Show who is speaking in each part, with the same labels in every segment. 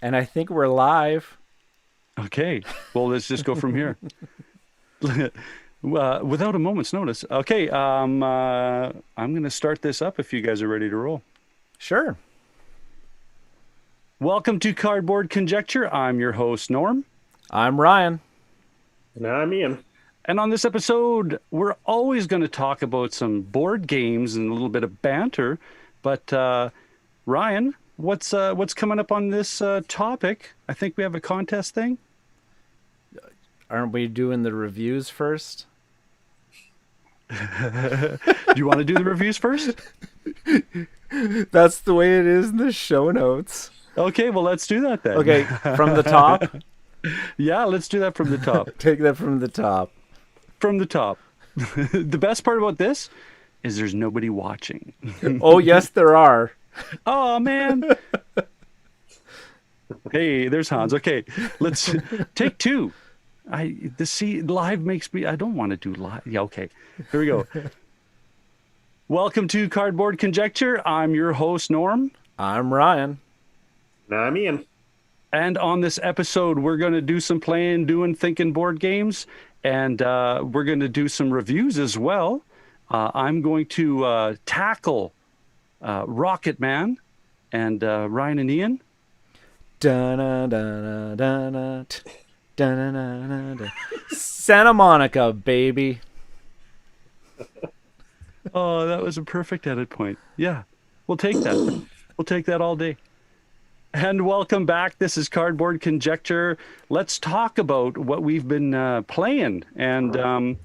Speaker 1: And I think we're live.
Speaker 2: Okay, well, let's just go from here. Without a moment's notice. Okay, I'm going to start this up if you guys are ready to roll.
Speaker 1: Sure.
Speaker 2: Welcome to Cardboard Conjecture. I'm your host, Norm.
Speaker 1: I'm Ryan.
Speaker 3: And I'm Ian.
Speaker 2: And on this episode, we're always going to talk about some board games and a little bit of banter. But Ryan, what's coming up on this topic? I think we have a contest thing.
Speaker 1: Aren't we doing the reviews first?
Speaker 2: Do you want to do the reviews first?
Speaker 1: That's the way it is in the show notes.
Speaker 2: Okay, well, let's do that then.
Speaker 1: Okay, from the top.
Speaker 2: Yeah, let's do that from the top.
Speaker 1: Take that from the top.
Speaker 2: From the top. The best part about this is there's nobody watching.
Speaker 1: Oh, yes, there are.
Speaker 2: Oh, man. Hey, there's Hans. Okay, let's take two. Live makes me, I don't want to do live. Yeah, okay. Here we go. Welcome to Cardboard Conjecture. I'm your host, Norm.
Speaker 1: I'm Ryan.
Speaker 3: And I'm Ian.
Speaker 2: And on this episode, we're going to do some playing, doing, thinking board games. And we're going to do some reviews as well. I'm going to tackle Rocket Man and Ryan and Ian.
Speaker 1: Santa Monica, baby.
Speaker 2: Oh, that was a perfect edit point. Yeah, we'll take that. We'll take that all day. And welcome back. This is Cardboard Conjecture. Let's talk about what we've been playing. And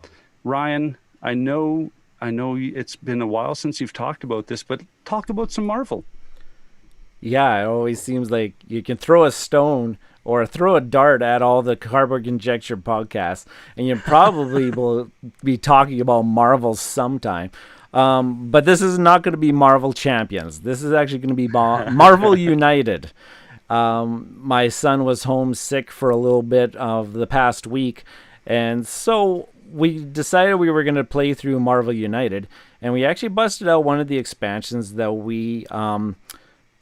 Speaker 2: Ryan, I know it's been a while since you've talked about this, but talk about some Marvel.
Speaker 1: Yeah, it always seems like you can throw a stone or throw a dart at all the Cardboard Conjecture podcasts, and you probably will be talking about Marvel sometime. But this is not going to be Marvel Champions. This is actually going to be Marvel United. My son was homesick for a little bit of the past week, and so we decided we were going to play through Marvel United, and we actually busted out one of the expansions that we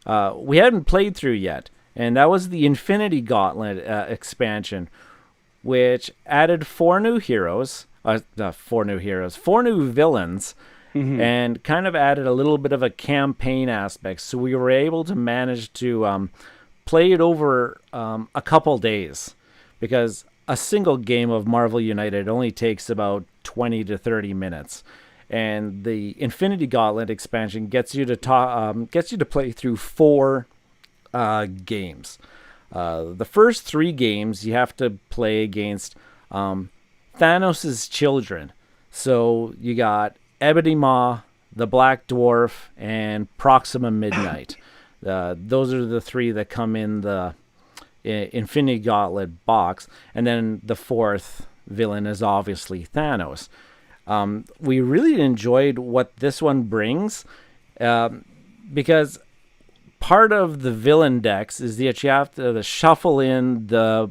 Speaker 1: hadn't played through yet, and that was the Infinity Gauntlet expansion, which added four new villains, and kind of added a little bit of a campaign aspect. So we were able to manage to play it over a couple days, because a single game of Marvel United only takes about 20 to 30 minutes. And the Infinity Gauntlet expansion gets you to play through four games. The first three games you have to play against Thanos' children. So you got Ebony Maw, the Black Dwarf, and Proxima Midnight. Those are the three that come in the Infinity Gauntlet box. And then the fourth villain is obviously Thanos. We really enjoyed what this one brings, because part of the villain decks is that you have to shuffle in the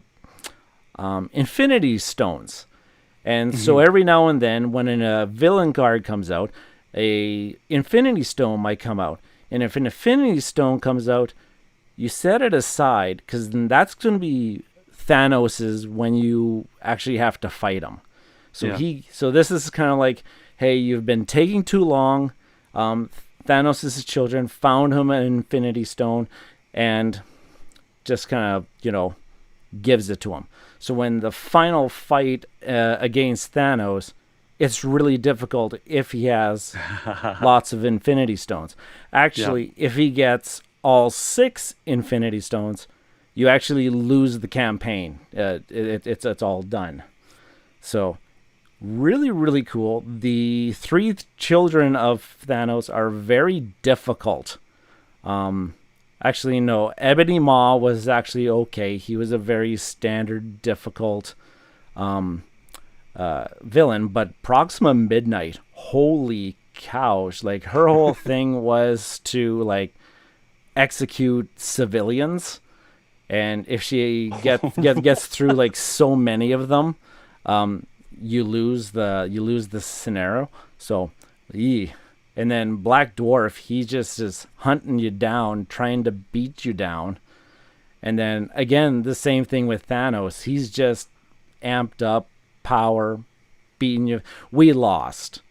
Speaker 1: Infinity Stones. And so every now and then, when a villain card comes out, a Infinity Stone might come out. And if an Infinity Stone comes out, you set it aside, because that's going to be Thanos's when you actually have to fight him. So this is kind of like, hey, you've been taking too long. Thanos' children found him an Infinity Stone, and just kind of, gives it to him. So when the final fight against Thanos, it's really difficult if he has lots of Infinity Stones. Actually, if he gets all 6 Infinity Stones, you actually lose the campaign. It's all done. So really, really cool. The 3 children of Thanos are very difficult. Actually, no. Ebony Maw was actually okay. He was a very standard, difficult villain. But Proxima Midnight, holy cow. Like, her whole thing was to, execute civilians. And if she gets through, so many of them, you lose the scenario. So, and then Black Dwarf, he just is hunting you down, trying to beat you down. And then again, the same thing with Thanos. He's just amped up power, beating you. We lost.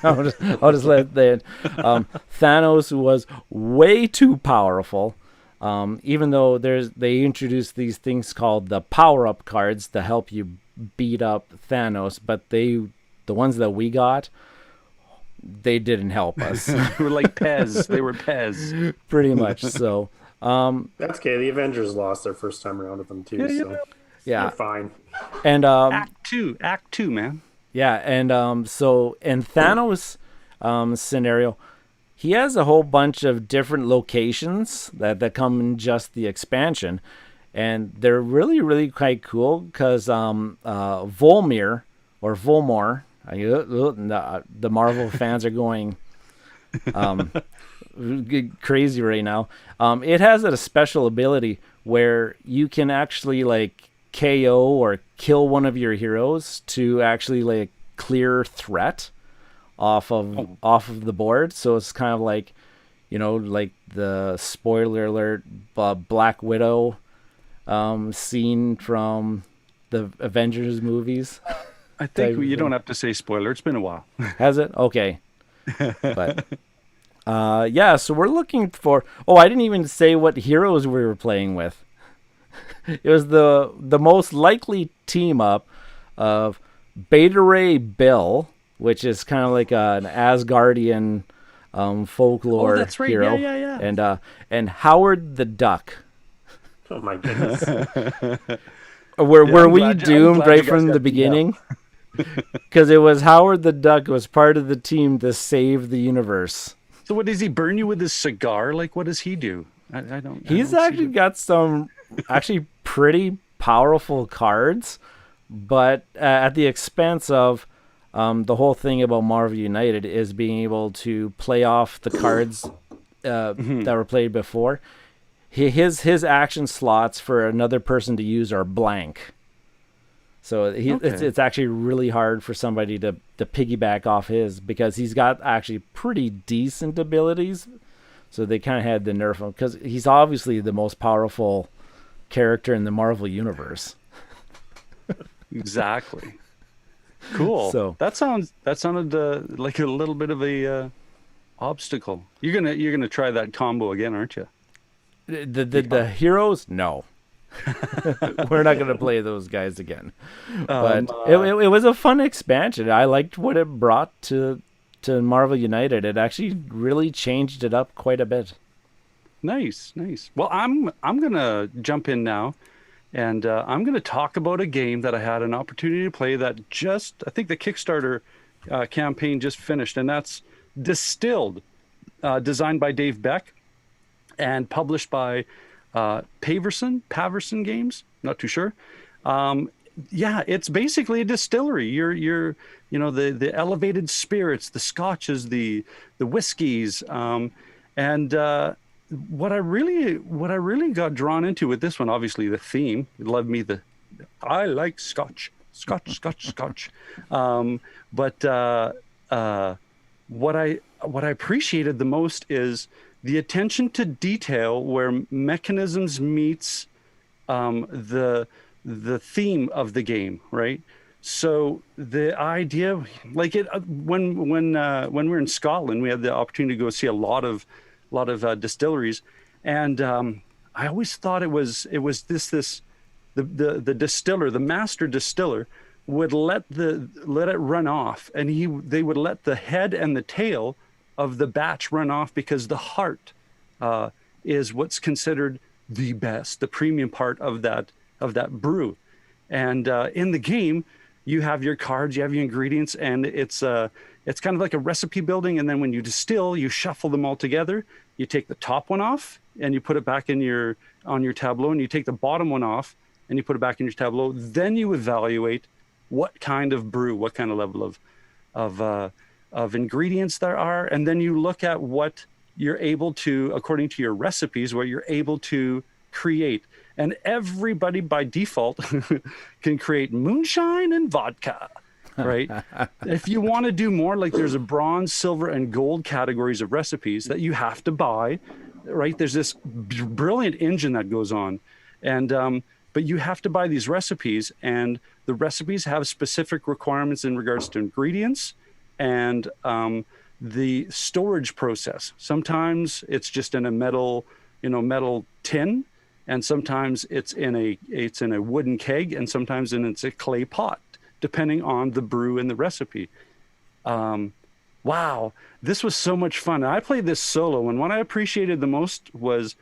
Speaker 1: I'll just let that. Thanos was way too powerful. Even though they introduced these things called the power-up cards to help you beat up Thanos, but the ones that we got, they didn't help us.
Speaker 2: They were like Pez. They were Pez.
Speaker 1: Pretty much. So
Speaker 3: That's okay. The Avengers lost their first time around with them too, so
Speaker 1: yeah.
Speaker 3: they're fine.
Speaker 1: And
Speaker 2: Act two, man.
Speaker 1: yeah, and so in Thanos scenario, he has a whole bunch of different locations that come in just the expansion, and they're really, really quite cool because Volmir or Volmore, the Marvel fans are going crazy right now. It has a special ability where you can actually like KO or kill one of your heroes to actually like clear threat off of the board. So it's kind of like, like the spoiler alert Black Widow scene from the Avengers movies.
Speaker 2: I think you don't have to say spoiler. It's been a while.
Speaker 1: Has it? Okay. But yeah, so we're looking for. Oh, I didn't even say what heroes we were playing with. It was the most likely team up of Beta Ray Bill, which is kind of like an Asgardian folklore
Speaker 2: that's right.
Speaker 1: hero,
Speaker 2: Yeah.
Speaker 1: and Howard the Duck.
Speaker 3: Oh my goodness.
Speaker 1: Were
Speaker 2: I'm
Speaker 1: we
Speaker 2: glad
Speaker 1: doomed
Speaker 2: you
Speaker 1: right
Speaker 2: guys
Speaker 1: from
Speaker 2: got
Speaker 1: the
Speaker 2: beat
Speaker 1: beginning? Because it was Howard the Duck was part of the team to save the universe.
Speaker 2: So what does he burn you with his cigar? Like what does he do? I don't.
Speaker 1: He's actually got some pretty powerful cards, but at the expense of the whole thing about Marvel United is being able to play off the cards that were played before. His action slots for another person to use are blank. So it's actually really hard for somebody to piggyback off his because he's got actually pretty decent abilities. So they kind of had to nerf him because he's obviously the most powerful character in the Marvel universe.
Speaker 2: Exactly. Cool.
Speaker 1: So
Speaker 2: that sounded like a little bit of a obstacle. You're gonna try that combo again, aren't you?
Speaker 1: The heroes, no. We're not going to play those guys again. But it was a fun expansion. I liked what it brought to Marvel United. It actually really changed it up quite a bit.
Speaker 2: Nice. Well, I'm gonna jump in now, and I'm gonna talk about a game that I had an opportunity to play that I think the Kickstarter campaign just finished, and that's Distilled, designed by Dave Beck and published by Paverson Games. Not too sure. Yeah, it's basically a distillery. You're the elevated spirits, the scotches, the whiskeys, and what I really got drawn into with this one, obviously the theme. It loved me I like scotch. But what I appreciated the most is the attention to detail where mechanisms meets the theme of the game, right? So the idea, like when we're in Scotland, we had the opportunity to go see a lot of distilleries, and I always thought it was the distiller, the master distiller, would let it run off, and they would let the head and the tail of the batch run off because the heart is what's considered the best, the premium part of that brew. And in the game, you have your cards, you have your ingredients, and it's kind of like a recipe building. And then when you distill, you shuffle them all together. You take the top one off and you put it back on your tableau, and you take the bottom one off and you put it back in your tableau. Then you evaluate what kind of brew, what kind of level of ingredients there are, and then you look at what you're able to, according to your recipes, what you're able to create. And everybody by default can create moonshine and vodka, right? If you want to do more, like there's a bronze, silver, and gold categories of recipes that you have to buy right? There's this brilliant engine that goes on, and but you have to buy these recipes, and the recipes have specific requirements in regards to ingredients and the storage process. Sometimes it's just in a metal tin, and sometimes it's in a wooden keg, and sometimes it's a clay pot, depending on the brew and the recipe. Wow, this was so much fun. I played this solo, and what I appreciated the most was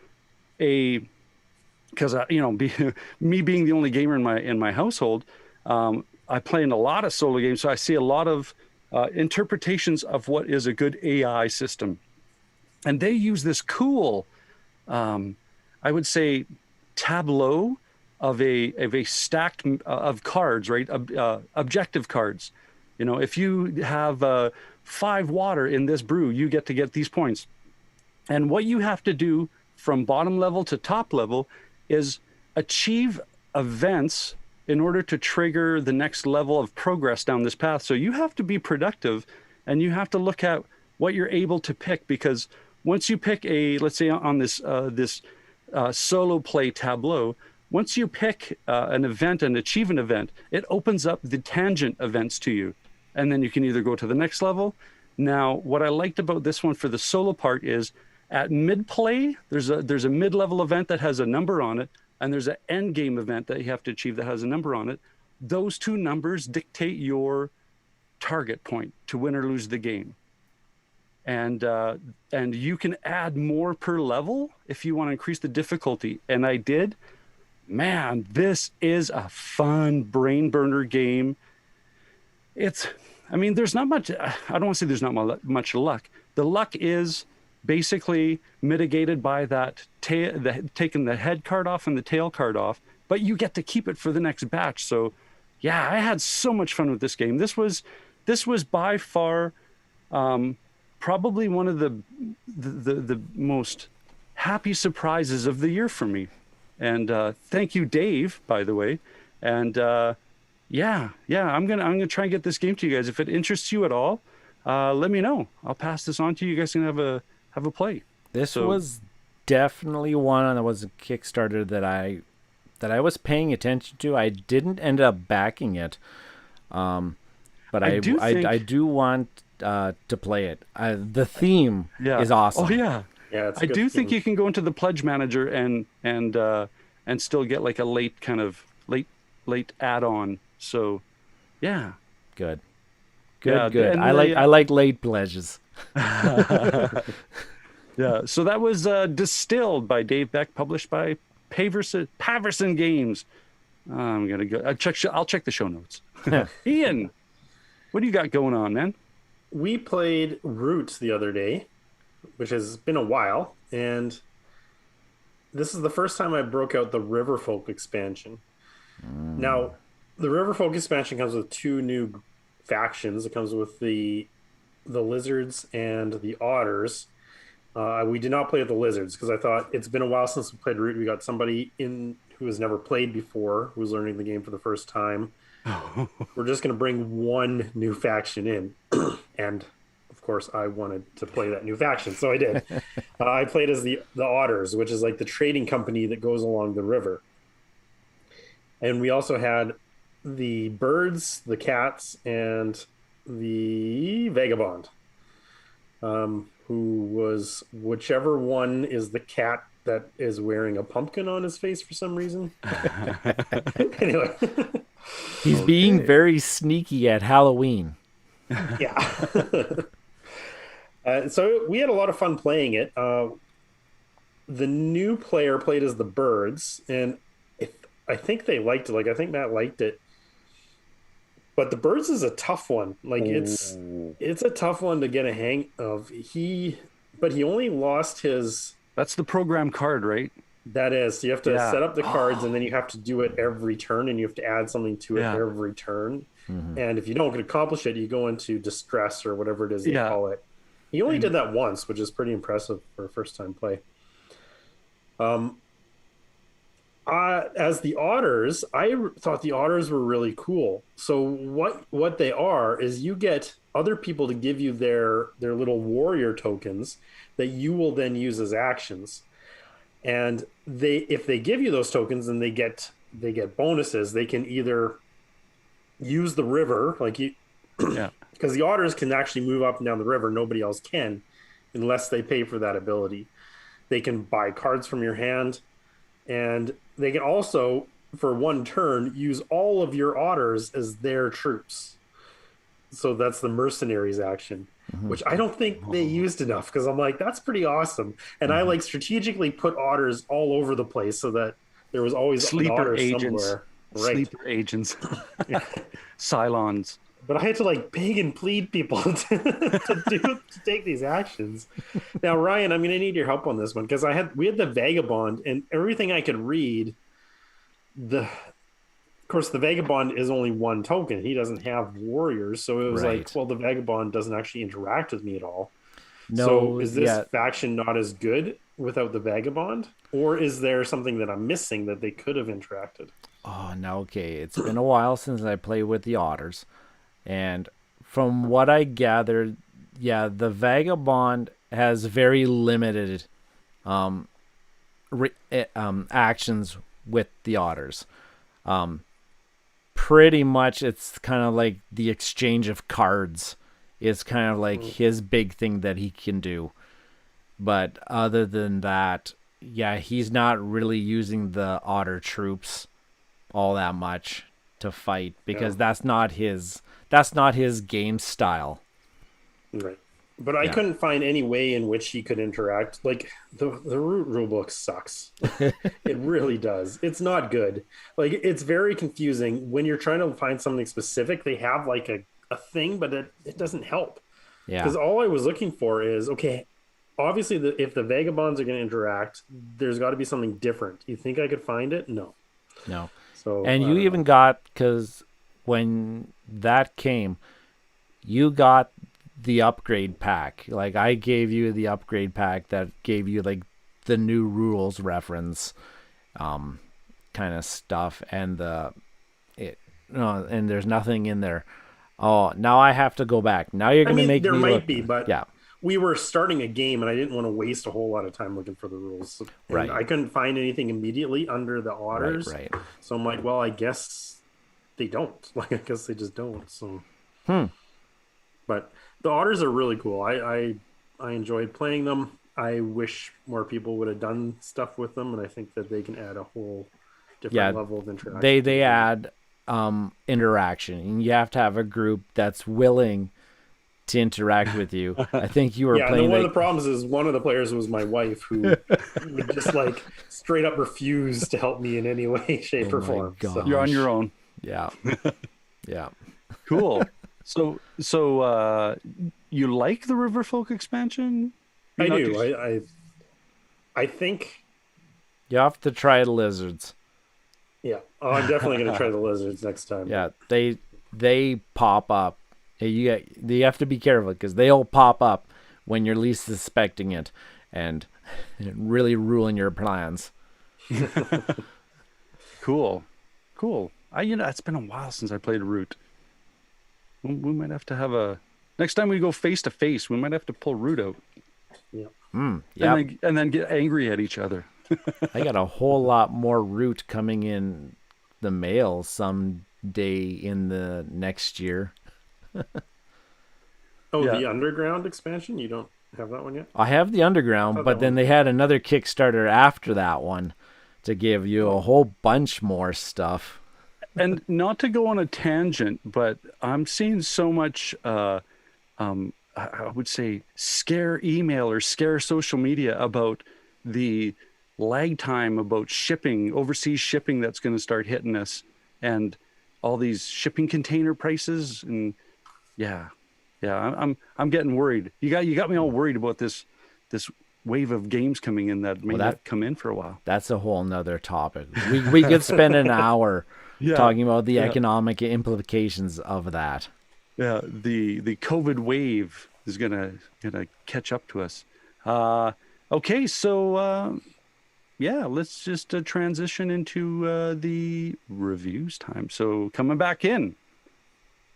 Speaker 2: because me being the only gamer in my household, I play in a lot of solo games, so I see a lot of interpretations of what is a good AI system, and they use this cool, I would say, tableau of a stacked of cards, right? Objective cards. If you have 5 water in this brew, you get these points. And what you have to do from bottom level to top level is achieve events in order to trigger the next level of progress down this path. So you have to be productive, and you have to look at what you're able to pick, because once you pick let's say on this solo play tableau, once you pick an event and achieve an event, it opens up the tangent events to you. And then you can either go to the next level. Now, what I liked about this one for the solo part is at mid-play, there's a mid-level event that has a number on it, and there's an end game event that you have to achieve that has a number on it. Those 2 numbers dictate your target point to win or lose the game. And you can add more per level if you want to increase the difficulty. And I did. Man, this is a fun brain burner game. There's not much, I don't want to say there's not much luck. The luck is basically mitigated by that taking the head card off and the tail card off, but you get to keep it for the next batch. So yeah, I had so much fun with this game. This was by far probably one of the most happy surprises of the year for me. And thank you, Dave, by the way. And yeah, I'm gonna try and get this game to you guys. If it interests you at all, let me know. I'll pass this on to you. You guys can have a play.
Speaker 1: This was definitely one that was a Kickstarter that I was paying attention to. I didn't end up backing it, but I do want to play it. The theme is awesome.
Speaker 2: Oh yeah.
Speaker 3: Yeah,
Speaker 2: I do think you can go into the pledge manager and still get like a late add-on. So, yeah.
Speaker 1: Good.
Speaker 2: Yeah,
Speaker 1: Good. I like late pledges.
Speaker 2: Yeah. So that was Distilled by Dave Beck, published by Paverson Games. I'm gonna go. I'll check the show notes. Ian, what do you got going on, man?
Speaker 3: We played Roots the other day, which has been a while, and this is the first time I broke out the Riverfolk expansion. Now, the Riverfolk expansion comes with 2 new factions. It comes with the Lizards and the Otters. We did not play with the Lizards because I thought it's been a while since we played Root. We got somebody in who has never played before, who's learning the game for the first time. We're just going to bring 1 new faction in, and of course, I wanted to play that new faction, so I did. I played as the Otters, which is like the trading company that goes along the river. And we also had the Birds, the Cats, and the Vagabond, who was whichever one is the cat that is wearing a pumpkin on his face for some reason. Anyway.
Speaker 1: He's being very sneaky at Halloween.
Speaker 3: Yeah. So we had a lot of fun playing it. The new player played as the Birds, and I think they liked it. Like, I think Matt liked it. But the Birds is a tough one. Like, it's a tough one to get a hang of. But he only lost his...
Speaker 2: That's the program card, right?
Speaker 3: That is. So you have to set up the cards, and then you have to do it every turn, and you have to add something to it every turn. Mm-hmm. And if you don't accomplish it, you go into distress or whatever it is they call it. He only did that once, which is pretty impressive for a first-time play. as the otters, thought the otters were really cool. So what they are is you get other people to give you their little warrior tokens that you will then use as actions. And if they give you those tokens, then they get bonuses. They can either use the river, like you,
Speaker 2: Yeah.
Speaker 3: because the otters can actually move up and down the river. Nobody else can, unless they pay for that ability. They can buy cards from your hand, and they can also, for one turn, use all of your otters as their troops. So that's the mercenaries action, which I don't think they used enough, because I'm like, that's pretty awesome. And I like strategically put otters all over the place so that there was always an
Speaker 2: Sleeper
Speaker 3: otter
Speaker 2: agents.
Speaker 3: somewhere. Right.
Speaker 2: Sleeper agents. Cylons.
Speaker 3: But I had to like beg and plead people to take these actions. Now, Ryan, I'm going to need your help on this one, because we had the Vagabond, and everything I could read, of course, the Vagabond is only one token. He doesn't have warriors, so it was like, well, the Vagabond doesn't actually interact with me at all.
Speaker 1: No,
Speaker 3: so is this faction not as good without the Vagabond, or is there something that I'm missing that they could have interacted?
Speaker 1: Oh, no, okay. It's been a while since I played with the otters. And from what I gathered, the Vagabond has very limited actions with the otters. Pretty much it's kind of like the exchange of cards is kind of like his big thing that he can do. But other than that, he's not really using the otter troops all that much to fight, because that's not his game style.
Speaker 3: Right. But I couldn't find any way in which he could interact. Like the root rulebook sucks. It really does. It's not good. Like, it's very confusing when you're trying to find something specific. They have like a thing, but it doesn't help.
Speaker 1: Yeah.
Speaker 3: Because all I was looking for is, okay, obviously if the Vagabonds are going to interact, there's got to be something different. You think I could find it? No. So,
Speaker 1: and you even got, because when that came, you got the upgrade pack. Like, I gave you the upgrade pack that gave you like the new rules reference kind of stuff, and and there's nothing in there. Oh, now I have to go back. Now you're going to make
Speaker 3: there
Speaker 1: me
Speaker 3: might
Speaker 1: look,
Speaker 3: be, but we were starting a game, and I didn't want to waste a whole lot of time looking for the rules. And I couldn't find anything immediately under the otters.
Speaker 1: Right.
Speaker 3: So I'm like, well, I guess they don't. Like, I guess they just don't. So, but the otters are really cool. I enjoyed playing them. I wish more people would have done stuff with them, and I think that they can add a whole different level of interaction.
Speaker 1: They add interaction, and you have to have a group that's willing to interact with you. I think you were playing.
Speaker 3: One of the problems is one of the players was my wife, who would just like straight up refuse to help me in any way, shape, or form. So.
Speaker 2: You're on your own.
Speaker 1: Yeah.
Speaker 2: Cool. So you like the Riverfolk expansion?
Speaker 3: I do. I think
Speaker 1: you have to try the lizards.
Speaker 3: Yeah. Oh, I'm definitely going to try the lizards next time.
Speaker 1: Yeah, they pop up. You have to be careful, because they'll pop up when you're least suspecting it, and really ruin your plans.
Speaker 2: Cool. It's been a while since I played Root. We might have to have next time we go face to face, we might have to pull Root out.
Speaker 3: Yeah.
Speaker 2: And then get angry at each other.
Speaker 1: I got a whole lot more Root coming in the mail someday in the next year.
Speaker 3: The Underground expansion? You don't have that one yet?
Speaker 1: I have the Underground, but then they had another Kickstarter after that one to give you a whole bunch more stuff.
Speaker 2: And not to go on a tangent, but I'm seeing so much, I would say, scare email or scare social media about the lag time about shipping, overseas shipping that's going to start hitting us, and all these shipping container prices. And I'm getting worried. You got me all worried about this wave of games coming in that may not come in for a while.
Speaker 1: That's a whole nother topic. We could spend an hour talking about the economic implications of that.
Speaker 2: Yeah, the COVID wave is gonna catch up to us. Okay, so yeah, let's just transition into the reviews time. So coming back in,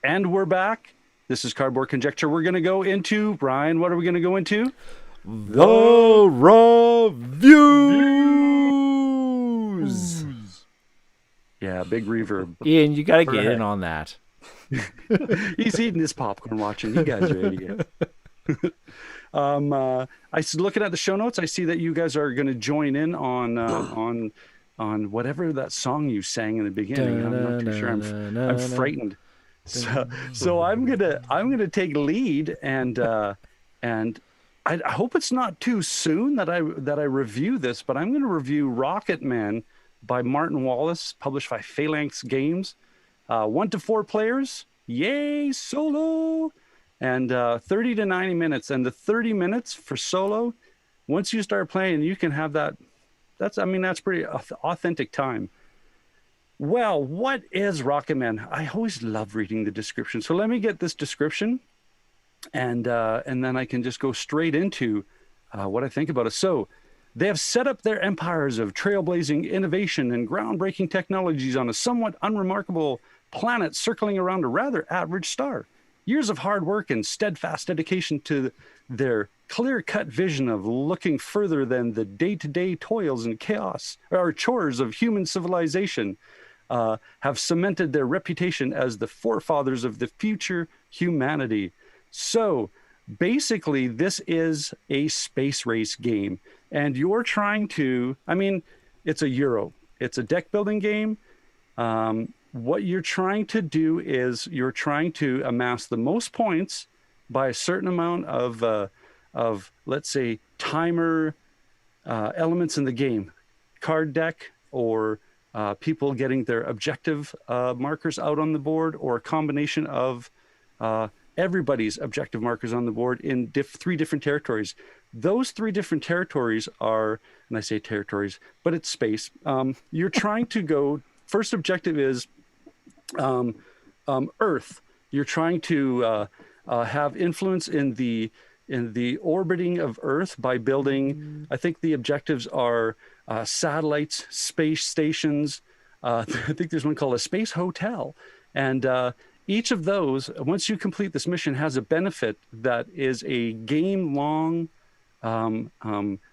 Speaker 2: and we're back. This is Cardboard Conjecture. We're going to go into, Brian, what are we going to go into?
Speaker 1: The reviews.
Speaker 2: Yeah, big reverb.
Speaker 1: Ian, you got to
Speaker 2: For
Speaker 1: get
Speaker 2: a-
Speaker 1: in on that.
Speaker 2: He's eating his popcorn watching. You guys are idiots. Looking at the show notes, I see that you guys are going to join in on whatever that song you sang in the beginning. I'm not too sure. I'm frightened. So I'm gonna take lead, and I hope it's not too soon that I review this, but I'm gonna review Rocket Man by Martin Wallace, published by Phalanx Games. 1 to 4 players, yay, solo, and 30 to 90 minutes. And the 30 minutes for solo, once you start playing, you can have that. That's pretty authentic time. Well, what is Rocket Man? I always love reading the description. So let me get this description, and then I can just go straight into what I think about it. So they have set up their empires of trailblazing innovation and groundbreaking technologies on a somewhat unremarkable planet circling around a rather average star. Years of hard work and steadfast dedication to their clear-cut vision of looking further than the day-to-day toils and chaos or chores of human civilization have cemented their reputation as the forefathers of the future humanity. So basically, this is a space race game, and you're trying to, it's a Euro. It's a deck building game. What you're trying to do is you're trying to amass the most points by a certain amount of let's say, timer elements in the game, card deck, or people getting their objective markers out on the board, or a combination of everybody's objective markers on the board in 3 different territories. Those 3 different territories are, and I say territories, but it's space. You're trying to go, first objective is Earth. You're trying to have influence in the orbiting of Earth by building, I think the objectives are satellites, space stations. I think there's one called a space hotel. And each of those, once you complete this mission, has a benefit that is a game-long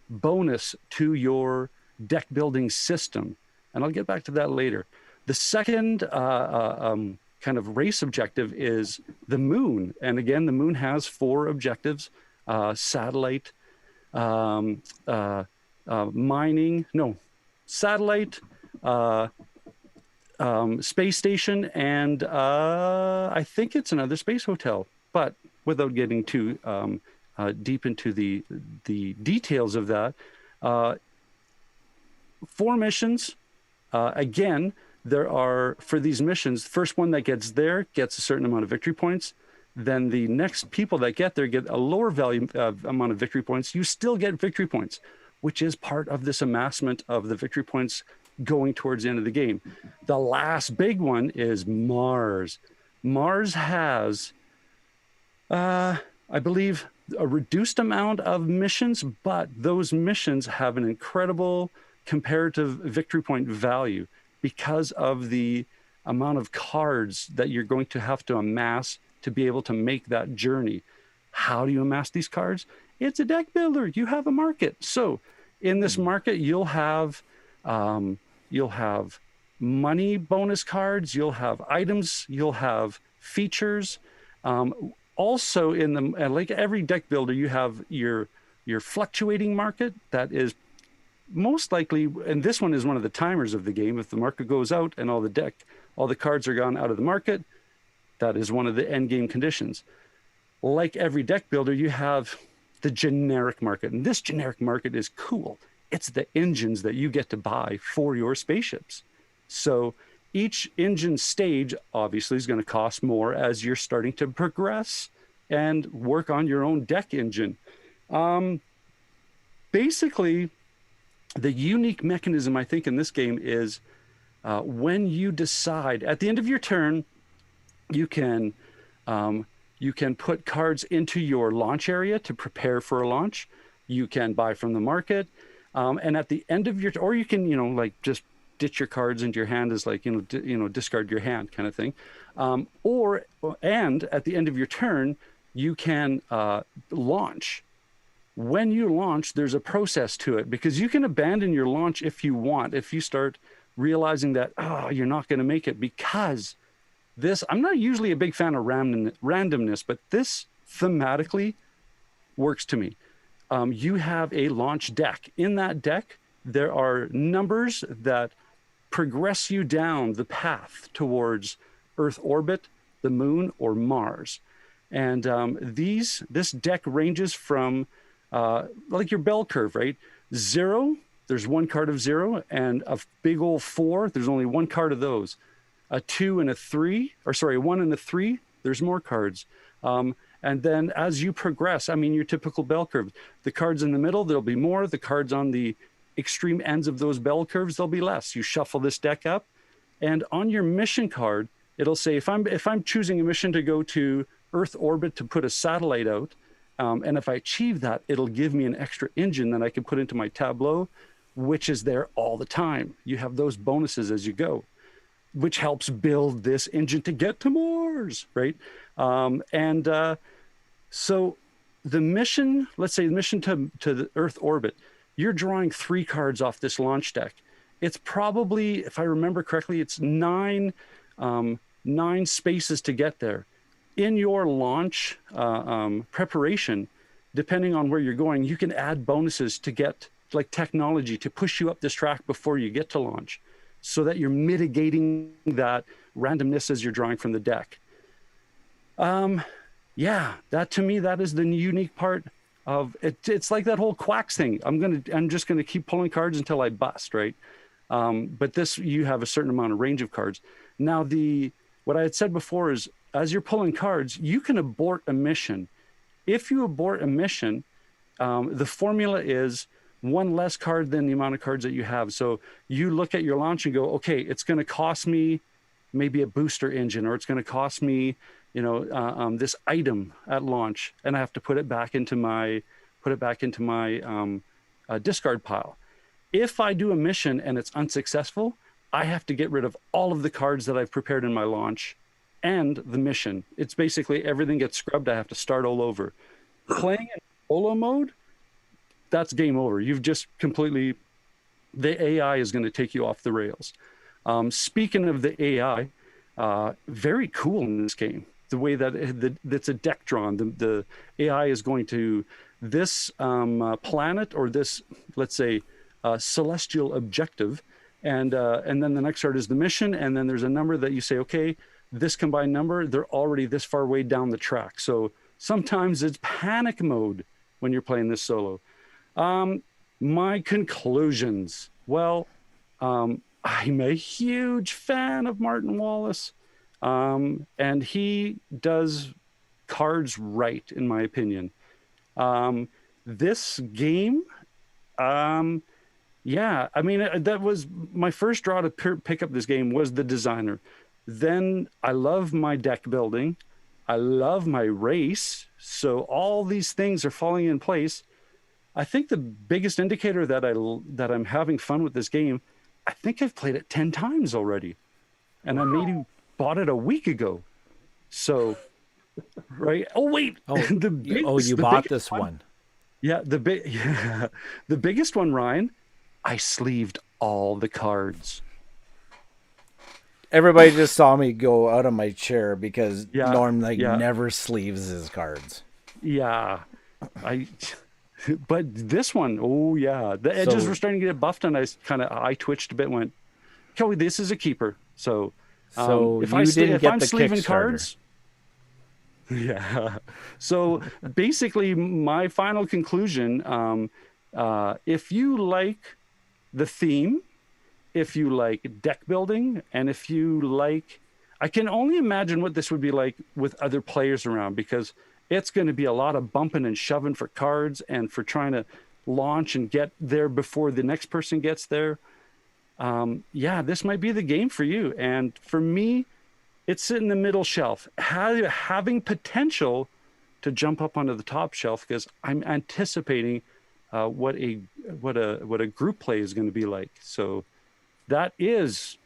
Speaker 2: bonus to your deck building system. And I'll get back to that later. The second kind of race objective is the moon. And again, the moon has 4 objectives: satellite, satellite, space station, and I think it's another space hotel. But without getting too deep into the details of that, 4 missions. Again, there are, for these missions, the first one that gets there gets a certain amount of victory points. Then the next people that get there get a lower value amount of victory points. You still get victory points, which is part of this amassment of the victory points going towards the end of the game. The last big one is Mars. Mars has, I believe, a reduced amount of missions, but those missions have an incredible comparative victory point value because of the amount of cards that you're going to have to amass to be able to make that journey. How do you amass these cards? It's a deck builder. You have a market. So in this market, you'll have money bonus cards, you'll have items, you'll have features. Also in the, like every deck builder, you have your fluctuating market that is most likely, and this one is one of the timers of the game. If the market goes out and all the cards are gone out of the market, that is one of the end game conditions. Like every deck builder, you have the generic market, and this generic market is cool. It's the engines that you get to buy for your spaceships. So each engine stage obviously is going to cost more as you're starting to progress and work on your own deck engine. Basically, the unique mechanism, I think, in this game is when you decide at the end of your turn, you can put cards into your launch area to prepare for a launch. You can buy from the market. And at the end of your, or you can, like just ditch your cards into your hand as like, discard your hand kind of thing. And at the end of your turn, you can launch. When you launch, there's a process to it, because you can abandon your launch if you want, if you start realizing that, you're not going to make it, because I'm not usually a big fan of randomness, but this thematically works to me. You have a launch deck. In that deck, there are numbers that progress you down the path towards Earth orbit, the moon, or Mars. And this deck ranges from like your bell curve, right? 0, there's one card of 0, and a big old 4, there's only one card of those. A 2 and a 3, or sorry, 1 and a 3, there's more cards. And then as you progress, I mean, your typical bell curve, the cards in the middle, there'll be more. The cards on the extreme ends of those bell curves, there'll be less. You shuffle this deck up, and on your mission card, it'll say, if I'm choosing a mission to go to Earth orbit to put a satellite out, and if I achieve that, it'll give me an extra engine that I can put into my tableau, which is there all the time. You have those bonuses as you go, which helps build this engine to get to Mars, right? So the mission, let's say the mission to the Earth orbit, you're drawing 3 cards off this launch deck. It's probably, if I remember correctly, it's 9 spaces to get there. In your launch preparation, depending on where you're going, you can add bonuses to get like technology to push you up this track before you get to launch, so that you're mitigating that randomness as you're drawing from the deck. Yeah, that to me, that is the unique part of it. It's like that whole Quacks thing. I'm just gonna keep pulling cards until I bust, right? But this, you have a certain amount of range of cards. Now, what I had said before is, as you're pulling cards, you can abort a mission. If you abort a mission, the formula is 1 less card than the amount of cards that you have. So you look at your launch and go, okay, it's going to cost me maybe a booster engine, or it's going to cost me, this item at launch, and I have to put it back into my discard pile. If I do a mission and it's unsuccessful, I have to get rid of all of the cards that I've prepared in my launch and the mission. It's basically everything gets scrubbed. I have to start all over. Playing in solo mode, that's game over. You've just completely, the AI is going to take you off the rails. Speaking of the AI, very cool in this game. The way that it's a deck drawn. The AI is going to this planet, or this, let's say, celestial objective, and then the next card is the mission, and then there's a number that you say, okay, this combined number, they're already this far way down the track. So sometimes it's panic mode when you're playing this solo. My conclusions. Well, I'm a huge fan of Martin Wallace, and he does cards right, in my opinion. This game, yeah, I mean, that was my first draw to pick up this game, was the designer. Then I love my deck building. I love my race. So all these things are falling in place. I think the biggest indicator that I'm having fun with this game, I think I've played it 10 times already. And I maybe bought it a week ago. So, right. Oh, wait.
Speaker 1: Oh, you bought this one.
Speaker 2: Yeah, the biggest one, Ryan, I sleeved all the cards.
Speaker 1: Everybody just saw me go out of my chair because Norm never sleeves his cards.
Speaker 2: Yeah, but this one, oh yeah, the edges were starting to get buffed, and I twitched a bit and went, Kelly, this is a keeper. So if I'm sleeving cards, yeah. So basically, my final conclusion, if you like the theme, if you like deck building, and if you like, I can only imagine what this would be like with other players around, because it's going to be a lot of bumping and shoving for cards and for trying to launch and get there before the next person gets there. Yeah, this might be the game for you. And for me, it's in the middle shelf, having potential to jump up onto the top shelf, because I'm anticipating what a group play is going to be like. So that is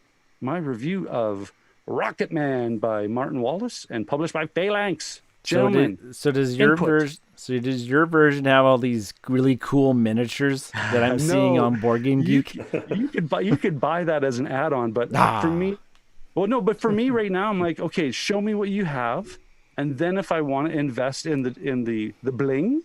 Speaker 2: my review of Rocket Man by Martin Wallace and published by Phalanx. Gentlemen,
Speaker 1: So does your
Speaker 2: input.
Speaker 1: version? So does your version have all these really cool miniatures that I'm seeing
Speaker 2: No,
Speaker 1: on Board Game
Speaker 2: you
Speaker 1: Geek?
Speaker 2: you could buy that as an add-on, but for me, well, no, but for me right now, I'm like, okay, show me what you have, and then if I want to invest in the bling,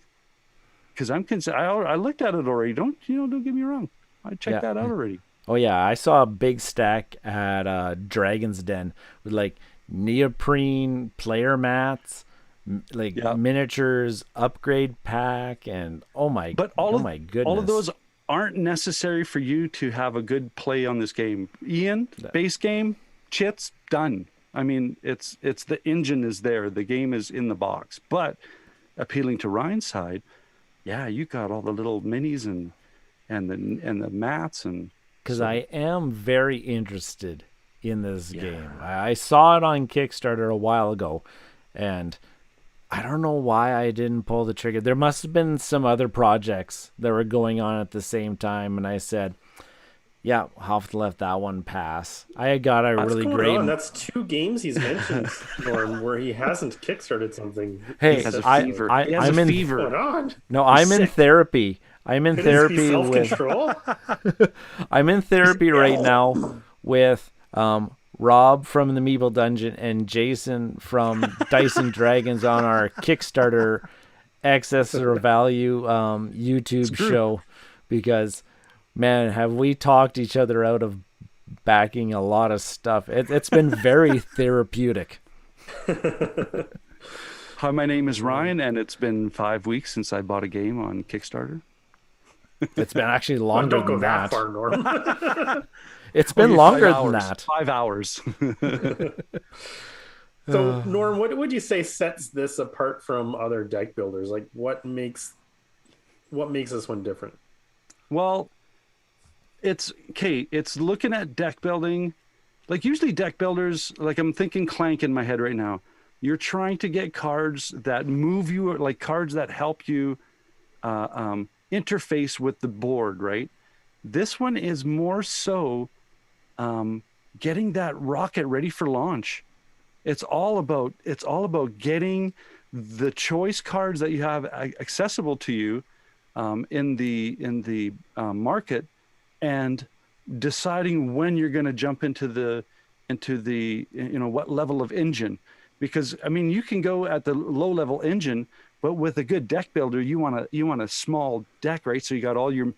Speaker 2: because I looked at it already. Don't get me wrong, I checked that out already.
Speaker 1: Oh yeah, I saw a big stack at Dragon's Den with like neoprene player mats, like miniatures, upgrade pack, and
Speaker 2: But
Speaker 1: oh my goodness,
Speaker 2: all of those aren't necessary for you to have a good play on this game. Ian, base game, chits, done. I mean, it's the engine is there, the game is in the box. But appealing to Ryan's side, yeah, you got all the little minis and the mats and.
Speaker 1: Because I am very interested in this game. I saw it on Kickstarter a while ago, and I don't know why I didn't pull the trigger. There must have been some other projects that were going on at the same time, and I said, yeah, I'll have to let that one pass. I got a really great...
Speaker 3: That's 2 games he's mentioned, Norm, where he hasn't kickstarted something.
Speaker 1: Hey, I'm in
Speaker 3: fever.
Speaker 1: No, I'm in therapy. I'm in therapy with... I'm in therapy right now with Rob from the Meeple Dungeon and Jason from Dice and Dragons on our Kickstarter Excess or Value YouTube show, because, man, have we talked each other out of backing a lot of stuff. It's been very therapeutic.
Speaker 2: Hi, my name is Ryan, and it's been 5 weeks since I bought a game on Kickstarter.
Speaker 1: It's been actually longer than that.
Speaker 3: Far, Norm.
Speaker 1: It's been longer than that.
Speaker 2: 5 hours.
Speaker 3: So, Norm, what would you say sets this apart from other deck builders? Like, what makes this one different?
Speaker 2: Well, it's looking at deck building. Like, usually deck builders, like, I'm thinking Clank in my head right now. You're trying to get cards that move you, or like cards that help you interface with the board, right? This one is more so getting that rocket ready for launch. It's all about getting the choice cards that you have accessible to you in the market, and deciding when you're going to jump into the what level of engine. Because I mean, you can go at the low level engine, but with a good deck builder, you want a small deck, right? So you got all your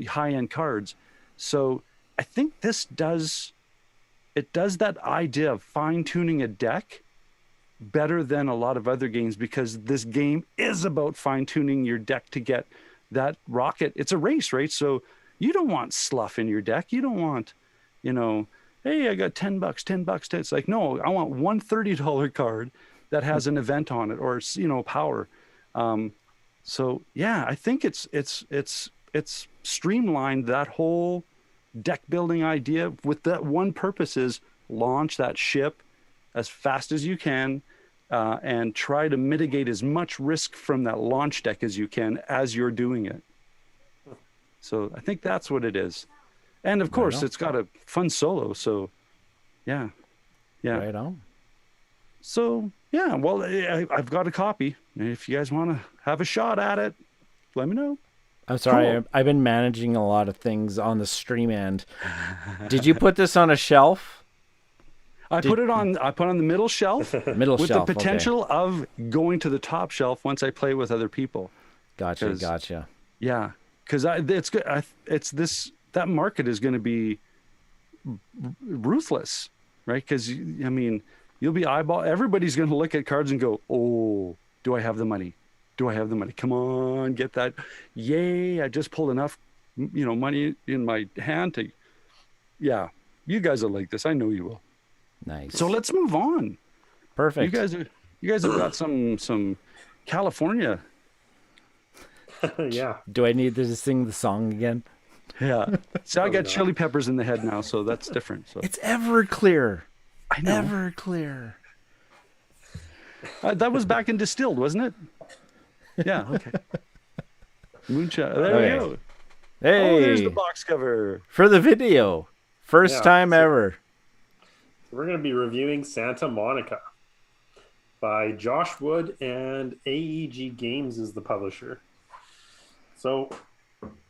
Speaker 2: high end cards. So I think this does that idea of fine tuning a deck better than a lot of other games, because this game is about fine tuning your deck to get that rocket. It's a race, right? So you don't want sluff in your deck. You don't want, hey, I got $10. It's like, no, I want one $30 card that has an event on it, or power. So yeah, I think it's streamlined that whole deck building idea with that one purpose: is launch that ship as fast as you can, and try to mitigate as much risk from that launch deck as you can as you're doing it. So I think that's what it is. And of course, it's got a fun solo. So, yeah.
Speaker 1: Right on.
Speaker 2: So, yeah, well, I've got a copy. If you guys want to have a shot at it, let me know.
Speaker 1: I'm sorry.
Speaker 2: Cool.
Speaker 1: I've been managing a lot of things on the stream end. Did you put this on a shelf?
Speaker 2: I put it on the middle shelf. With the potential of going to the top shelf once I play with other people.
Speaker 1: Gotcha.
Speaker 2: Yeah, because it's good. That market is going to be ruthless, right? Because I mean, you'll be everybody's going to look at cards and go, "Oh, do I have the money? Do I have the money? Come on, get that! Yay! I just pulled enough, money in my hand to." Yeah, you guys will like this. I know you will.
Speaker 1: Nice.
Speaker 2: So let's move on.
Speaker 1: Perfect.
Speaker 2: You guys have got some California.
Speaker 3: Yeah.
Speaker 1: Do I need to sing the song again?
Speaker 2: Yeah. So I got Chili Peppers in the head now, so that's different. So
Speaker 1: it's Everclear.
Speaker 2: I know.
Speaker 1: Everclear.
Speaker 2: That was back in Distilled, wasn't it? Yeah. Okay. Moonshine. There
Speaker 1: Okay.
Speaker 2: we go.
Speaker 1: Hey,
Speaker 2: Oh, there's the box cover.
Speaker 1: for the video. First
Speaker 3: Yeah,
Speaker 1: time
Speaker 3: so-
Speaker 1: ever.
Speaker 3: We're going to be reviewing Santa Monica by Josh Wood, and AEG Games is the publisher. So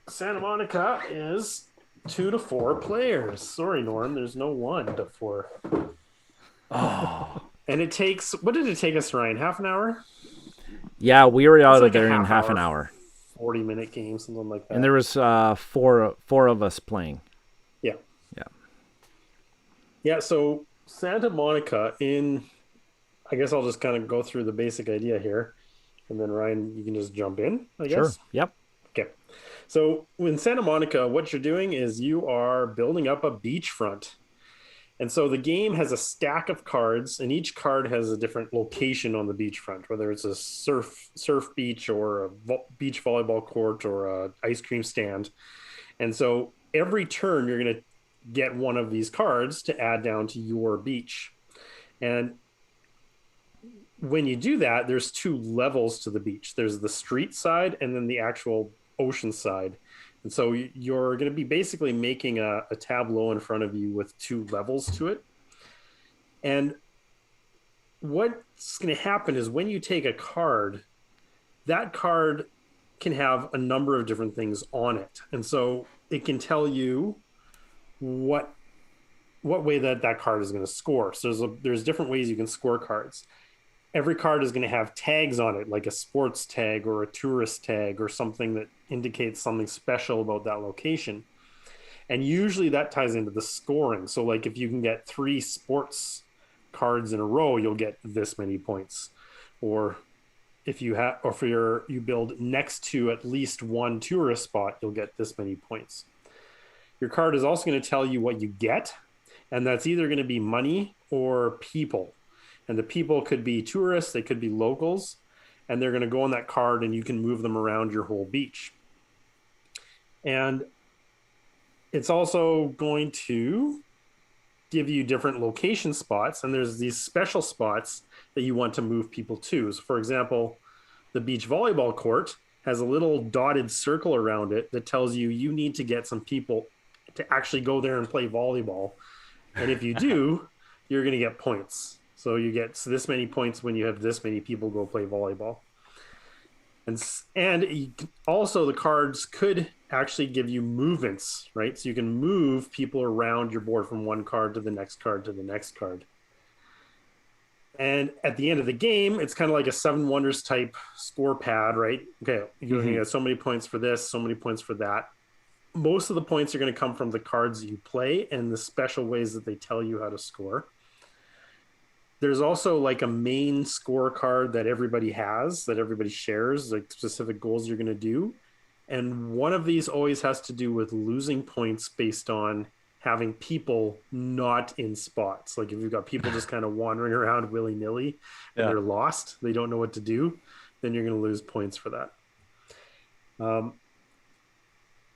Speaker 3: Santa Monica is 2 to 4 players. Sorry, Norm, there's no 1 to 4.
Speaker 1: Oh.
Speaker 3: And it takes, what did it take us, Ryan? Half an hour?
Speaker 1: Yeah, we were out
Speaker 3: It's
Speaker 1: of
Speaker 3: like a
Speaker 1: there in
Speaker 3: half
Speaker 1: half an
Speaker 3: hour.
Speaker 1: hour.
Speaker 3: 40-minute game, something like that.
Speaker 1: And there was four of us playing.
Speaker 3: Yeah.
Speaker 1: Yeah.
Speaker 3: Yeah, so Santa Monica I guess I'll just kind of go through the basic idea here. And then Ryan, you can just jump in, I guess.
Speaker 1: Sure. Yep.
Speaker 3: Okay. So in Santa Monica, what you're doing is you are building up a beachfront. And so the game has a stack of cards, and each card has a different location on the beachfront, whether it's a surf beach or a beach volleyball court or a ice cream stand. And so every turn, you're going to get one of these cards to add down to your beach. And when you do that, there's 2 levels to the beach. There's the street side and then the actual ocean side. And so you're going to be basically making a tableau in front of you with 2 levels to it. And what's going to happen is when you take a card, that card can have a number of different things on it. And so it can tell you what way that card is going to score. So there's different ways you can score cards. Every card is going to have tags on it, like a sports tag or a tourist tag or something that indicates something special about that location. And usually that ties into the scoring. So like if you can get 3 sports cards in a row, you'll get this many points. Or if you you build next to at least 1 tourist spot, you'll get this many points. Your card is also going to tell you what you get, and that's either going to be money or people. And the people could be tourists, they could be locals, and they're going to go on that card and you can move them around your whole beach. And it's also going to give you different location spots, and there's these special spots that you want to move people to. So for example, the beach volleyball court has a little dotted circle around it that tells you you need to get some people to actually go there and play volleyball. And if you do, you're going to get points. So you get this many points when you have this many people go play volleyball. And also the cards could actually give you movements, right? So you can move people around your board from one card to the next card to the next card. And at the end of the game, it's kind of like a 7 Wonders type score pad, right? Okay, you're going to get so many points for this, so many points for that. Most of the points are going to come from the cards you play and the special ways that they tell you how to score. There's also like a main scorecard that everybody has, that everybody shares, like specific goals you're going to do. And one of these always has to do with losing points based on having people not in spots. Like if you've got people just kind of wandering around willy-nilly and they're lost, they don't know what to do, then you're going to lose points for that.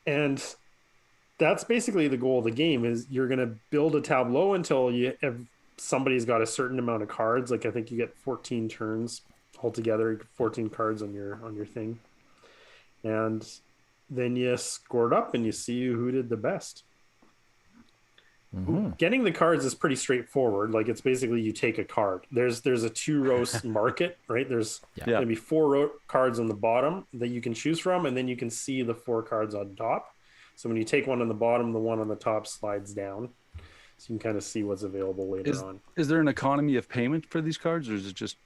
Speaker 3: And that's basically the goal of the game is you're going to build a tableau until somebody's got a certain amount of cards. Like I think you get 14 turns altogether, 14 cards on your thing. And then you score it up and you see who did the best. Mm-hmm. Getting the cards is pretty straightforward. Like it's basically you take a card. There's a 2-row market, right? There's going to be 4 cards on the bottom that you can choose from, and then you can see the 4 cards on top. So when you take one on the bottom, the one on the top slides down. So you can kind of see what's available later on. Is
Speaker 2: there an economy of payment for these cards, or is it just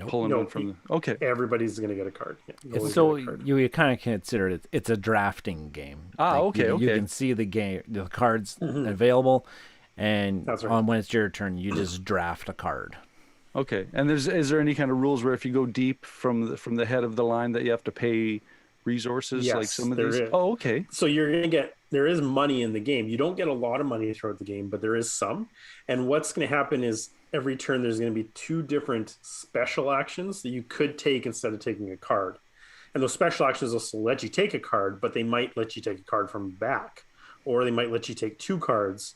Speaker 2: pulling one from the... Okay.
Speaker 3: Everybody's going to get a card. Yeah,
Speaker 1: so you kind of consider it's a drafting game.
Speaker 2: Okay.
Speaker 1: You can see the cards available, and when it's your turn, you just draft a card.
Speaker 2: Okay. And is there any kind of rules where if you go deep from the head of the line that you have to pay resources?
Speaker 3: Yes,
Speaker 2: like some of
Speaker 3: there
Speaker 2: these?
Speaker 3: is.
Speaker 2: Oh, okay.
Speaker 3: So you're going to get... There is money in the game. You don't get a lot of money throughout the game, but there is some. And what's going to happen is every turn there's going to be 2 different special actions that you could take instead of taking a card. And those special actions will let you take a card, but they might let you take a card from back, or they might let you take 2 cards.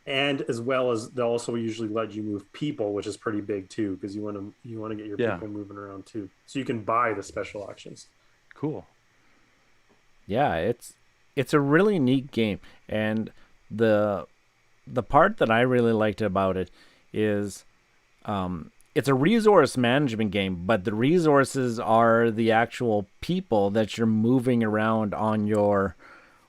Speaker 3: And as well as they'll also usually let you move people, which is pretty big too, because you want to get your people moving around too. So you can buy the special actions.
Speaker 2: Cool.
Speaker 1: Yeah, it's a really neat game, and the part that I really liked about it is it's a resource management game, but the resources are the actual people that you're moving around on your,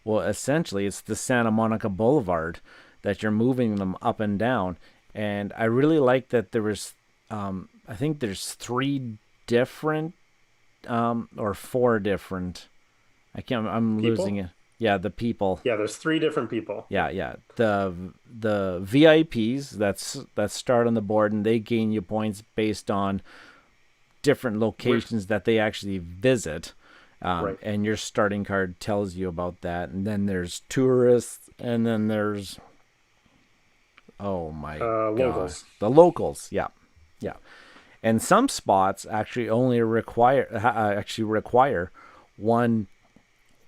Speaker 1: well, essentially it's the Santa Monica Boulevard that you're moving them up and down. And I really like that there was, I think there's three different or four different. I'm
Speaker 3: People?
Speaker 1: losing it. Yeah, the people.
Speaker 3: Yeah, there's three different people.
Speaker 1: Yeah. The VIPs that start on the board, and they gain you points based on different locations that they actually visit.
Speaker 3: Right.
Speaker 1: And your starting card tells you about that. And then there's tourists, and then there's, oh my god,
Speaker 3: Locals.
Speaker 1: the locals. Yeah. And some spots actually only require one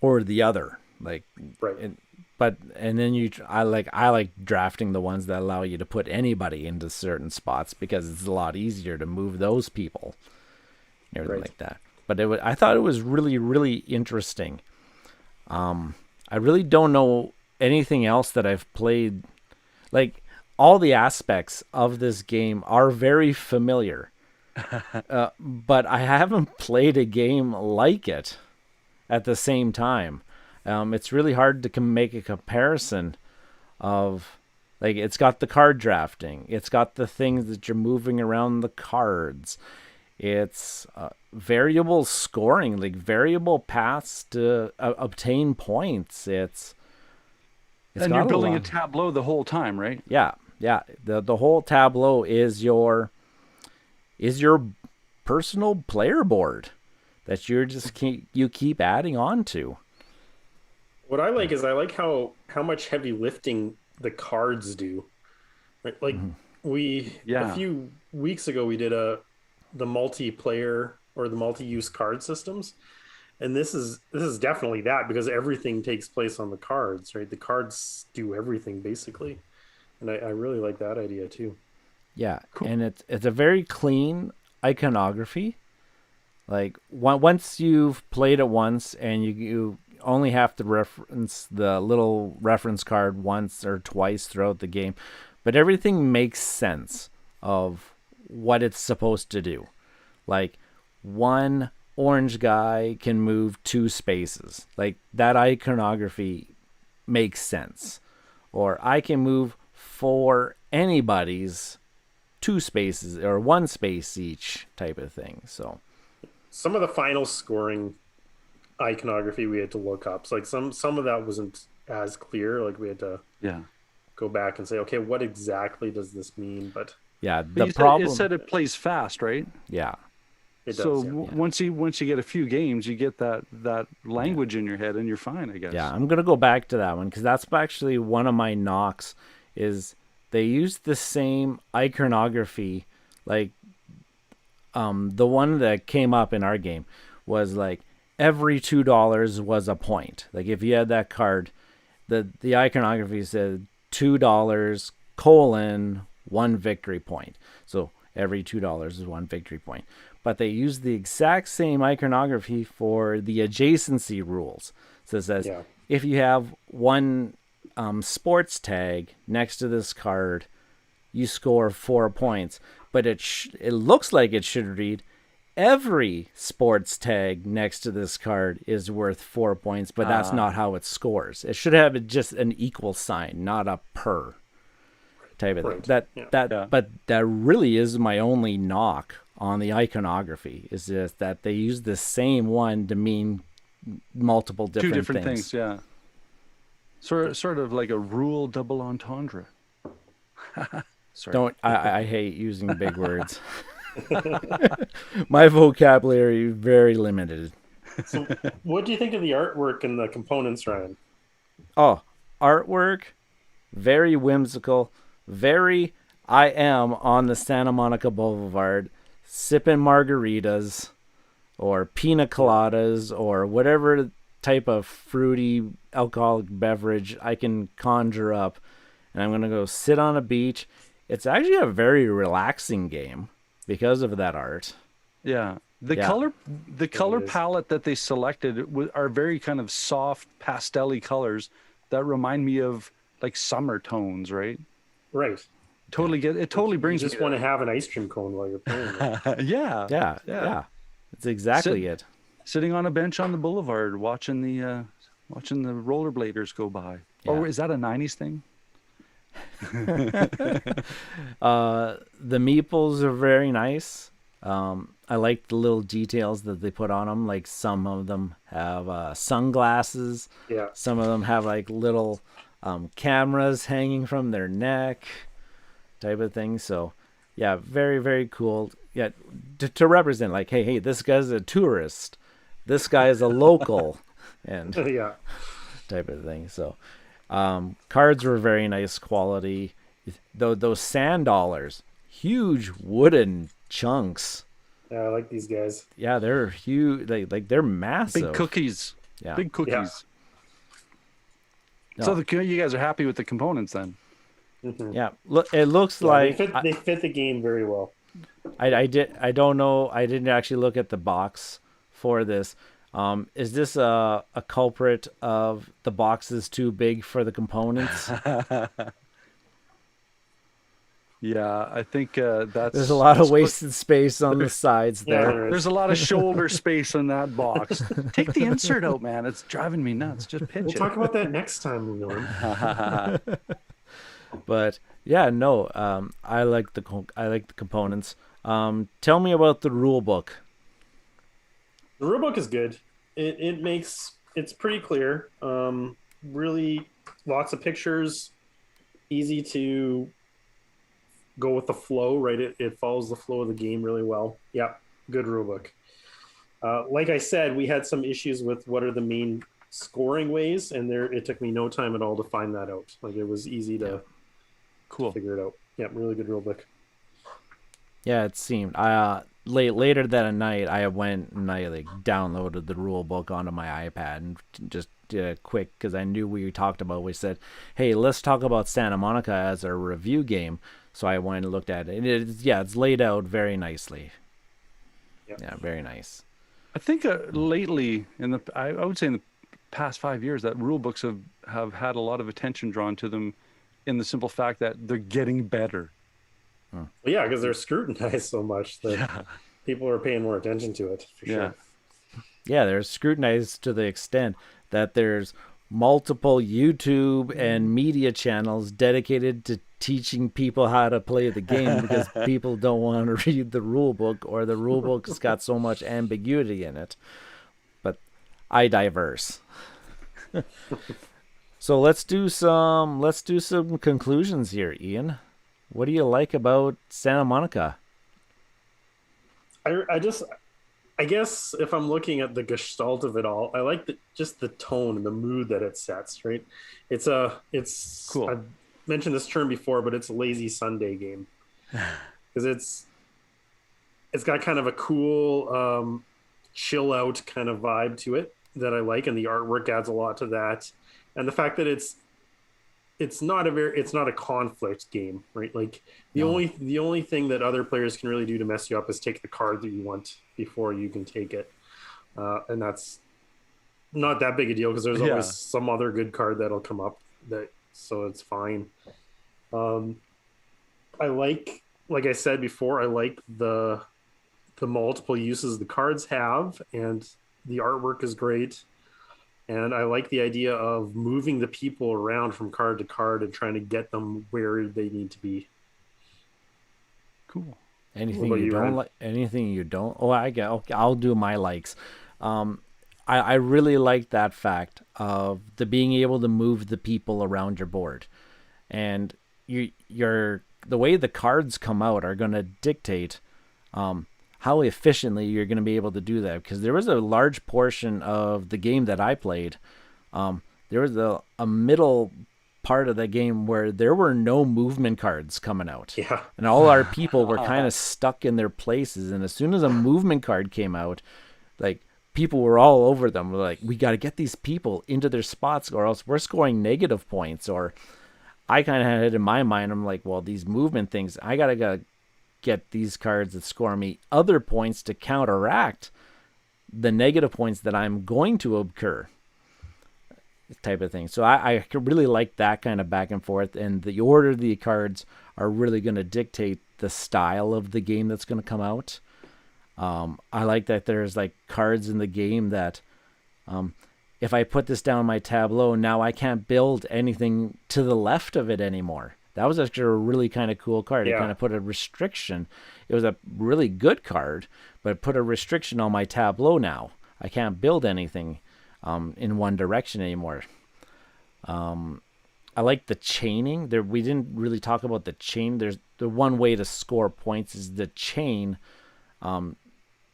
Speaker 1: or the other. Like,
Speaker 3: Right.
Speaker 1: and then I like drafting the ones that allow you to put anybody into certain spots because it's a lot easier to move those people, and everything like that. But I thought it was really, really interesting. I really don't know anything else that I've played. Like, all the aspects of this game are very familiar, but I haven't played a game like it at the same time. It's really hard to make a comparison of, like, it's got the card drafting. It's got the things that you're moving around the cards. It's variable scoring, like variable paths to obtain points. It's
Speaker 2: and you're building a tableau the whole time, right?
Speaker 1: Yeah. The whole tableau is your personal player board that you keep adding on to.
Speaker 3: What I like is I like how much heavy lifting the cards do. Right? Like a few weeks ago we did the multiplayer or the multi-use card systems, and this is definitely that, because everything takes place on the cards, right? The cards do everything basically, and I really like that idea too.
Speaker 1: Yeah, cool. And it's a very clean iconography. Like, once you've played it once, and you only have to reference the little reference card once or twice throughout the game, but everything makes sense of what it's supposed to do. Like, one orange guy can move 2 spaces. Like, that iconography makes sense. Or I can move 4 anybody's 2 spaces or 1 space each, type of thing. So
Speaker 3: some of the final scoring iconography we had to look up. So like some of that wasn't as clear. Like, we had to go back and say, okay, what exactly does this mean? But
Speaker 1: yeah,
Speaker 2: the problem, it said it plays fast, right?
Speaker 1: Yeah,
Speaker 3: it does.
Speaker 2: So once you get a few games, you get that language in your head, and you're fine, I guess.
Speaker 1: Yeah, I'm gonna go back to that one because that's actually one of my knocks. Is they use the same iconography, like the one that came up in our game was like every $2 was a point. Like, if you had that card, the iconography said $2 colon 1 victory point. So every $2 is 1 victory point. But they use the exact same iconography for the adjacency rules. So it says if you have one sports tag next to this card, you score 4 points. But it looks like it should read every sports tag next to this card is worth 4 points, but that's not how it scores. It should have just an equal sign, not a per type of thing. But that really is my only knock on the iconography, is just that they use the same one to mean multiple different
Speaker 2: 2 different things. Yeah. Sort of like a rule double entendre.
Speaker 1: Sorry. I hate using big words. My vocabulary is very limited.
Speaker 3: So what do you think of the artwork and the components, Ryan?
Speaker 1: Oh, artwork, very whimsical, I am on the Santa Monica Boulevard sipping margaritas or pina coladas or whatever type of fruity alcoholic beverage I can conjure up, and I'm going to go sit on a beach. It's actually a very relaxing game because of that art.
Speaker 2: Yeah. The
Speaker 1: Yeah.
Speaker 2: color, the color
Speaker 3: is.
Speaker 2: palette that they selected are very kind of soft, pastel-y colors that remind me of like summer tones, right?
Speaker 3: Right.
Speaker 2: Totally get it. Totally
Speaker 3: You
Speaker 2: brings me
Speaker 3: just want to have an ice cream cone while you're playing it.
Speaker 2: to yeah,
Speaker 1: Yeah,
Speaker 2: yeah.
Speaker 1: yeah. That's exactly it.
Speaker 2: Sitting on a bench on the boulevard watching the rollerbladers go by.
Speaker 1: Yeah.
Speaker 2: Or is that a '90s thing?
Speaker 1: The meeples are very nice. I like the little details that they put on them. Like some of them have sunglasses.
Speaker 3: Yeah.
Speaker 1: Some of them have like little cameras hanging from their neck, type of thing. So, yeah, very very cool. Yeah, to represent like, hey, this guy's a tourist. This guy is a local, and
Speaker 3: Yeah.
Speaker 1: type of thing. So, cards were very nice quality. Though those sand dollars, huge wooden chunks.
Speaker 3: Yeah, I like these guys.
Speaker 1: Yeah, they're huge. Like they're massive.
Speaker 2: Big cookies.
Speaker 1: Yeah.
Speaker 2: Big cookies.
Speaker 1: No.
Speaker 2: So you guys are happy with the components then?
Speaker 1: Yeah. Look, it looks
Speaker 3: Yeah,
Speaker 1: like
Speaker 3: they fit the game very well.
Speaker 1: I don't know. I didn't actually look at the box for this. Is this a culprit of the box is too big for the components?
Speaker 2: Yeah, I think that's.
Speaker 1: There's a lot of
Speaker 2: that's
Speaker 1: wasted space on the sides
Speaker 3: Yeah,
Speaker 1: there.
Speaker 3: there is.
Speaker 2: There's a lot of shoulder space in that box. Take the insert out, man. It's driving me nuts. Just pitch
Speaker 3: We'll
Speaker 2: it.
Speaker 3: talk about that next time, Norm.
Speaker 1: But yeah, no. I like the components. Tell me about the rule book.
Speaker 3: The rulebook is good. It's pretty clear. Really lots of pictures, easy to go with the flow, right? It follows the flow of the game really well. Yeah, good rulebook. Like I said, we had some issues with what are the main scoring ways, and it took me no time at all to find that out. Like it was easy to
Speaker 2: Cool.
Speaker 3: figure it out. Yeah, really good rulebook.
Speaker 1: Yeah, it seemed. Later that night, I went and I like downloaded the rule book onto my iPad and just did it quick because I knew we talked about. We said, "Hey, let's talk about Santa Monica as a review game." So I went and looked at it. And it's laid out very nicely.
Speaker 3: Yep.
Speaker 1: Yeah, very nice.
Speaker 2: I think lately, I would say in the past 5 years, that rule books have had a lot of attention drawn to them, in the simple fact that they're getting better.
Speaker 3: Well, yeah, because they're scrutinized so much that people are paying more attention to it. For sure.
Speaker 1: Yeah, they're scrutinized to the extent that there's multiple YouTube and media channels dedicated to teaching people how to play the game because people don't want to read the rule book or the rule book's got so much ambiguity in it. But I diverse. So let's do some conclusions here, Ian. What do you like about Santa Monica?
Speaker 3: I guess if I'm looking at the gestalt of it all, I like just the tone and the mood that it sets. Right, it's
Speaker 2: Cool.
Speaker 3: I've mentioned this term before, but it's a lazy Sunday game because it's got kind of a cool chill out kind of vibe to it that I like, and the artwork adds a lot to that, and the fact that it's not a conflict game, right? Like the only thing that other players can really do to mess you up is take the card that you want before you can take it, and that's not that big a deal because there's always some other good card that'll come up so it's fine. I like I said before, I like the multiple uses the cards have, and the artwork is great. And I like the idea of moving the people around from card to card and trying to get them where they need to be.
Speaker 2: Cool.
Speaker 1: Anything you don't like? Anything you don't? Oh, I'll do my likes. I really like that fact of the being able to move the people around your board, and the way the cards come out are going to dictate how efficiently you're going to be able to do that. Because there was a large portion of the game that I played. There was a middle part of the game where there were no movement cards coming out.
Speaker 3: Yeah.
Speaker 1: And all our people were kind of stuck in their places. And as soon as a movement card came out, like people were all over them. We're like, we got to get these people into their spots or else we're scoring negative points. Or I kind of had it in my mind. I'm like, well, these movement things, I got to get these cards that score me other points to counteract the negative points that I'm going to incur, type of thing. So I really like that kind of back and forth, and the order of the cards are really going to dictate the style of the game that's going to come out. I like that there's like cards in the game that if I put this down my tableau, now I can't build anything to the left of it anymore. That was actually a really kind of cool card. It kind of put a restriction. It was a really good card, but it put a restriction on my tableau now. I can't build anything in one direction anymore. I like the chaining. We didn't really talk about the chain. There's the one way to score points is the chain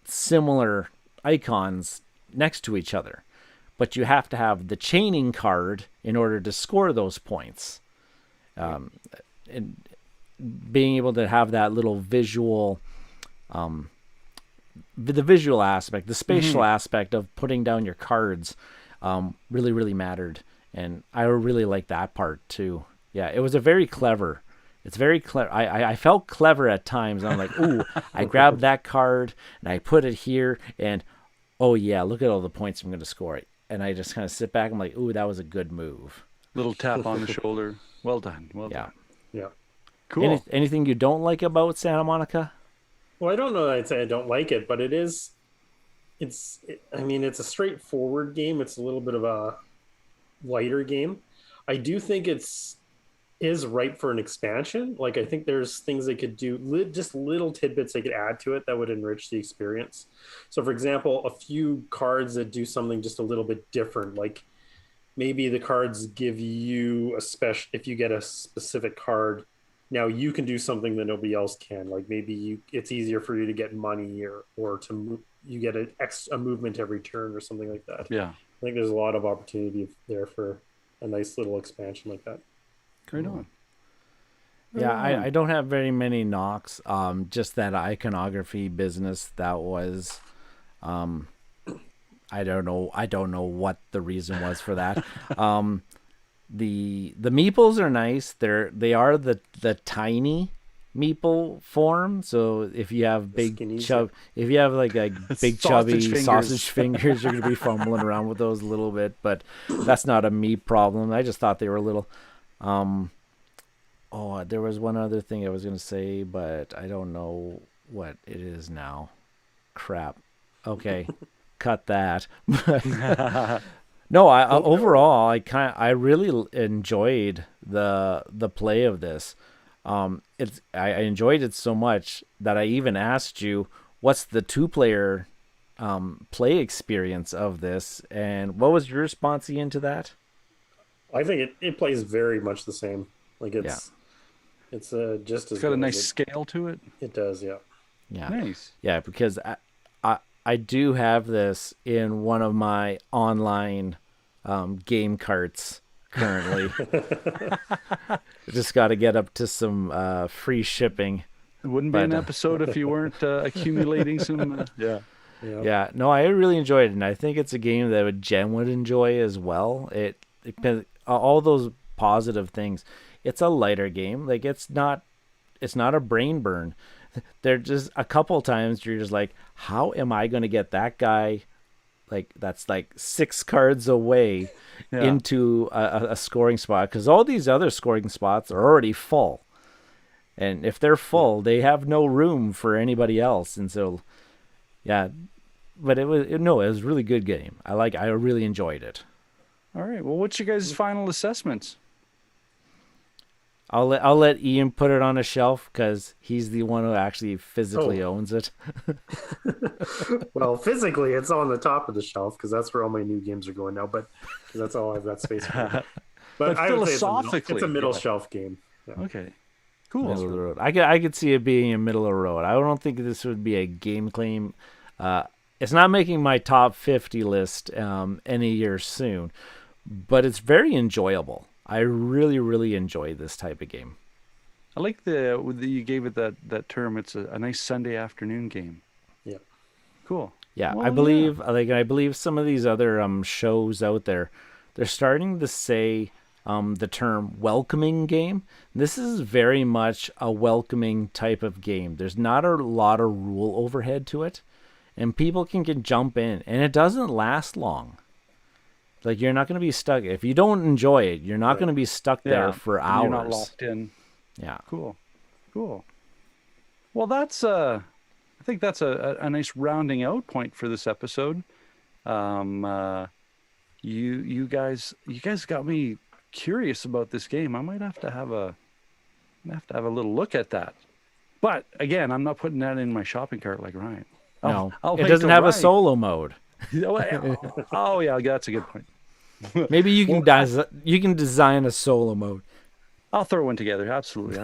Speaker 1: similar icons next to each other. But you have to have the chaining card in order to score those points. And being able to have that little visual, the visual aspect, the spatial aspect of putting down your cards really, really mattered. And I really like that part too. Yeah, it was it's very clever. I felt clever at times. I'm like, ooh, I grabbed that card and I put it here and, oh yeah, look at all the points I'm going to score. And I just kind of sit back. I'm like, ooh, that was a good move.
Speaker 2: Little tap on the shoulder. Well done. Well done.
Speaker 3: Yeah.
Speaker 2: Cool.
Speaker 1: Anything you don't like about Santa Monica?
Speaker 3: Well, I don't know that I'd say I don't like it, but it's a straightforward game. It's a little bit of a lighter game. I do think is ripe for an expansion. Like, I think there's things they could do, just little tidbits they could add to it that would enrich the experience. So, for example, a few cards that do something just a little bit different, like maybe the cards give you if you get a specific card, now you can do something that nobody else can. Like maybe it's easier for you to get money or to move, you get a movement every turn or something like that.
Speaker 2: Yeah.
Speaker 3: I think there's a lot of opportunity there for a nice little expansion like that.
Speaker 2: Right on.
Speaker 1: Yeah, I don't have very many knocks. Just that iconography business that was, I don't know what the reason was for that. The meeples are nice. They are the tiny meeple form. So if you have if you have like a big chubby sausage fingers, you're gonna be fumbling around with those a little bit. But that's not a me problem. I just thought they were a little. There was one other thing I was gonna say, but I don't know what it is now. Crap. Okay, cut that. No, overall I really enjoyed the play of this. I enjoyed it so much that I even asked you, what's the 2-player play experience of this, and what was your response into that?
Speaker 3: I think it plays very much the same. Like it's just as
Speaker 2: it's got a nice scale to it.
Speaker 3: It does, yeah.
Speaker 1: Yeah,
Speaker 2: nice.
Speaker 1: Yeah, because I do have this in one of my online game carts currently. Just got to get up to some free shipping.
Speaker 2: It wouldn't be an episode if you weren't accumulating some.
Speaker 1: Yeah. No, I really enjoyed it, and I think it's a game that Jen would enjoy as well. It all those positive things. It's a lighter game. Like it's not a brain burn. There just a couple times you're just like, how am I going to get that guy? Like that's like 6 cards away into a scoring spot, because all these other scoring spots are already full, and if they're full, they have no room for anybody else. And so, yeah, but it was a really good game. I really enjoyed it.
Speaker 2: All right. Well, what's your guys' final assessments?
Speaker 1: I'll let Ian put it on a shelf because he's the one who actually physically owns it.
Speaker 3: Well, physically, it's on the top of the shelf because that's where all my new games are going now. But because that's all I've got space for. But I would say it's a middle shelf game. Yeah.
Speaker 2: Okay, cool.
Speaker 1: Middle of the road. I could see it being a middle of the road. I don't think this would be a game claim. It's not making my top 50 list any year soon, but it's very enjoyable. I really, really enjoy this type of game.
Speaker 2: I like you gave it that term. It's a nice Sunday afternoon game.
Speaker 3: Yeah.
Speaker 2: Cool.
Speaker 1: Yeah, well, I believe some of these other shows out there, they're starting to say the term welcoming game. This is very much a welcoming type of game. There's not a lot of rule overhead to it, and people can jump in, and it doesn't last long. Like, you're not going to be stuck. If you don't enjoy it, you're not going to be stuck there for hours.
Speaker 2: You're not locked in.
Speaker 1: Yeah.
Speaker 2: Cool. Well, that's I think that's a nice rounding out point for this episode. You guys got me curious about this game. I might have to have a little look at that. But again, I'm not putting that in my shopping cart like Ryan.
Speaker 1: No, it doesn't have a solo mode.
Speaker 2: Oh yeah, that's a good point.
Speaker 1: Maybe you can design a solo mode.
Speaker 2: I'll throw one together. Absolutely.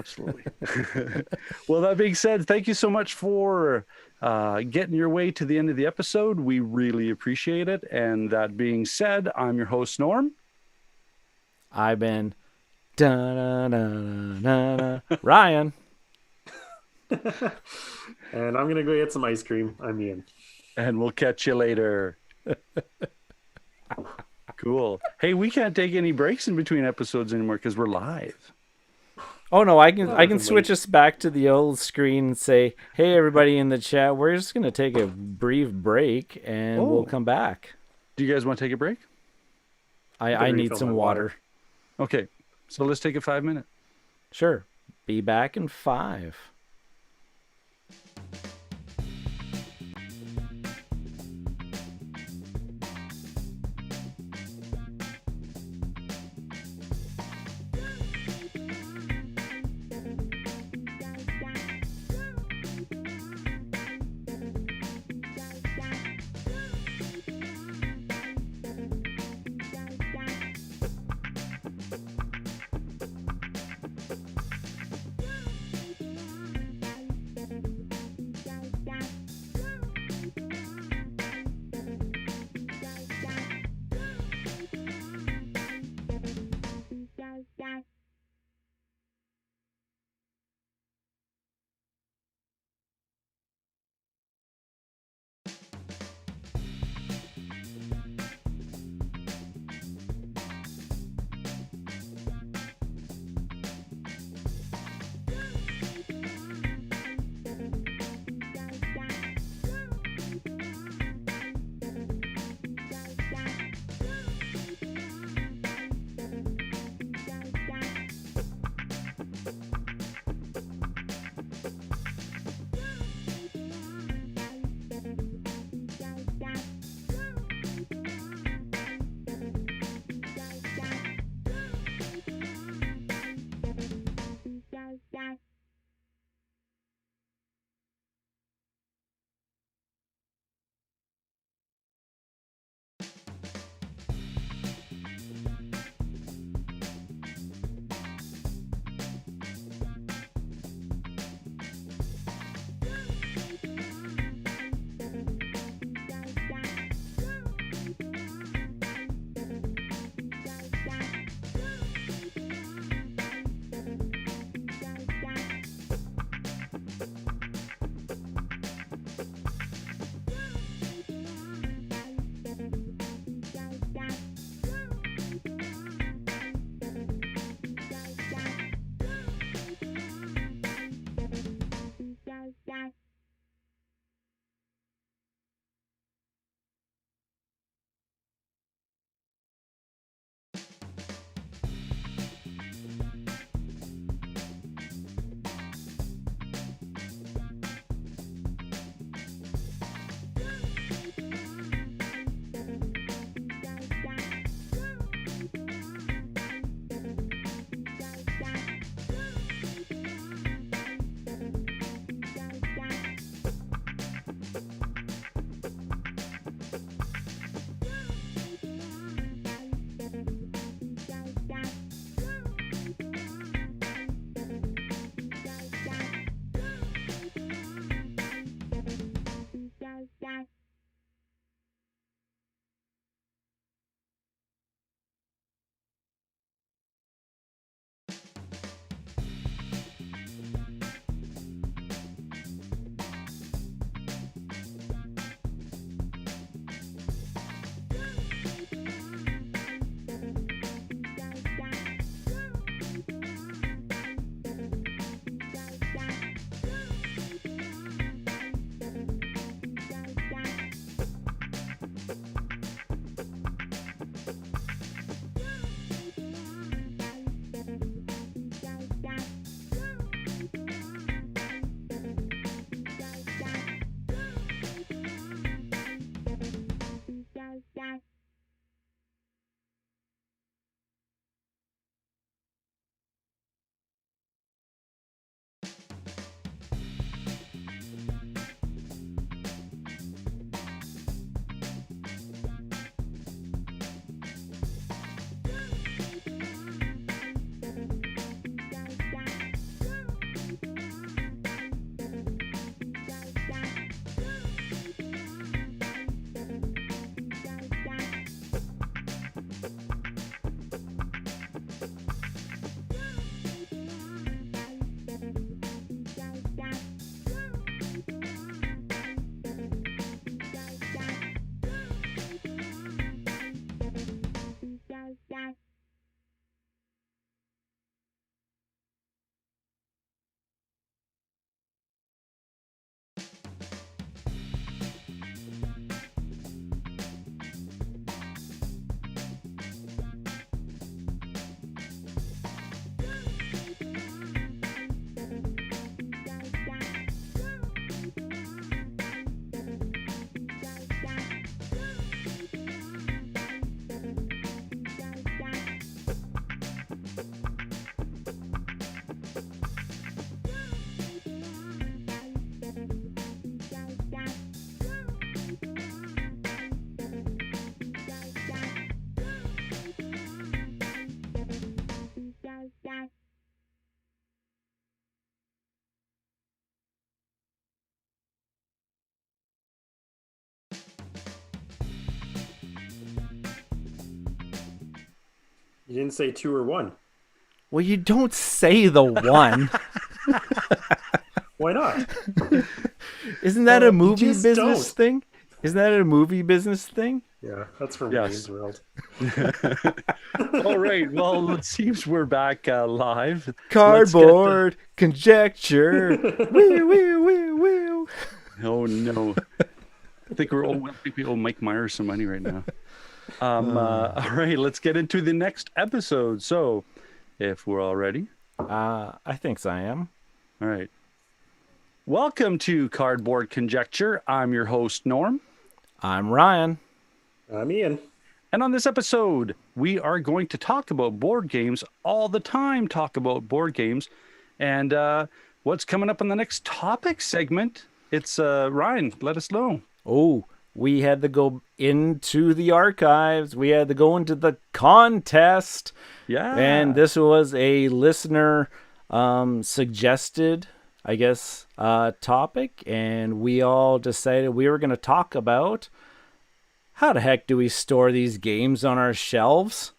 Speaker 2: Well, that being said, thank you so much for getting your way to the end of the episode. We really appreciate it. And that being said, I'm your host, Norm.
Speaker 1: I've been Ryan.
Speaker 3: And I'm going to go get some ice cream. I'm Ian.
Speaker 2: And we'll catch you later. Cool. Hey, we can't take any breaks in between episodes anymore because we're live.
Speaker 1: Oh no, I can switch us back to the old screen and say, "Hey, everybody in the chat, we're just gonna take a brief break and we'll come back."
Speaker 2: Do you guys want to take a break?
Speaker 1: I need some water.
Speaker 2: Okay, so let's take a 5-minute.
Speaker 1: Sure. Be back in 5.
Speaker 3: You didn't say 2 or 1.
Speaker 1: Well, you don't say the one.
Speaker 3: Why not?
Speaker 1: Isn't that a
Speaker 3: You
Speaker 1: movie
Speaker 3: just
Speaker 1: business
Speaker 3: don't.
Speaker 1: thing? Isn't that a movie business thing?
Speaker 3: Yeah, that's from
Speaker 2: Yes.
Speaker 3: Wayne's World.
Speaker 2: All right. Well, it seems we're back live.
Speaker 1: Cardboard Conjecture. Woo, woo, woo, woo.
Speaker 2: Oh no! I think we owe Mike Myers some money right now. All right, let's get into the next episode. So, if we're all ready,
Speaker 1: I think I am.
Speaker 2: all right. Welcome to Cardboard Conjecture. I'm your host Norm,
Speaker 1: I'm Ryan.
Speaker 3: I'm Ian.
Speaker 2: and on this episode, we are going to talk about board games all the time. Talk about board games, and what's coming up on the next topic segment. It's Ryan. Let us know.
Speaker 1: Oh, we had to go into the archives. We had to go into the contest.
Speaker 2: Yeah.
Speaker 1: And this was a listener suggested, I guess, topic. And we all decided we were going to talk about how the heck do we store these games on our shelves?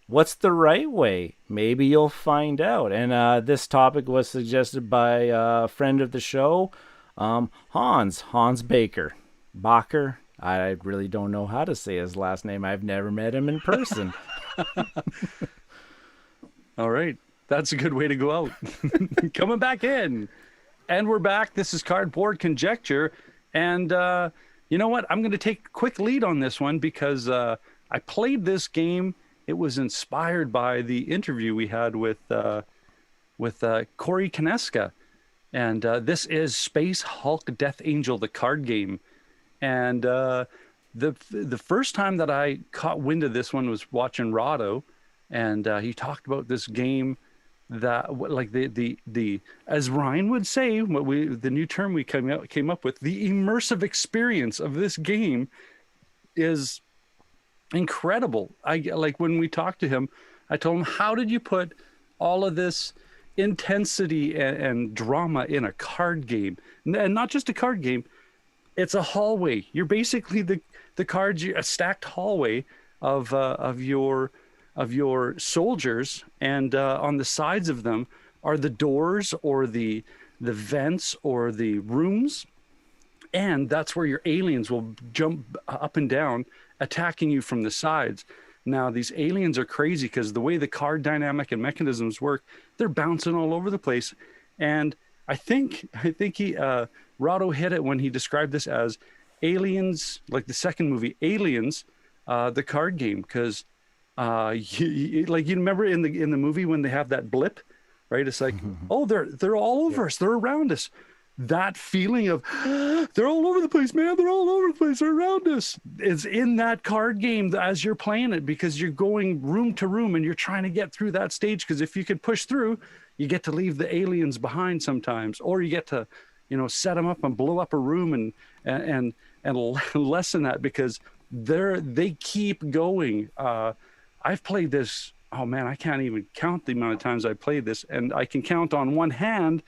Speaker 1: What's the right way? Maybe you'll find out. And this topic was suggested by a friend of the show, Hans Baker. Bacher. I really don't know how to say his last name. I've never met him in person.
Speaker 2: All right. That's a good way to go out. Coming back in. And we're back. This is Cardboard Conjecture. And you know what? I'm going to take a quick lead on this one because I played this game. It was inspired by the interview we had with Corey Kineska. And this is Space Hulk Death Angel, the card game. And the first time that I caught wind of this one was watching Rado, and he talked about this game that, like the as Ryan would say, the new term we came up with, the immersive experience of this game is incredible. Like when we talked to him, I told him, how did you put all of this intensity and drama in a card game, and not just a card game? It's a hallway. You're basically the cards, a stacked hallway of your soldiers, and on the sides of them are the doors or the vents or the rooms, and that's where your aliens will jump up and down, attacking you from the sides. Now these aliens are crazy because the way the card dynamic and mechanisms work, they're bouncing all over the place, and I think he Rado hit it when he described this as Aliens, like the second movie, Aliens, the card game, because you remember in the movie when they have that blip, right? It's like, oh, they're all over us, they're around us. That feeling of they're all over the place, man, they're all over the place, they're around us, is in that card game as you're playing it, because you're going room to room and you're trying to get through that stage, because if you could push through, you get to leave the aliens behind sometimes, or you get to, set them up and blow up a room and lessen that, because they keep going. I've played this. Oh man, I can't even count the amount of times I played this, and I can count on one hand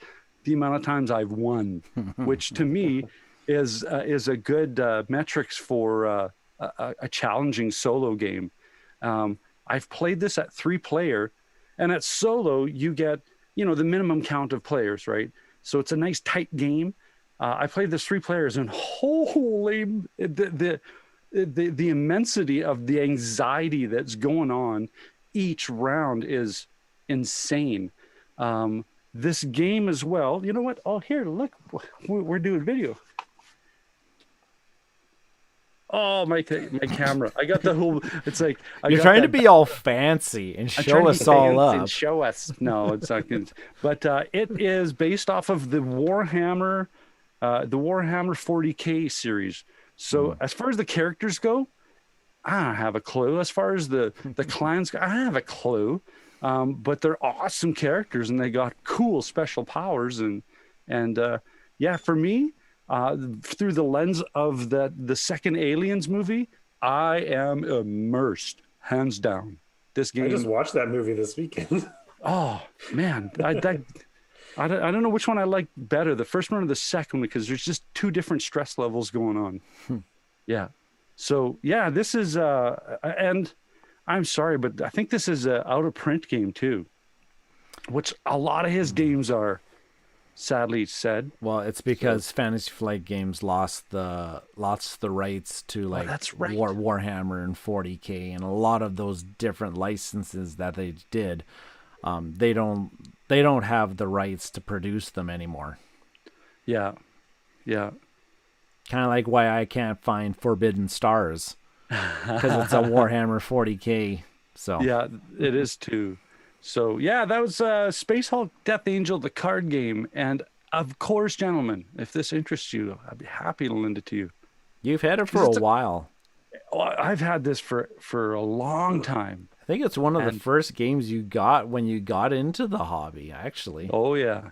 Speaker 2: the amount of times I've won, which to me is a good metrics for a challenging solo game. I've played this at 3-player, and at solo you get the minimum count of players, right? So it's a nice tight game. I played this 3 players, and holy, the immensity of the anxiety that's going on each round is insane. This game as well. You know what? Oh, here, look, we're doing video. Oh, my camera. I got the whole, it's like,
Speaker 1: You're trying to be all fancy and show us all up.
Speaker 2: And show us. No, it's not good. But it is based off of the Warhammer 40K series. So as far as the characters go, I don't have a clue. As far as the clans go, I don't have a clue. But they're awesome characters, and they got cool special powers. And yeah, for me, through the lens of the second Aliens movie, I am immersed, hands down. This game.
Speaker 3: I just watched that movie this weekend.
Speaker 2: Oh man, I don't know which one I like better, the first one or the second one, because there's just two different stress levels going on. Yeah. So yeah, this is and I'm sorry, but I think this is a out of print game too, which a lot of his games are. Sadly said.
Speaker 1: Well, it's because Fantasy Flight Games lost the rights to like
Speaker 2: that's right.
Speaker 1: Warhammer and 40K and a lot of those different licenses that they did. They don't have the rights to produce them anymore.
Speaker 2: Yeah.
Speaker 1: Kind of like why I can't find Forbidden Stars because it's a Warhammer 40K. So
Speaker 2: yeah, it is too. So, yeah, that was Space Hulk Death Angel, the card game. And, of course, gentlemen, if this interests you, I'd be happy to lend it to you.
Speaker 1: You've had it for a while.
Speaker 2: I've had this for a long time.
Speaker 1: I think it's one of the first games you got when you got into the hobby, actually.
Speaker 2: Oh, yeah.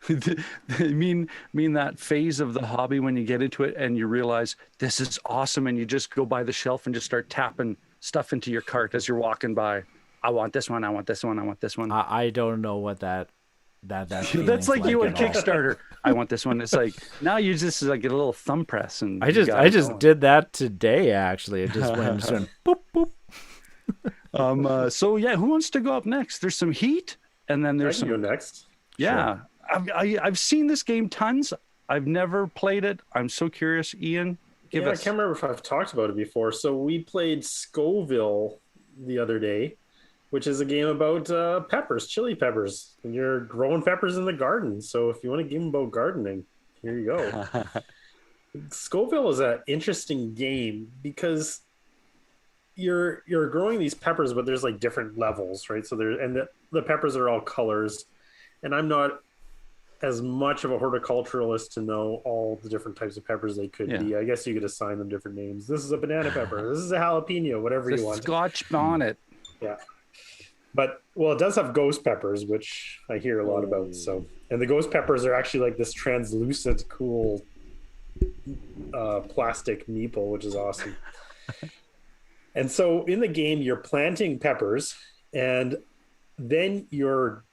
Speaker 2: I mean that phase of the hobby when you get into it and you realize this is awesome and you just go by the shelf and just start tapping stuff into your cart as you're walking by. I want this one. I want this one. I want this one.
Speaker 1: I don't know what that
Speaker 2: that's like you on Kickstarter. I want this one. It's like now you just like get a little thumb press and
Speaker 1: I just did that today actually. It just went boop boop.
Speaker 2: So yeah, who wants to go up next? There's some Heat and then there's
Speaker 3: I can
Speaker 2: some
Speaker 3: go next.
Speaker 2: Yeah. Sure. I've seen this game tons. I've never played it. I'm so curious. Ian,
Speaker 3: I can't remember if I've talked about it before. So we played Scoville the other day, which is a game about peppers, chili peppers. And you're growing peppers in the garden. So if you want a game about gardening, here you go. Scoville is an interesting game because you're growing these peppers, but there's like different levels, right? So the peppers are all colors. And I'm not as much of a horticulturalist to know all the different types of peppers they could be. I guess you could assign them different names. This is a banana pepper. This is a jalapeno, whatever you want.
Speaker 2: Scotch bonnet.
Speaker 3: Yeah. But, well, it does have ghost peppers, which I hear a lot about. So, and the ghost peppers are actually like this translucent, cool plastic meeple, which is awesome. And so in the game, you're planting peppers, and then your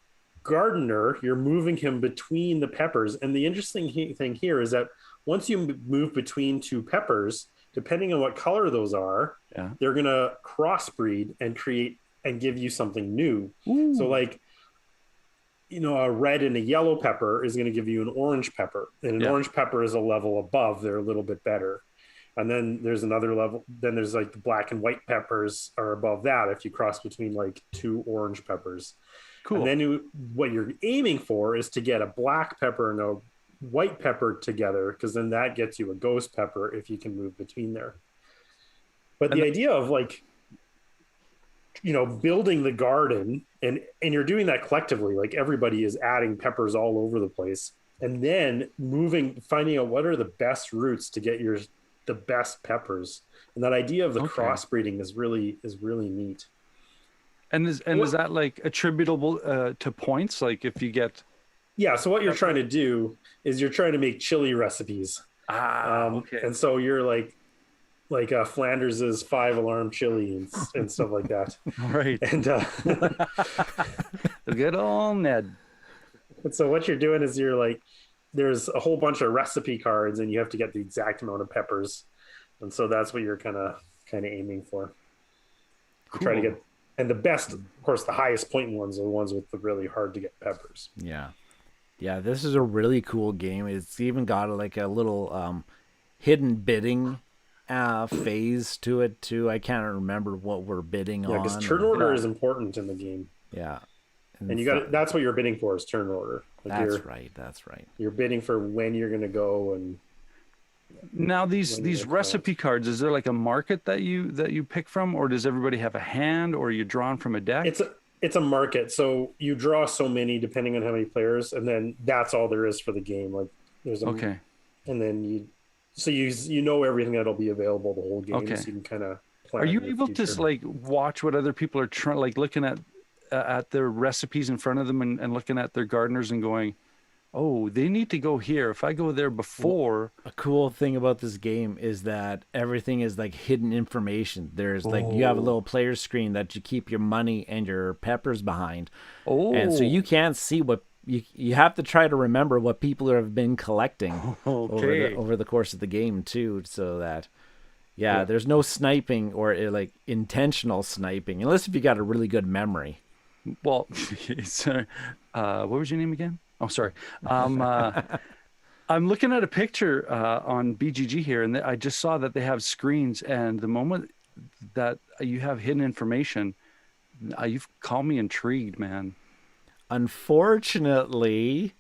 Speaker 3: gardener, you're moving him between the peppers. And the interesting thing here is that once you move between two peppers, depending on what color those are, they're going to crossbreed and create and give you something new. Ooh. So like, a red and a yellow pepper is going to give you an orange pepper, and an orange pepper is a level above. They're a little bit better. And then there's another level. Then there's like the black and white peppers are above that if you cross between like two orange peppers. Cool. And then what you're aiming for is to get a black pepper and a white pepper together, because then that gets you a ghost pepper if you can move between there. But the idea of like, building the garden and you're doing that collectively, like everybody is adding peppers all over the place, and then finding out what are the best routes to get the best peppers. And that idea of the crossbreeding is really neat.
Speaker 2: And is that like attributable to points? Like if you get...
Speaker 3: Yeah. So what you're trying to do is you're trying to make chili recipes. And so you're like Flanders's 5-alarm chili and stuff like that.
Speaker 2: Right.
Speaker 3: And
Speaker 2: good old Ned.
Speaker 3: And so what you're doing is you're like, there's a whole bunch of recipe cards and you have to get the exact amount of peppers. And so that's what you're kind of aiming for. Cool. Try to get... And the best, of course, the highest point ones are the ones with the really hard to get peppers.
Speaker 1: Yeah. Yeah, this is a really cool game. It's even got like a little hidden bidding phase to it, too. I can't remember what we're bidding on.
Speaker 3: Yeah, because turn order is important in the game.
Speaker 1: Yeah.
Speaker 3: And that's what you're bidding for is turn order. Like
Speaker 1: that's right.
Speaker 3: You're bidding for when you're going to go and...
Speaker 2: Now these recipe cards, is there like a market that you pick from, or does everybody have a hand, or are you drawn from a deck?
Speaker 3: It's a market, so you draw so many depending on how many players, and then that's all there is for the game. Like there's and then you know everything that'll be available the whole game, so you can kind of plan.
Speaker 2: Are you able to like watch what other people are trying, like looking at their recipes in front of them and looking at their gardeners and going, oh, they need to go here. If I go there before...
Speaker 1: A cool thing about this game is that everything is like hidden information. There's like, you have a little player screen that you keep your money and your peppers behind. Oh. And so you can't see what... You have to try to remember what people have been collecting over the course of the game too, so that Yeah, there's no sniping or like intentional sniping, unless if you got a really good memory.
Speaker 2: Well, what was your name again? Oh, sorry. I'm looking at a picture on BGG here, and I just saw that they have screens. And the moment that you have hidden information, you've called me intrigued, man.
Speaker 1: Unfortunately,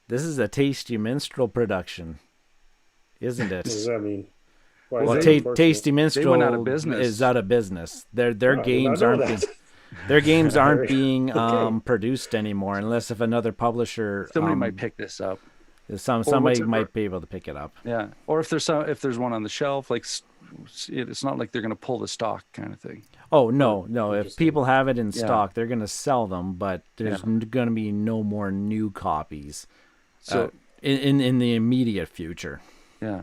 Speaker 1: this is a Tasty Minstrel production, isn't
Speaker 3: What does
Speaker 1: it?
Speaker 3: that mean? Why
Speaker 1: Well,
Speaker 3: is that unfortunate?
Speaker 1: Tasty Minstrel
Speaker 2: went out of business.
Speaker 1: is out of business. Their
Speaker 3: Oh, I did
Speaker 1: games
Speaker 3: not know
Speaker 1: aren't
Speaker 3: that.
Speaker 1: being their games aren't being
Speaker 3: Okay.
Speaker 1: produced anymore, unless if another publisher
Speaker 2: Somebody might pick this up.
Speaker 1: somebody
Speaker 2: what's it-
Speaker 1: might be able to pick it up.
Speaker 2: Yeah, or if there's one on the shelf, like it's not like they're going to pull the stock kind of thing.
Speaker 1: Oh no. If
Speaker 3: Interesting.
Speaker 1: people have it in
Speaker 2: Yeah.
Speaker 1: stock, they're going to sell them, but there's going to be no more new copies.
Speaker 2: So
Speaker 1: In the immediate future.
Speaker 2: yeah,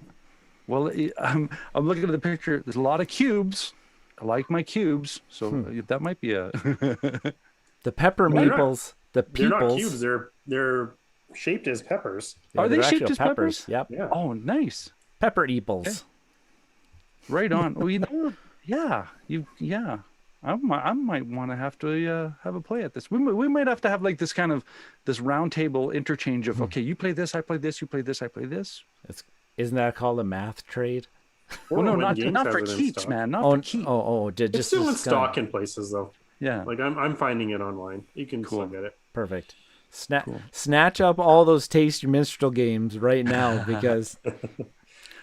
Speaker 2: well, I'm looking at the picture. There's a lot of cubes. I like my cubes, so that might be a.
Speaker 1: The pepper
Speaker 3: They're not-
Speaker 1: meeples, the
Speaker 3: They're not
Speaker 1: peoples.
Speaker 3: cubes. They're shaped as peppers.
Speaker 2: Are they
Speaker 1: they're
Speaker 2: shaped
Speaker 1: actual
Speaker 2: as peppers?
Speaker 1: Yep.
Speaker 3: Yeah.
Speaker 2: Oh, nice.
Speaker 1: Pepper eeples.
Speaker 2: Right on. Well, you know, yeah. I might want to have to have a play at this. We might have to have like this round table interchange of okay, you play this, I play this, you play this, I play this.
Speaker 1: Isn't that called a math trade?
Speaker 2: Well, no,
Speaker 3: when
Speaker 2: not
Speaker 3: games
Speaker 2: not
Speaker 3: have
Speaker 2: it
Speaker 3: it in
Speaker 2: keeps,
Speaker 3: stock.
Speaker 2: man, not
Speaker 1: Oh,
Speaker 2: for keeps.
Speaker 1: just
Speaker 3: It's still in
Speaker 1: this
Speaker 3: stock in places though.
Speaker 2: Yeah.
Speaker 3: Like I'm finding it online. You can still get it.
Speaker 1: Perfect. Snatch up all those Tasty Minstrel games right now because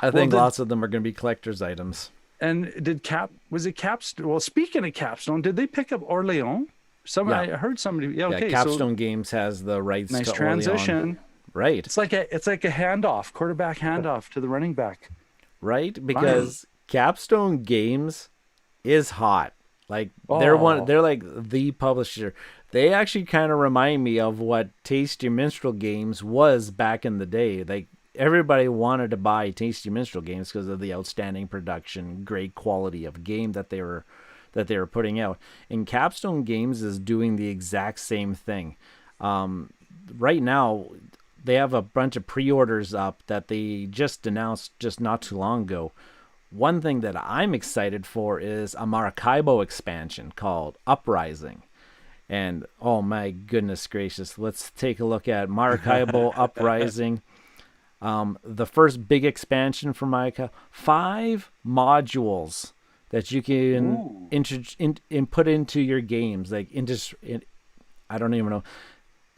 Speaker 1: I think lots of them are going to be collector's items.
Speaker 2: And was it Capstone? Well, speaking of Capstone, did they pick up Orleans? I heard somebody. Yeah, okay.
Speaker 1: Capstone Games has the rights
Speaker 2: Nice
Speaker 1: to
Speaker 2: transition.
Speaker 1: Orleans. Right.
Speaker 2: It's like a handoff, quarterback handoff to the running back.
Speaker 1: Right? Because Capstone Games is hot. Like they're like the publisher. They actually kind of remind me of what Tasty Minstrel Games was back in the day. Like everybody wanted to buy Tasty Minstrel Games because of the outstanding production, great quality of game that they were putting out. And Capstone Games is doing the exact same thing. Right now, they have a bunch of pre-orders up that they just announced just not too long ago. One thing that I'm excited for is a Maracaibo expansion called Uprising. And oh my goodness gracious, let's take a look at Maracaibo Uprising. The first big expansion for Maracaibo, 5 modules that you can put into your games, like I don't even know.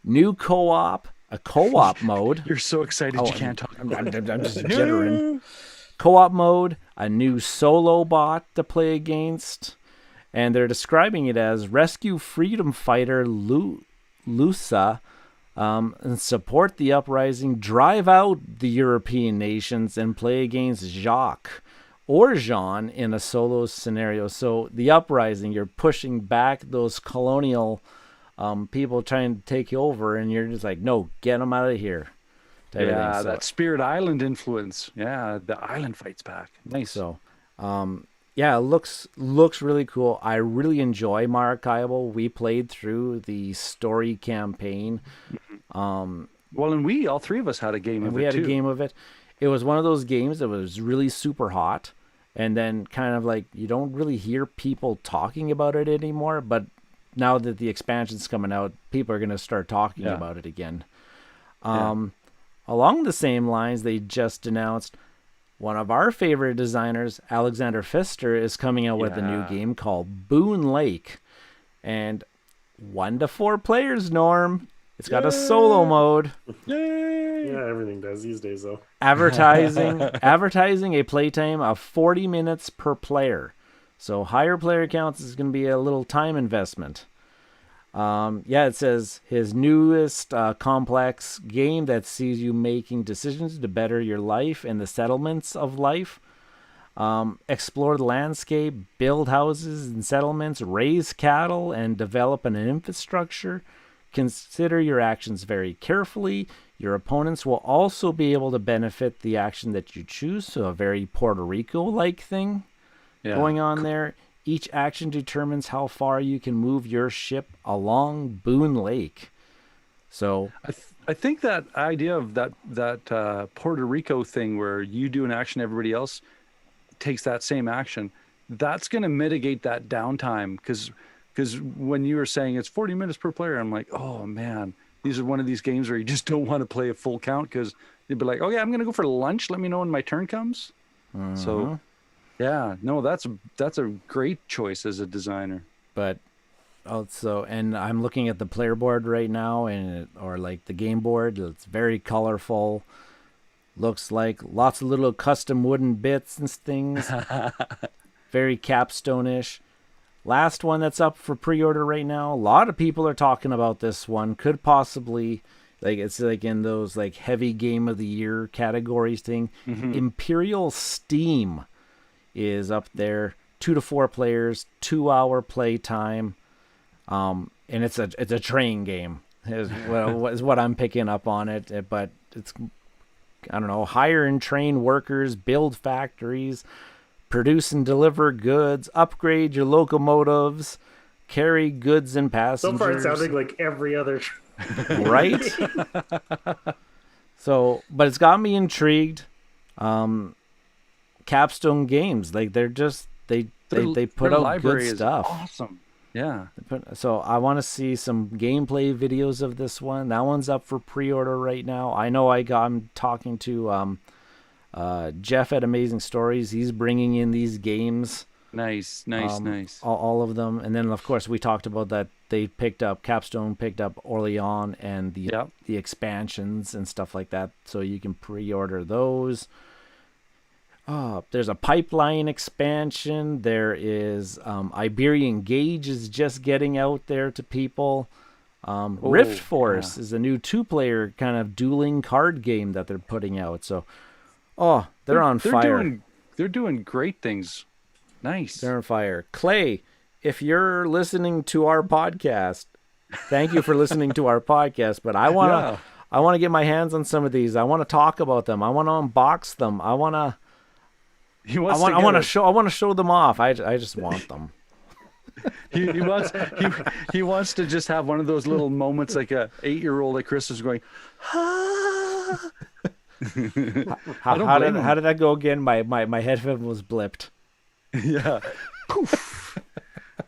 Speaker 1: New co-op, a co-op mode.
Speaker 2: You're so excited you can't talk.
Speaker 1: I'm just jittering. Co-op mode, a new solo bot to play against, and they're describing it as rescue freedom fighter Lusa, and support the uprising, drive out the European nations, and play against Jacques or Jean in a solo scenario. So the uprising, you're pushing back those colonial people trying to take you over, and you're just like, no, get them out of here.
Speaker 2: Yeah, that Spirit Island influence. Yeah, the island fights back. Nice.
Speaker 1: So, yeah, it looks really cool. I really enjoy Maracaibo. We played through the story campaign.
Speaker 2: Well, and all three of us had a game of it.
Speaker 1: We had a game of it. It was one of those games that was really super hot, and then kind of like you don't really hear people talking about it anymore. But now that the expansion's coming out, people are going to start talking about it again. Along the same lines, they just announced one of our favorite designers, Alexander Pfister, is coming out with a new game called Boone Lake. And 1 to 4 players, Norm. It's got a solo mode.
Speaker 2: Yay!
Speaker 3: Yeah, everything does these days though.
Speaker 1: Advertising a playtime of 40 minutes per player. So higher player counts is going to be a little time investment. It says his newest complex game that sees you making decisions to better your life and the settlements of life. Explore the landscape, build houses and settlements, raise cattle, and develop an infrastructure. Consider your actions very carefully. Your opponents will also be able to benefit the action that you choose. So a very Puerto Rico-like thing going on there. Each action determines how far you can move your ship along Boone Lake. So
Speaker 2: I think that idea of that Puerto Rico thing where you do an action, everybody else, takes that same action, that's going to mitigate that downtime. Because when you were saying it's 40 minutes per player, I'm like, oh man, these are one of these games where you just don't want to play a full count, because you'd be like, okay, I'm going to go for lunch. Let me know when my turn comes. So yeah, no, that's a great choice as a designer.
Speaker 1: But also, and I'm looking at the player board right now, or like the game board. It's very colorful. Looks like lots of little custom wooden bits and things. Very Capstone-ish. Last one that's up for pre-order right now. A lot of people are talking about this one. Could possibly, like, it's like in those like heavy game of the year categories thing. Imperial Steam is up there. 2 to 4 players, 2-hour play time. And it's a train game is what I'm picking up on it. But it's, I don't know, hire and train workers, build factories, produce and deliver goods, upgrade your locomotives, carry goods and passengers.
Speaker 3: So far, it's sounding like every other.
Speaker 1: Right? So, but it's got me intrigued. Capstone Games, like they put out good stuff.
Speaker 2: Awesome. Yeah.
Speaker 1: So I want to see some gameplay videos of this one. That one's up for pre-order right now. I know I'm talking to Jeff at Amazing Stories. He's bringing in these games.
Speaker 2: Nice.
Speaker 1: All of them. And then, of course, we talked about that Capstone picked up Orleans and the expansions and stuff like that. So you can pre-order those. There's a Pipeline expansion. There is Iberian Gauge is just getting out there to people. Rift Force is a new 2-player kind of dueling card game that they're putting out. So, they're on fire.
Speaker 2: They're doing great things. Nice.
Speaker 1: They're on fire. Clay, if you're listening to our podcast, thank you for listening to our podcast. But I want to get my hands on some of these. I want to talk about them. I want to unbox them. I want to show them off. I just want them.
Speaker 2: He wants to just have one of those little moments like a 8-year-old at Christmas going, ah.
Speaker 1: How did that go again? My headphone was blipped.
Speaker 2: Yeah. Poof.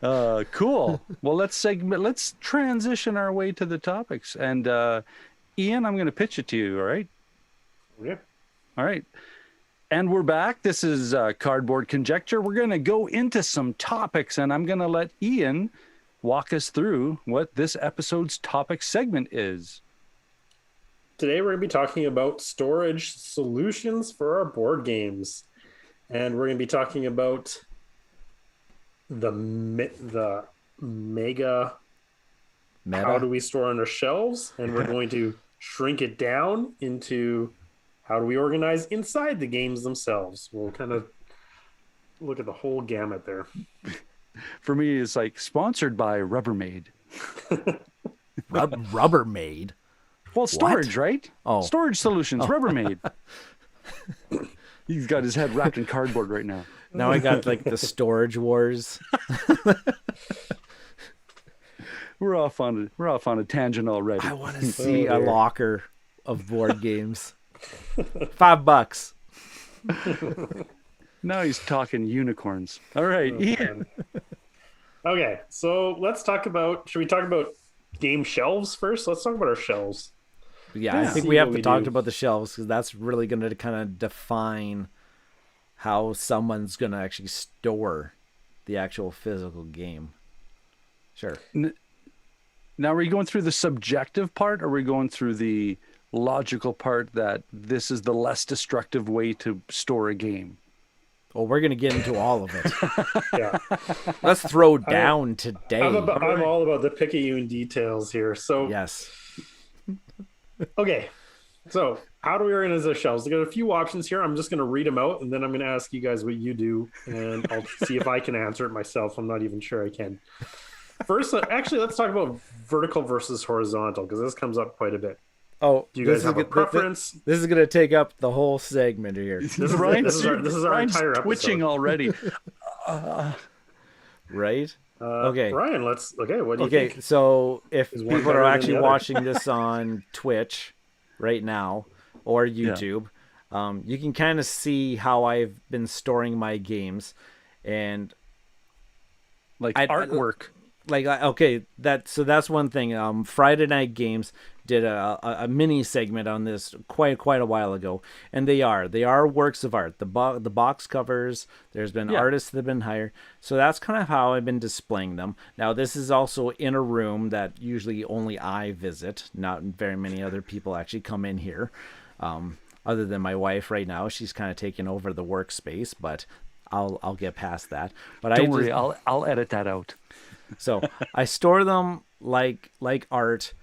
Speaker 2: Cool. Well, let's transition our way to the topics. And Ian, I'm going to pitch it to you. All right.
Speaker 3: Yeah.
Speaker 2: All right. And we're back. This is Cardboard Conjecture. We're going to go into some topics, and I'm going to let Ian walk us through what this episode's topic segment is.
Speaker 3: Today we're going to be talking about storage solutions for our board games. And we're going to be talking about the mega how do we store on our shelves, and we're going to shrink it down into how do we organize inside the games themselves. We'll kind of look at the whole gamut there.
Speaker 2: For me, it's like sponsored by Rubbermaid.
Speaker 1: Rubbermaid?
Speaker 2: Well, storage, right?
Speaker 1: Oh.
Speaker 2: Storage solutions, Rubbermaid. He's got his head wrapped in cardboard right now.
Speaker 1: Now I got like the Storage Wars.
Speaker 2: We're off on a tangent already.
Speaker 1: I want to see a locker of board games. $5.
Speaker 2: Now he's talking unicorns. All right, Ian.
Speaker 3: Okay, so should we talk about game shelves first? Let's talk about our shelves.
Speaker 1: Yeah, I think we have to talk about the shelves, because that's really going to kind of define how someone's going to actually store the actual physical game. Sure.
Speaker 2: Now, are we going through the subjective part, or are we going through the logical part that this is the less destructive way to store a game?
Speaker 1: Well, we're going to get into all of it.
Speaker 3: Yeah.
Speaker 1: Let's throw down today.
Speaker 3: I'm all about the Picayune details here. So
Speaker 1: yes.
Speaker 3: Okay. So how do we organize our shelves? We got a few options here. I'm just going to read them out, and then I'm going to ask you guys what you do, and I'll see if I can answer it myself. I'm not even sure I can. First, actually, let's talk about vertical versus horizontal, because this comes up quite a bit.
Speaker 1: Oh,
Speaker 3: do you guys have a preference?
Speaker 1: This is going to take up the whole segment here.
Speaker 3: This is our entire episode.
Speaker 2: Twitching already.
Speaker 1: Right? Okay.
Speaker 3: Ryan, what do you think?
Speaker 1: Okay, so if people are actually watching this on Twitch right now or YouTube, you can kind of see how I've been storing my games, and
Speaker 2: Like artwork.
Speaker 1: okay, that's one thing. Friday Night Games did a mini segment on this quite a while ago, and they are works of art. The box covers. There's been artists that have been hired, so that's kind of how I've been displaying them. Now this is also in a room that usually only I visit. Not very many other people actually come in here, other than my wife right now. She's kind of taking over the workspace, but I'll get past that. But
Speaker 2: Don't worry, I'll edit that out.
Speaker 1: So I store them like art,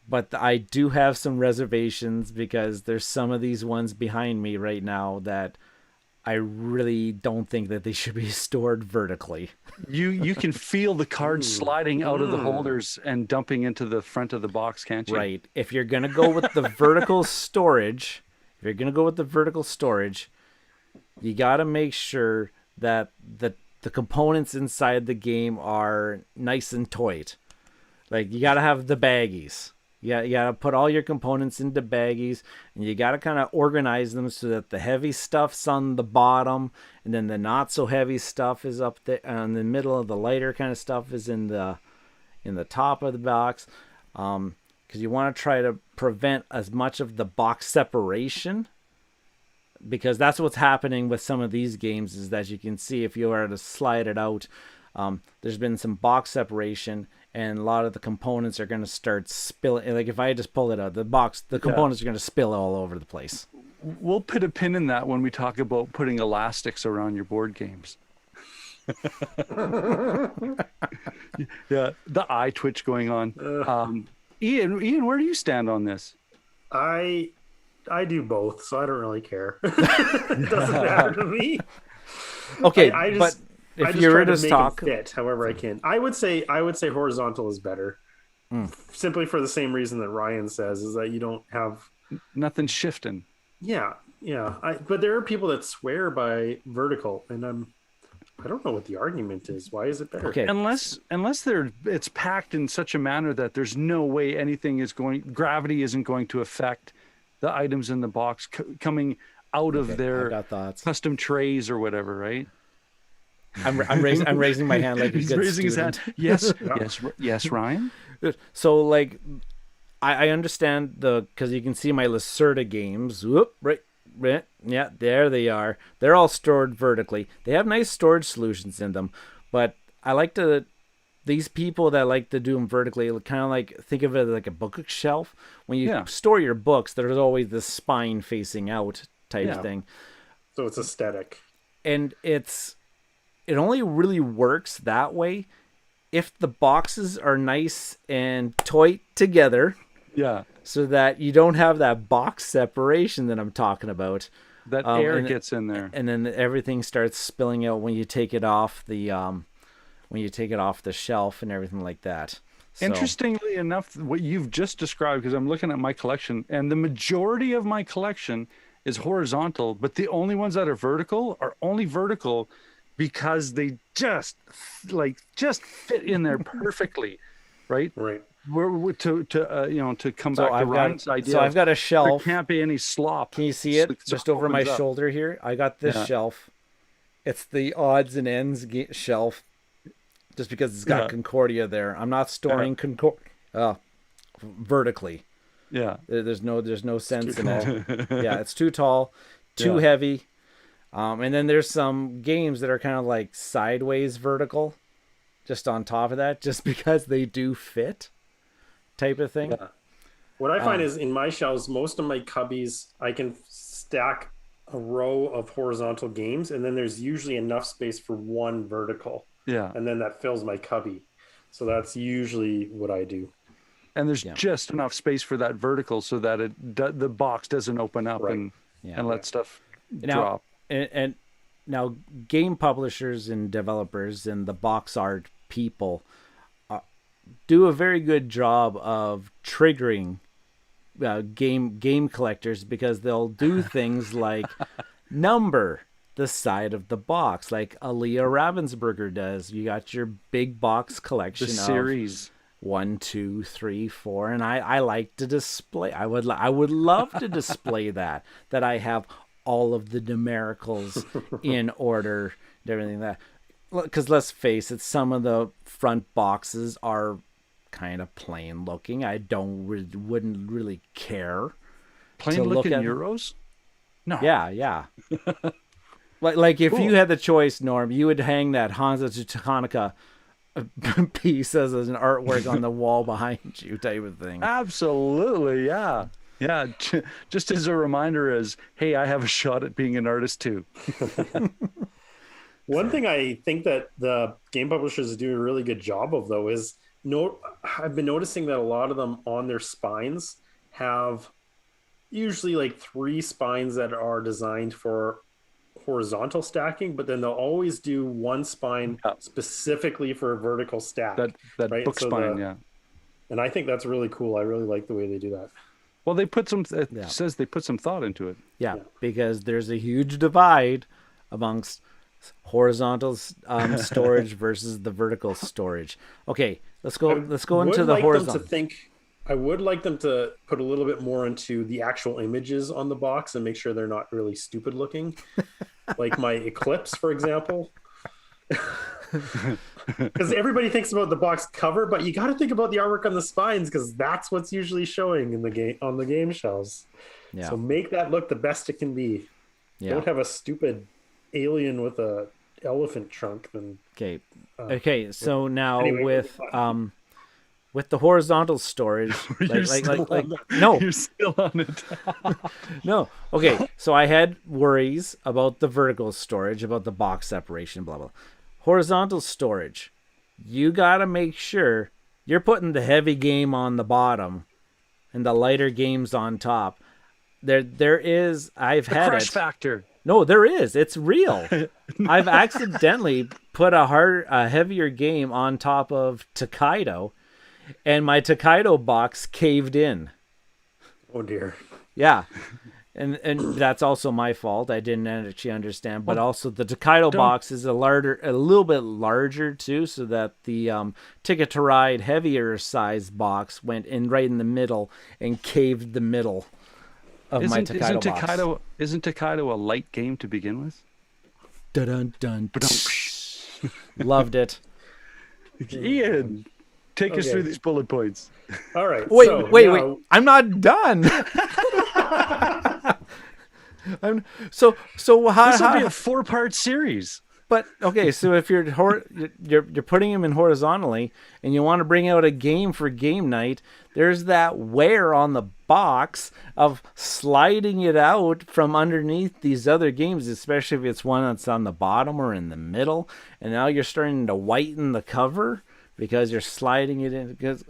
Speaker 1: but I do have some reservations because there's some of these ones behind me right now that I really don't think that they should be stored vertically.
Speaker 2: You can feel the cards sliding out of the holders and dumping into the front of the box, can't you?
Speaker 1: Right. If you're gonna go with the vertical storage, you gotta make sure that the components inside the game are nice and tight. Like, you got to have the baggies. You got to put all your components into baggies, and you got to kind of organize them so that the heavy stuff's on the bottom, and then the not so heavy stuff is up there, and the middle of the lighter kind of stuff is in the top of the box. Because you want to try to prevent as much of the box separation, because that's what's happening with some of these games, is that you can see if you were to slide it out, there's been some box separation, and a lot of the components are going to start spilling. Like, if I just pull it out, the components are going to spill all over the place.
Speaker 2: We'll put a pin in that when we talk about putting elastics around your board games. Yeah, the eye twitch going on. Ian, where do you stand on this?
Speaker 3: I do both, so I don't really care. It doesn't matter to me.
Speaker 1: Okay,
Speaker 3: but
Speaker 1: if
Speaker 3: I just
Speaker 1: you
Speaker 3: try
Speaker 1: were
Speaker 3: to
Speaker 1: to
Speaker 3: make
Speaker 1: talk,
Speaker 3: it fit however I can. I would say horizontal is better, simply for the same reason that Ryan says, is that you don't have
Speaker 2: nothing shifting.
Speaker 3: Yeah. But there are people that swear by vertical, and I don't know what the argument is. Why is it better?
Speaker 1: Okay.
Speaker 2: Unless it's packed in such a manner that there's no way gravity isn't going to affect the items in the box coming out of their custom trays or whatever, right?
Speaker 1: I'm raising my hand like a
Speaker 2: He's
Speaker 1: good
Speaker 2: raising
Speaker 1: student.
Speaker 2: his hand. Yes, Ryan.
Speaker 1: So, like, I understand because you can see my Lacerda games. Whoop, right, yeah, there they are. They're all stored vertically. They have nice storage solutions in them, but I like these people that like to do them vertically, kind of like, think of it like a bookshelf. When you store your books, there's always this spine facing out type thing.
Speaker 3: So it's aesthetic.
Speaker 1: And it only really works that way if the boxes are nice and tight together.
Speaker 2: Yeah.
Speaker 1: So that you don't have that box separation that I'm talking about.
Speaker 2: That air gets in there.
Speaker 1: And then everything starts spilling out when you take it off the shelf and everything like that. So,
Speaker 2: interestingly enough, what you've just described, because I'm looking at my collection, and the majority of my collection is horizontal, but the only ones that are only vertical because they just fit in there perfectly, right?
Speaker 3: Right.
Speaker 2: To come back to Ryan's idea.
Speaker 1: So I've got a shelf.
Speaker 2: There can't be any slop.
Speaker 1: Can you see it just over my shoulder here? I got this shelf. It's the odds and ends shelf, just because it's got Concordia there. I'm not storing vertically.
Speaker 2: Yeah.
Speaker 1: There's no sense in it. Yeah, it's too tall, too heavy. And then there's some games that are kind of like sideways vertical, just on top of that, just because they do fit, type of thing.
Speaker 3: Yeah. What I find is in my shelves, most of my cubbies, I can stack a row of horizontal games, and then there's usually enough space for one vertical.
Speaker 2: Yeah.
Speaker 3: And then that fills my cubby. So that's usually what I do.
Speaker 2: And there's just enough space for that vertical so that the box doesn't open up and let stuff drop.
Speaker 1: And now game publishers and developers and the box art people do a very good job of triggering game collectors, because they'll do things like number the side of the box, like Aaliyah Ravensburger does. You got your big box collection,
Speaker 2: the series
Speaker 1: of 1, 2, 3, 4, and I like to display. I would love to display that I have all of the numericals in order and everything that. Because let's face it, some of the front boxes are kind of plain looking. I wouldn't really care.
Speaker 2: Plain looking euros? No.
Speaker 1: Yeah. like if you had the choice, Norm, you would hang that Hansa Teutonica piece as an artwork on the wall behind you, type of thing.
Speaker 2: Absolutely, yeah. Yeah, just as a reminder as, hey, I have a shot at being an artist too.
Speaker 3: One thing I think that the game publishers do a really good job of, though, is I've been noticing that a lot of them on their spines have usually like 3 spines that are designed for horizontal stacking, but then they'll always do 1 spine specifically for a vertical stack.
Speaker 2: That
Speaker 3: right?
Speaker 2: book spine, yeah.
Speaker 3: And I think that's really cool. I really like the way they do that.
Speaker 2: Well, they put some, says they put some thought into it.
Speaker 1: Yeah, because there's a huge divide amongst horizontal storage versus the vertical storage. Okay, let's go into the horizontal.
Speaker 3: I would like them to put a little bit more into the actual images on the box and make sure they're not really stupid looking. Like my Eclipse, for example. Because everybody thinks about the box cover, but you got to think about the artwork on the spines, because that's what's usually showing in the game on the game shelves. Yeah. So make that look the best it can be. Yeah. Don't have a stupid alien with a elephant trunk. Then
Speaker 1: okay. So now anyway, with the horizontal storage, no,
Speaker 2: you're still on it.
Speaker 1: No. Okay. So I had worries about the vertical storage, about the box separation, blah blah. Horizontal storage, you got to make sure you're putting the heavy game on the bottom and the lighter games on top. There is, I've had
Speaker 2: crush factor.
Speaker 1: No, there is. It's real. I've accidentally put a heavier game on top of Tokaido, and my Tokaido box caved in.
Speaker 3: Oh dear.
Speaker 1: Yeah. And that's also my fault. I didn't actually understand. But also the Tokaido box is a little bit larger too, so that the Ticket to Ride heavier size box went in right in the middle and caved the middle of my Tokaido box.
Speaker 2: Isn't Tokaido a light game to begin with?
Speaker 1: Dun dun dun. Loved it.
Speaker 2: Ian, take us through these bullet points.
Speaker 3: All right.
Speaker 1: Wait. I'm not done. So how
Speaker 2: this will be a 4-part series.
Speaker 1: But okay, so if you're putting them in horizontally and you want to bring out a game for game night, there's that wear on the box of sliding it out from underneath these other games, especially if it's one that's on the bottom or in the middle, and now you're starting to whiten the cover because you're sliding it in. Because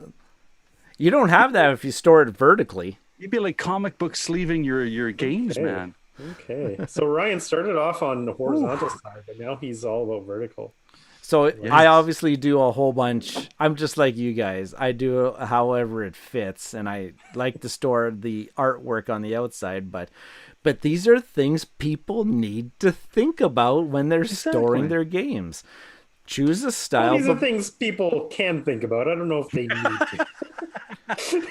Speaker 1: you don't have that if you store it vertically.
Speaker 2: You'd be like comic book sleeving your games, man.
Speaker 3: Okay. So Ryan started off on the horizontal side, but now he's all about vertical.
Speaker 1: So I obviously do a whole bunch. I'm just like you guys. I do however it fits, and I like to store the artwork on the outside, but these are things people need to think about when they're storing their games. Choose a style.
Speaker 3: Well, these are things people can think about. I don't know if they need to.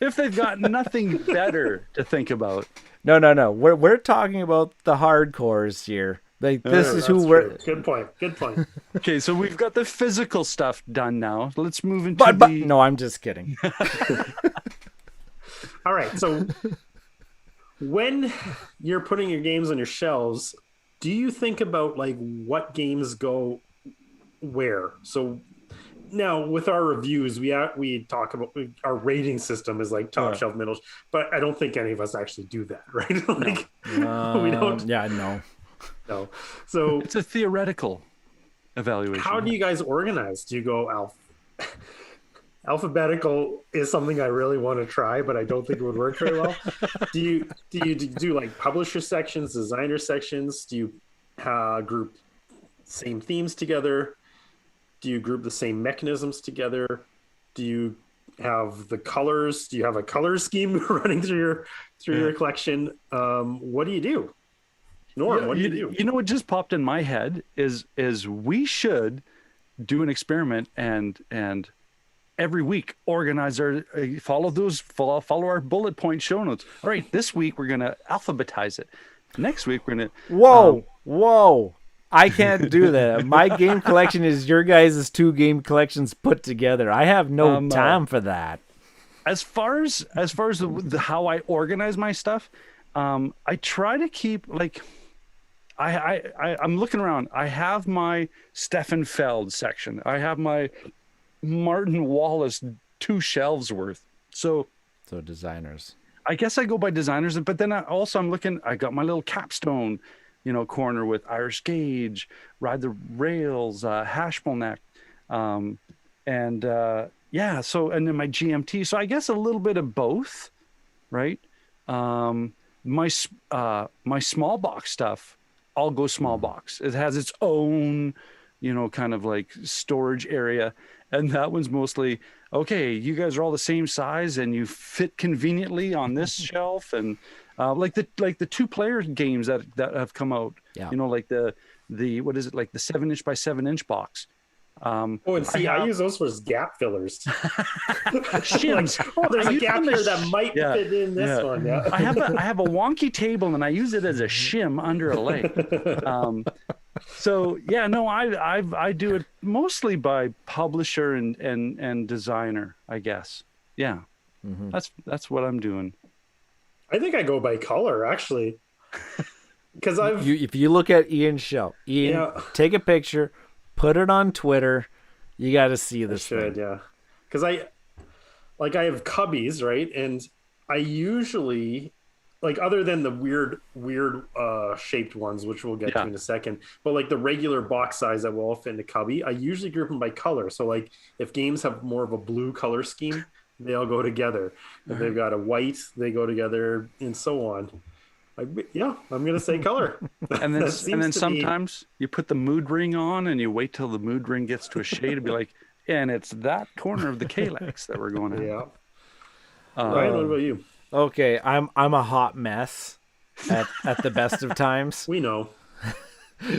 Speaker 2: If they've got nothing better to think about.
Speaker 1: No. We're talking about the hardcores here. Like this is who we're.
Speaker 3: Good point.
Speaker 2: Okay, so we've got the physical stuff done now. Let's move into
Speaker 1: No, I'm just kidding.
Speaker 3: All right. So when you're putting your games on your shelves, do you think about like what games go where? So now with our reviews, we talk about our rating system is like top shelf, middle, but I don't think any of us actually do that, right? Like we don't.
Speaker 1: Yeah, no.
Speaker 3: So
Speaker 2: it's a theoretical evaluation.
Speaker 3: How do you guys organize? Do you go alphabetical? Is something I really want to try, but I don't think it would work very well. Do you do like publisher sections, designer sections? Do you group same themes together? Do you group the same mechanisms together? Do you have the colors? Do you have a color scheme running through your collection? What do you do? Norm, what do you do?
Speaker 2: You know what just popped in my head is we should do an experiment and every week organize our follow our bullet point show notes. All right, this week we're gonna alphabetize it. Next week we're gonna.
Speaker 1: Whoa. I can't do that. My game collection is your guys' 2 game collections put together. I have no time for that.
Speaker 2: As far as how I organize my stuff, I try to keep like. I'm looking around. I have my Stefan Feld section. I have my Martin Wallace 2 shelves worth. So
Speaker 1: designers.
Speaker 2: I guess I go by designers, but then I'm looking. I got my little capstone, corner with Irish Gauge, Ride the Rails, Hashbleneck, and So and then my GMT. So I guess a little bit of both, right? My small box stuff, I'll go small box. It has its own, kind of like storage area. And that one's mostly, okay, you guys are all the same size and you fit conveniently on this shelf. And like the 2-player games that have come out, like the what is it, like the 7-inch by 7-inch box.
Speaker 3: And I use those for gap fillers.
Speaker 2: Shims.
Speaker 3: There's a gap here that might fit in this one. Yeah.
Speaker 2: I have a wonky table and I use it as a shim under a leg. I do it mostly by publisher and designer, I guess. Yeah. Mm-hmm. That's what I'm doing.
Speaker 3: I think I go by color actually. Because
Speaker 1: if you look at Ian's show, take a picture, put it on Twitter. You got to see this.
Speaker 3: Yeah. Because I have cubbies, right? And I usually, like, other than the weird shaped ones, which we'll get to in a second, but like the regular box size that will all fit in a cubby, I usually group them by color. So like if games have more of a blue color scheme, they all go together. If they've got a white, they go together, and so on. I'm gonna say color.
Speaker 2: And then sometimes you put the mood ring on and you wait till the mood ring gets to a shade and be like, and it's that corner of the Kalex that we're going at.
Speaker 3: Yeah. Ryan, what about you?
Speaker 1: Okay, I'm a hot mess at the best of times.
Speaker 3: We know.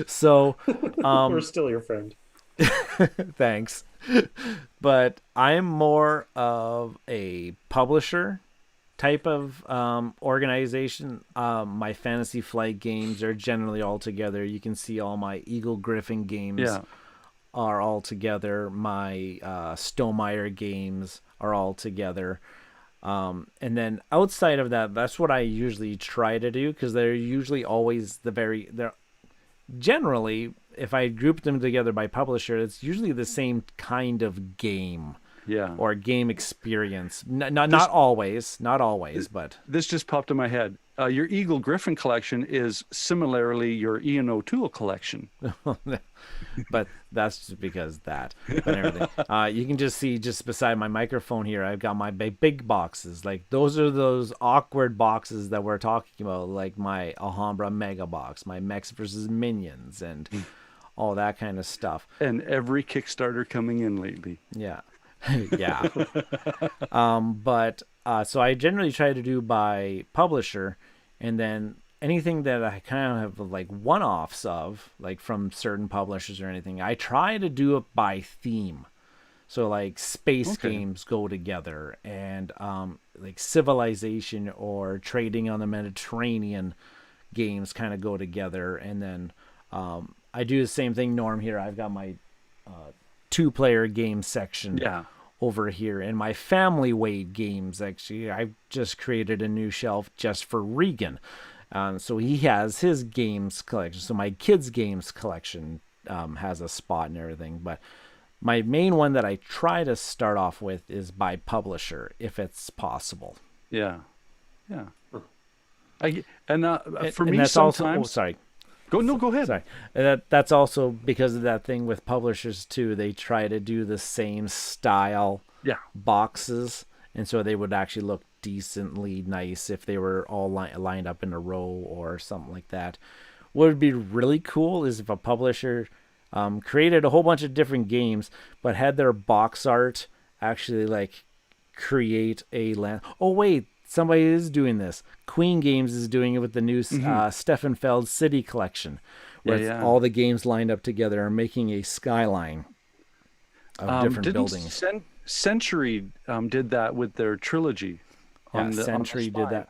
Speaker 1: So
Speaker 3: we're still your friend.
Speaker 1: Thanks. But I'm more of a publisher type of organization. My Fantasy Flight games are generally all together. You can see all my Eagle Griffin games are all together. My Stonemaier games are all together. And then outside of that, that's what I usually try to do, because they're usually always they're generally, if I group them together by publisher, it's usually the same kind of game.
Speaker 2: Yeah.
Speaker 1: Or game experience. Not always, but
Speaker 2: this just popped in my head. Your Eagle Griffin collection is similarly your Ian O'Toole collection.
Speaker 1: But that's just because that. But everything. You can just see just beside my microphone here, I've got my big boxes. Like those are those awkward boxes that we're talking about, like my Alhambra Mega Box, my Mechs versus Minions, and all that kind of stuff.
Speaker 2: And every Kickstarter coming in lately.
Speaker 1: Yeah. Yeah. So I generally try to do by publisher, and then anything that I kind of have like one-offs of, like from certain publishers or anything, I try to do it by theme. So like space games go together, and like civilization or trading on the Mediterranean games kind of go together. And then I do the same thing, Norm, here. I've got my 2-player game section over here, and my family weight games. Actually, I've just created a new shelf just for Regan, so he has his games collection. So my kids games collection has a spot and everything, but my main one that I try to start off with is by publisher if it's possible.
Speaker 2: For me
Speaker 1: that's
Speaker 2: sometimes
Speaker 1: also,
Speaker 2: Go ahead.
Speaker 1: Sorry. That's also because of that thing with publishers too. They try to do the same style boxes, and so they would actually look decently nice if they were all lined up in a row or something like that. What would be really cool is if a publisher created a whole bunch of different games, but had their box art actually like create a land. Oh wait. Somebody is doing this. Queen Games is doing it with the new Stefan Feld City collection, where all the games lined up together are making a skyline of different buildings.
Speaker 2: Century did that with their trilogy.
Speaker 1: Century did that.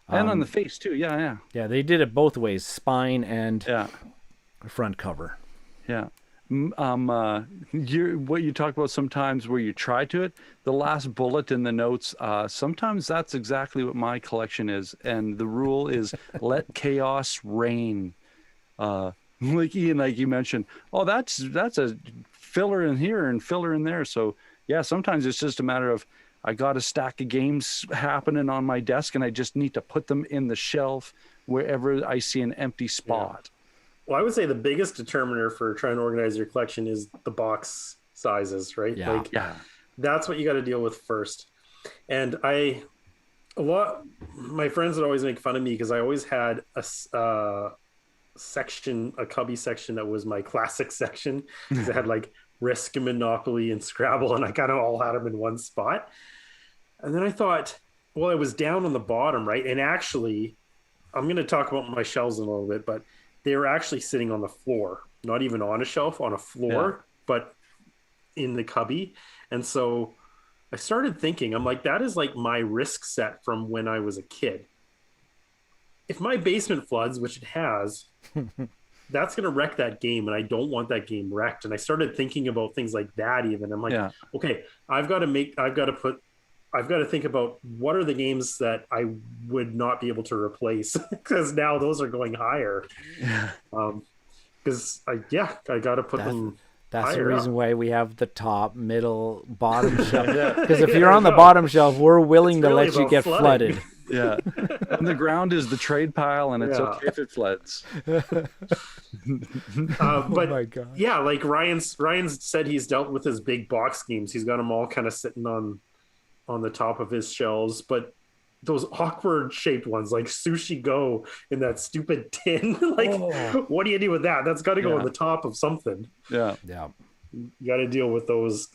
Speaker 2: And on the face too. Yeah.
Speaker 1: Yeah, they did it both ways, spine and
Speaker 2: Yeah.
Speaker 1: front cover.
Speaker 2: Yeah. What you talk about sometimes where you try to it, the last bullet in the notes, sometimes that's exactly what my collection is. And the rule is let chaos reign. Like Ian, like you mentioned, oh, that's a filler in here and filler in there. So yeah, sometimes it's just a matter of I got a stack of games happening on my desk and I just need to put them in the shelf wherever I see an empty spot.
Speaker 3: Well, I would say the biggest determiner for trying to organize your collection is the box sizes, right?
Speaker 1: Yeah.
Speaker 3: That's what you got to deal with first. And my friends would always make fun of me because I always had a cubby section that was my classic section. Because it had like Risk and Monopoly and Scrabble, and I kind of all had them in one spot. And then I thought, well, it was down on the bottom, right? And actually, I'm going to talk about my shelves in a little bit, but they were actually sitting on the floor, not even on a shelf, on a floor, but in the cubby. And so I started thinking, I'm like, that is like my Risk set from when I was a kid. If my basement floods, which it has, that's going to wreck that game. And I don't want that game wrecked. And I started thinking about things like that even. I'm like, okay, I've got to think about what are the games that I would not be able to replace because now those are going higher. Because I got to put them.
Speaker 1: That's the
Speaker 3: higher
Speaker 1: reason
Speaker 3: up.
Speaker 1: why we have the top, middle, bottom shelf. Because if you're on the bottom shelf, we're willing to let you get flooded.
Speaker 2: Yeah. And the ground is the trade pile, and it's okay if it floods.
Speaker 3: But
Speaker 1: my God.
Speaker 3: Yeah, like Ryan's said he's dealt with his big box games. He's got them all kind of sitting on the top of his shelves, but those awkward shaped ones like Sushi Go in that stupid tin, what do you do with that? That's got to go on the top of something.
Speaker 2: Yeah.
Speaker 3: You got to deal with those.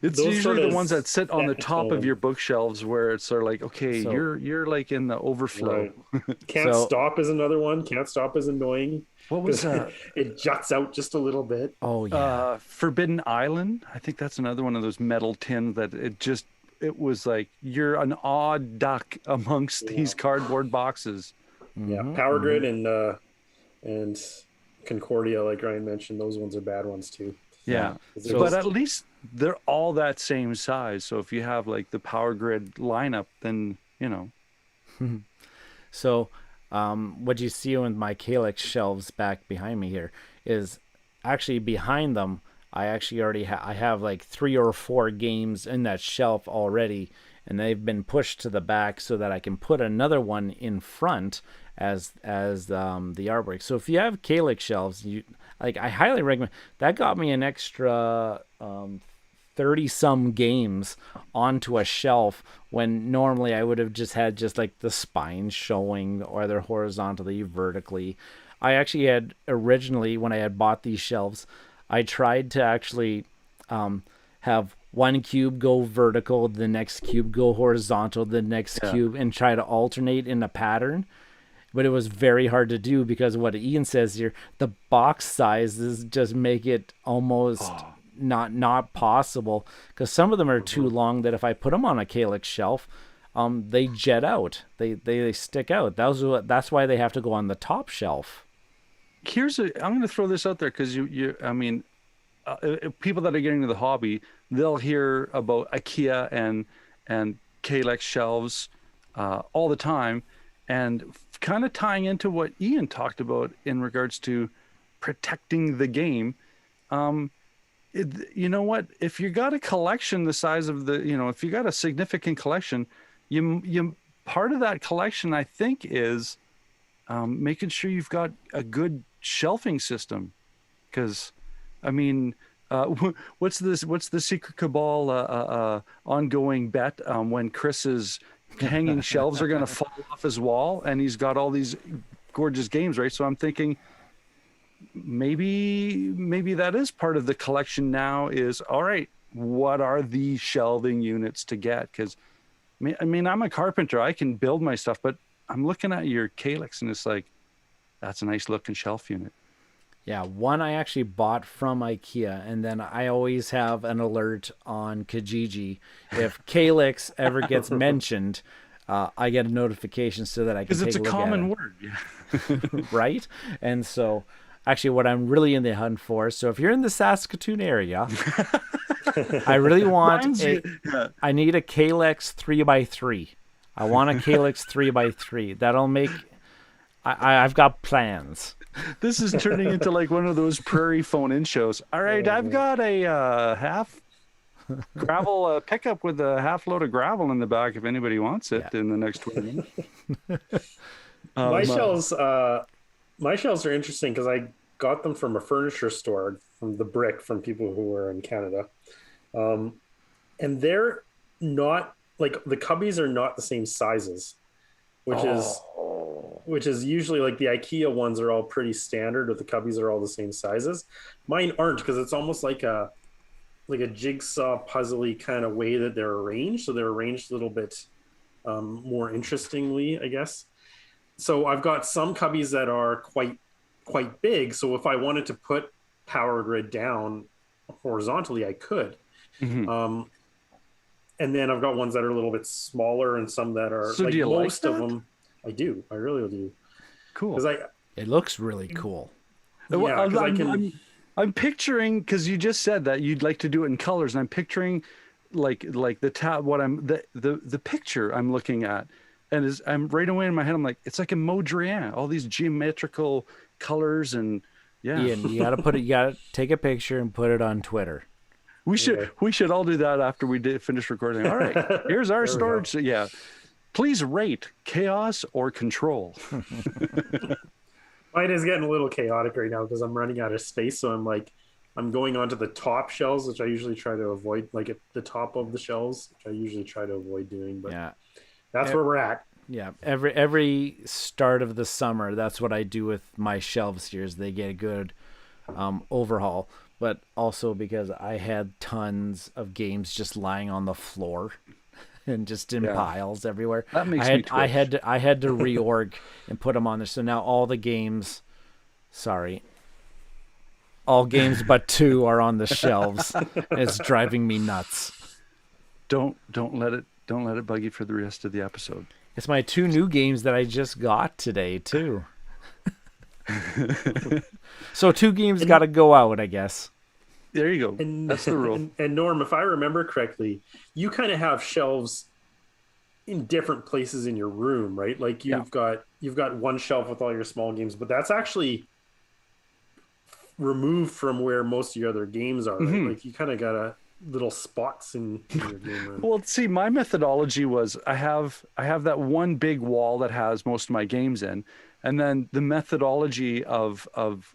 Speaker 2: It's usually the ones that sit on the top of your bookshelves where it's sort of like, okay, so, you're like in the overflow.
Speaker 3: Right. Can't Stop is another one. Can't Stop is annoying.
Speaker 2: What was that?
Speaker 3: It juts out just a little bit.
Speaker 1: Oh yeah.
Speaker 2: Forbidden Island. I think that's another one of those metal tins that it was like you're an odd duck amongst these cardboard boxes.
Speaker 3: Yeah, Power Grid and Concordia, like Ryan mentioned, those ones are bad ones too.
Speaker 2: Yeah, but at least they're all that same size. So if you have like the Power Grid lineup, then you know.
Speaker 1: So, what you see with my Calyx shelves back behind me here is actually behind them. I actually already I have like 3 or 4 games in that shelf already, and they've been pushed to the back so that I can put another one in front as the artwork. So if you have Calyx shelves, I highly recommend. That got me an extra 30 some games onto a shelf when normally I would have just had like the spines showing, or either horizontally, vertically. I actually had originally, when I had bought these shelves, I tried to actually have one cube go vertical, the next cube go horizontal, the next cube, and try to alternate in a pattern. But it was very hard to do because what Ian says here, the box sizes just make it almost not possible, because some of them are too long that if I put them on a Calyx shelf, they jet out. They stick out. That's why they have to go on the top shelf.
Speaker 2: I'm going to throw this out there because people that are getting into the hobby, they'll hear about IKEA and Calyx shelves all the time, and kind of tying into what Ian talked about in regards to protecting the game. You know what? If you got a collection the size of if you got a significant collection, you part of that collection, I think, is making sure you've got a good shelving system. Because, I mean, what's the Secret Cabal ongoing bet when Chris's hanging shelves are going to fall off his wall, and he's got all these gorgeous games, right? So I'm thinking maybe that is part of the collection now. Is all right, what are the shelving units to get? Because I mean I'm a carpenter, I can build my stuff, but I'm looking at your Calyx and it's like, that's a nice looking shelf unit.
Speaker 1: Yeah, one I actually bought from IKEA, and then I always have an alert on Kijiji if Calyx ever gets mentioned. I get a notification so that I can
Speaker 2: Because
Speaker 1: take
Speaker 2: it's
Speaker 1: a
Speaker 2: a
Speaker 1: look
Speaker 2: common
Speaker 1: at
Speaker 2: word. Yeah.
Speaker 1: it, right? And so, actually, what I'm really in the hunt for. So, if you're in the Saskatoon area, I really want
Speaker 2: Ryan's,
Speaker 1: a.
Speaker 2: yeah.
Speaker 1: I need a Kalex 3x3. I want a Kalex 3x3. That'll make. I've got plans.
Speaker 2: This is turning into like one of those prairie phone-in shows. All right, I've got a half gravel pickup with a half load of gravel in the back if anybody wants it in the next 20 minutes.
Speaker 3: My shelves, my shelves are interesting because I got them from a furniture store from the Brick from people who are in Canada, and they're not like the cubbies are not the same sizes, which is usually like the IKEA ones are all pretty standard, or the cubbies are all the same sizes. Mine aren't because it's almost like a jigsaw puzzly kind of way that they're arranged. So they're arranged a little bit more interestingly, I guess. So I've got some cubbies that are quite big. So if I wanted to put Power Grid down horizontally, I could. And then I've got ones that are a little bit smaller and some that are
Speaker 2: So
Speaker 3: like
Speaker 2: do you
Speaker 3: most
Speaker 2: like
Speaker 3: of
Speaker 2: that?
Speaker 3: them. I do. I really do.
Speaker 2: Cool.
Speaker 3: Because
Speaker 1: It looks really cool.
Speaker 3: yeah, 'cause I can.
Speaker 2: I'm picturing, because you just said that you'd like to do it in colors, and I'm picturing like the the picture I'm looking at, and I'm right away in my head, I'm like, it's like a Mondrian, all these geometrical colors, and yeah.
Speaker 1: Ian, you gotta take a picture and put it on Twitter.
Speaker 2: We should all do that after we finish recording. All right, here's our storage. Yeah, please rate chaos or control.
Speaker 3: Mine is getting a little chaotic right now because I'm running out of space. So I'm going onto the top shelves, which I usually try to avoid, like at the top of the shelves, which I usually try to avoid doing. But that's where we're at.
Speaker 1: Yeah, every start of the summer, that's what I do with my shelves here. Is they get a good overhaul, but also because I had tons of games just lying on the floor and just in piles everywhere.
Speaker 2: That makes me twitch.
Speaker 1: I had to reorg and put them on there. So now all the games, all games but 2 are on the shelves. It's driving me nuts.
Speaker 2: Don't let it bug you for the rest of the episode.
Speaker 1: It's my 2 new games that I just got today too. So 2 games got to go out, I guess.
Speaker 2: There you go. That's the rule.
Speaker 3: And Norm, if I remember correctly, you kind of have shelves in different places in your room, right? Like you've got one shelf with all your small games, but that's actually removed from where most of your other games are, right? Like you kind of got little spots in your game room.
Speaker 2: Well, see, my methodology was I have that one big wall that has most of my games in, and then the methodology of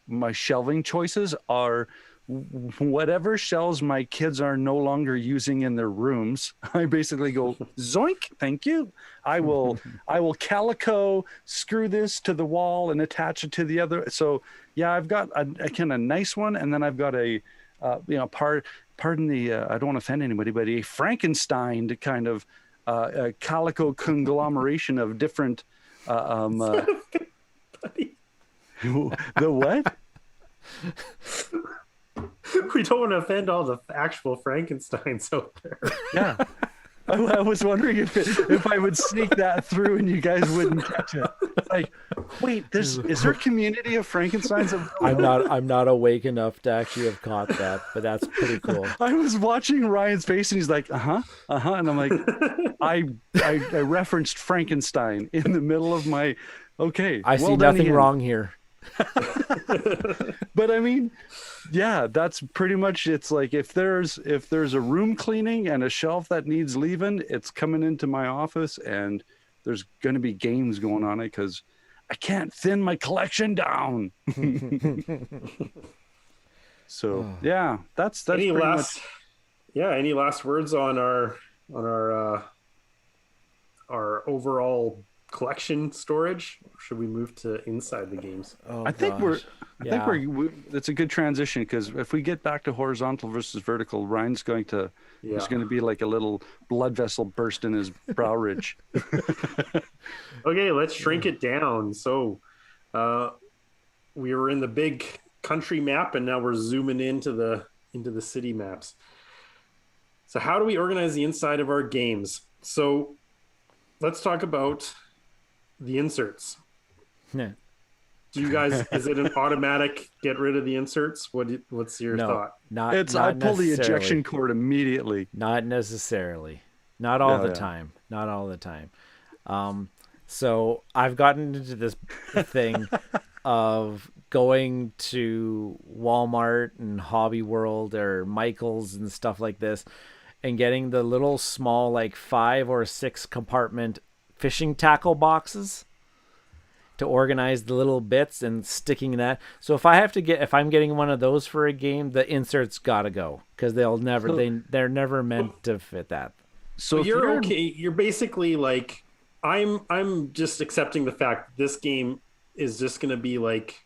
Speaker 2: my shelving choices are whatever shelves my kids are no longer using in their rooms. I basically go zoink, thank you. I will calico screw this to the wall and attach it to the other. So yeah, I've got a kind of nice one, and then I've got a pardon the I don't want to offend anybody, but a Frankenstein kind of a calico conglomeration of different the what?
Speaker 3: We don't want to offend all the actual Frankensteins out there.
Speaker 2: Yeah. I was wondering if I would sneak that through and you guys wouldn't catch it. Like, wait, is there a community of Frankensteins?
Speaker 1: I'm not awake enough to actually have caught that, but that's pretty cool.
Speaker 2: I was watching Ryan's face and he's like, and I'm like, I referenced Frankenstein in the middle of my. Okay,
Speaker 1: I see nothing wrong here.
Speaker 2: But I mean, yeah, that's pretty much. It's like if there's a room cleaning and a shelf that needs leaving, it's coming into my office, and there's going to be games going on it because I can't thin my collection down. So yeah, that's
Speaker 3: any
Speaker 2: pretty
Speaker 3: last
Speaker 2: much...
Speaker 3: any last words on our overall collection storage? Or should we move to inside the games?
Speaker 2: I think we're it's a good transition, because if we get back to horizontal versus vertical, Ryan's going to there's going to be like a little blood vessel burst in his brow ridge.
Speaker 3: Okay, let's shrink it down. So we were in the big country map, and now we're zooming into the city maps. So how do we organize the inside of our games? So let's talk about the inserts.
Speaker 1: Yeah.
Speaker 3: Do you guys, is it an automatic get rid of the inserts? What's your
Speaker 1: No,
Speaker 3: thought?
Speaker 2: I pull the
Speaker 1: necessarily.
Speaker 2: ejection cord immediately.
Speaker 1: Not necessarily. Not all
Speaker 2: Oh,
Speaker 1: the
Speaker 2: yeah.
Speaker 1: time. Not all the time. So I've gotten into this thing of going to Walmart and Hobby World or Michael's and stuff like this and getting the little small, like 5 or 6 compartment fishing tackle boxes to organize the little bits and sticking that. So if I'm getting one of those for a game, the inserts gotta go because they're never meant to fit that.
Speaker 2: So
Speaker 3: So
Speaker 2: if
Speaker 3: you're okay. You're basically like, I'm just accepting the fact this game is just going to be like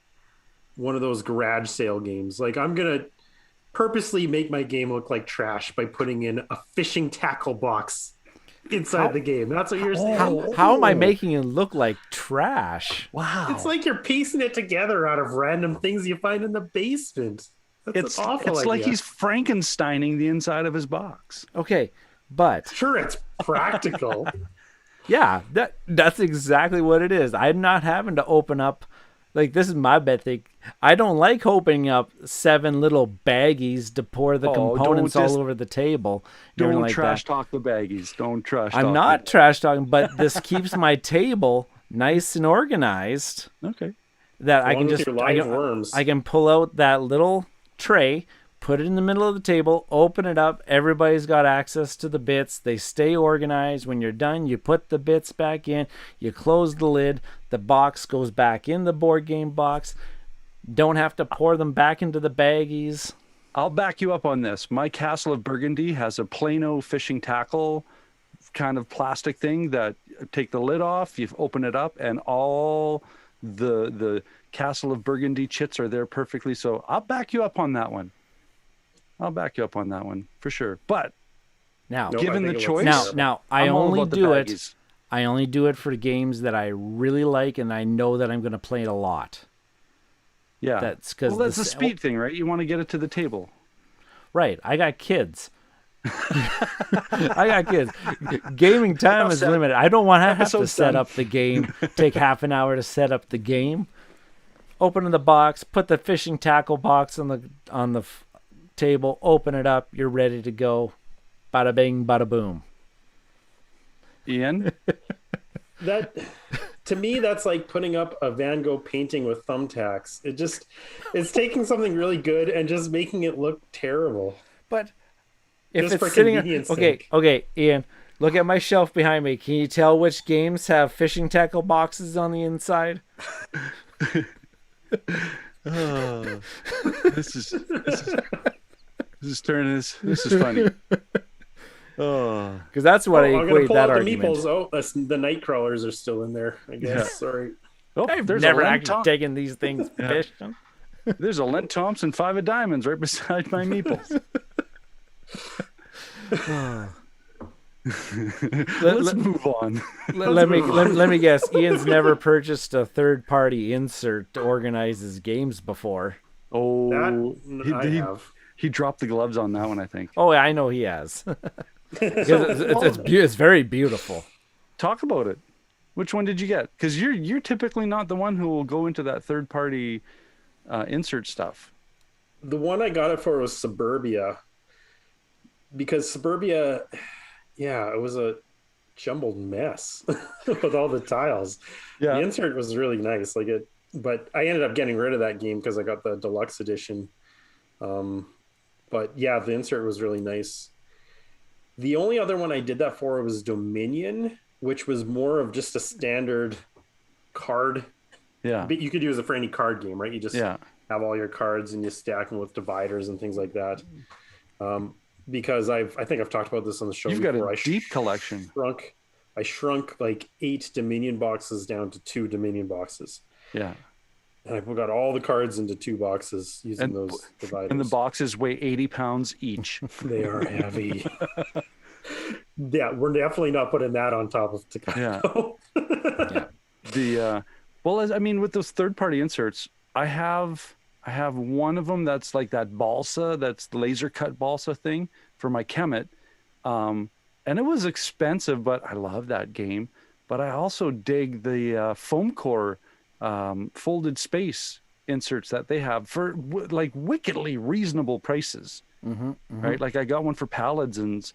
Speaker 3: one of those garage sale games. Like I'm going to purposely make my game look like trash by putting in a fishing tackle box inside the game. That's what you're saying.
Speaker 1: How am I making it look like trash?
Speaker 2: Wow.
Speaker 3: It's like you're piecing it together out of random things you find in the basement. That's
Speaker 2: It's
Speaker 3: an awful
Speaker 2: like
Speaker 3: idea.
Speaker 2: he's Frankensteining the inside of his box.
Speaker 1: Okay, but
Speaker 3: Sure, it's practical.
Speaker 1: yeah, that's exactly what it is. I'm not having to open up, like, this is my bad thing. I don't like opening up 7 little baggies to pour the components all over the table. and everything
Speaker 2: Don't
Speaker 1: like
Speaker 2: trash
Speaker 1: that.
Speaker 2: talk the baggies. Don't trash talk.
Speaker 1: I'm not trash talking, but this keeps my table nice and organized.
Speaker 2: Okay.
Speaker 1: That I
Speaker 3: Along
Speaker 1: can
Speaker 3: with
Speaker 1: just
Speaker 3: your live worms.
Speaker 1: I can pull out that little tray, put it in the middle of the table, open it up. Everybody's got access to the bits. They stay organized. When you're done, you put the bits back in. You close the lid. The box goes back in the board game box. Don't have to pour them back into the baggies.
Speaker 2: I'll back you up on this. My Castle of Burgundy has a Plano fishing tackle kind of plastic thing that take the lid off, you open it up, and all the Castle of Burgundy chits are there perfectly. So I'll back you up on that one. I'll back you up on that one for sure. But
Speaker 1: Now,
Speaker 3: Nope,
Speaker 2: given
Speaker 3: I
Speaker 2: the
Speaker 3: think it
Speaker 2: choice,
Speaker 3: looks
Speaker 1: now I
Speaker 2: I'm all
Speaker 1: only
Speaker 2: about the
Speaker 1: do it.
Speaker 2: baggies.
Speaker 1: I only do it for games that I really like and I know that I'm going to play it a lot.
Speaker 2: Yeah,
Speaker 1: That's 'cause
Speaker 2: well, that's
Speaker 1: the
Speaker 2: a speed thing, right? You want to get it to the table.
Speaker 1: Right. I got kids. I got kids. Gaming time is limited. I don't want to have to
Speaker 2: Episode's
Speaker 1: set
Speaker 2: done.
Speaker 1: up the game, take half an hour to set up the game. Open the box, put the fishing tackle box on the table, open it up, you're ready to go. Bada bing, bada boom.
Speaker 2: Ian,
Speaker 3: That, to me, that's like putting up a Van Gogh painting with thumbtacks. It's taking something really good and just making it look terrible.
Speaker 1: But if
Speaker 3: Just for
Speaker 1: it's sitting,
Speaker 3: convenience
Speaker 1: okay,
Speaker 3: sake.
Speaker 1: okay, Ian, look at my shelf behind me. Can you tell which games have fishing tackle boxes on the inside?
Speaker 2: this is funny. Oh,
Speaker 1: Because that's what I
Speaker 3: I'm going to
Speaker 1: equate
Speaker 3: pull
Speaker 1: that
Speaker 3: out the
Speaker 1: argument.
Speaker 3: meeples. Oh, the night crawlers are still in there, I guess.
Speaker 2: Yeah.
Speaker 3: Sorry.
Speaker 2: oh
Speaker 1: I've
Speaker 2: there's
Speaker 1: never
Speaker 2: a Len
Speaker 1: actually taken these things fishing.
Speaker 2: There's a Lent Thompson 5 of diamonds right beside my meeples. Let's move on.
Speaker 1: Let me guess. Ian's never purchased a third-party insert to organize his games before.
Speaker 2: Oh,
Speaker 3: That I have.
Speaker 2: he dropped the gloves on that one, I think.
Speaker 1: Oh, I know he has. Because it's very beautiful.
Speaker 2: Talk about it. Which one did you get? Because you're typically not the one who will go into that third party insert stuff.
Speaker 3: The one I got it for was Suburbia. Because Suburbia, yeah, it was a jumbled mess with all the tiles.
Speaker 2: Yeah.
Speaker 3: The insert was really nice. But I ended up getting rid of that game because I got the deluxe edition. But yeah, the insert was really nice. The only other one I did that for was Dominion, which was more of just a standard card.
Speaker 2: Yeah.
Speaker 3: But you could use it for any card game, right? You just
Speaker 2: Yeah.
Speaker 3: have all your cards and you stack them with dividers and things like that. Because I think I've talked about this on the show
Speaker 2: You've
Speaker 3: before.
Speaker 2: got a deep collection.
Speaker 3: I shrunk like 8 Dominion boxes down to 2 Dominion boxes.
Speaker 2: Yeah.
Speaker 3: And I got all the cards into 2 boxes using those dividers.
Speaker 2: And the boxes weigh 80 pounds each.
Speaker 3: They are heavy. Yeah, we're definitely not putting that on top of Takato.
Speaker 2: Yeah. With those third party inserts, I have one of them that's like that balsa, that's the laser cut balsa thing for my Kemet. And it was expensive, but I love that game. but I also dig the foam core folded space inserts that they have for like wickedly reasonable prices. Right? Like I got one for paladins,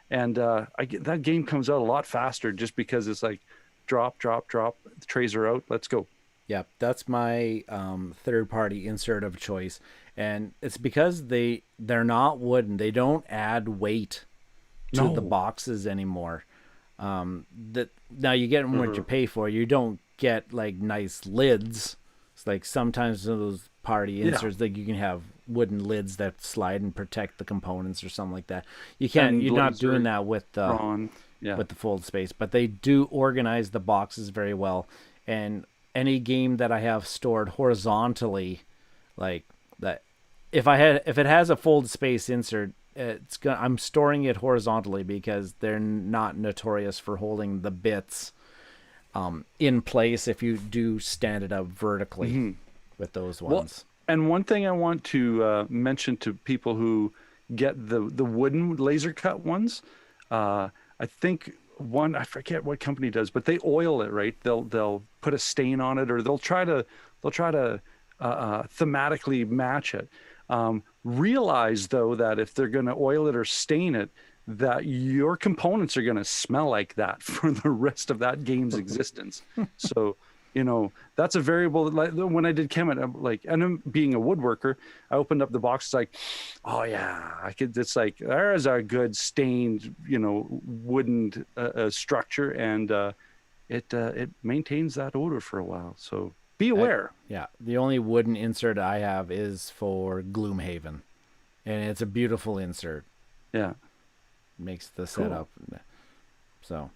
Speaker 2: and that game comes out a lot faster just because it's like drop, drop, drop. The trays are out. Let's go.
Speaker 1: Yep, that's my third-party insert of choice, and it's because they're not wooden. They don't add weight to the boxes anymore. That now you get what you pay for. You don't get like nice lids. It's like sometimes those party inserts, like you can have wooden lids that slide and protect the components or something like that. You can't.
Speaker 2: And
Speaker 1: You're not doing that with the with the fold space, but they do organize the boxes very well. And any game that I have stored horizontally, like that, if it has a fold space insert, I'm storing it horizontally because they're not notorious for holding the bits in place if you do stand it up vertically with those ones.
Speaker 2: And one thing I want to mention to people who get the wooden laser cut ones, I think I forget what company does, but they oil it, right? They'll put a stain on it, or they'll try to thematically match it. Realize though that if they're going to oil it or stain it, that your components are going to smell like that for the rest of that game's existence. So, that's a variable. Like when I did Kemet, and being a woodworker, I opened up the box. It's like, oh yeah, it's like there's a good stained, wooden structure, and it maintains that odor for a while. So be aware.
Speaker 1: Yeah, the only wooden insert I have is for Gloomhaven, and it's a beautiful insert.
Speaker 2: Yeah,
Speaker 1: makes the setup. So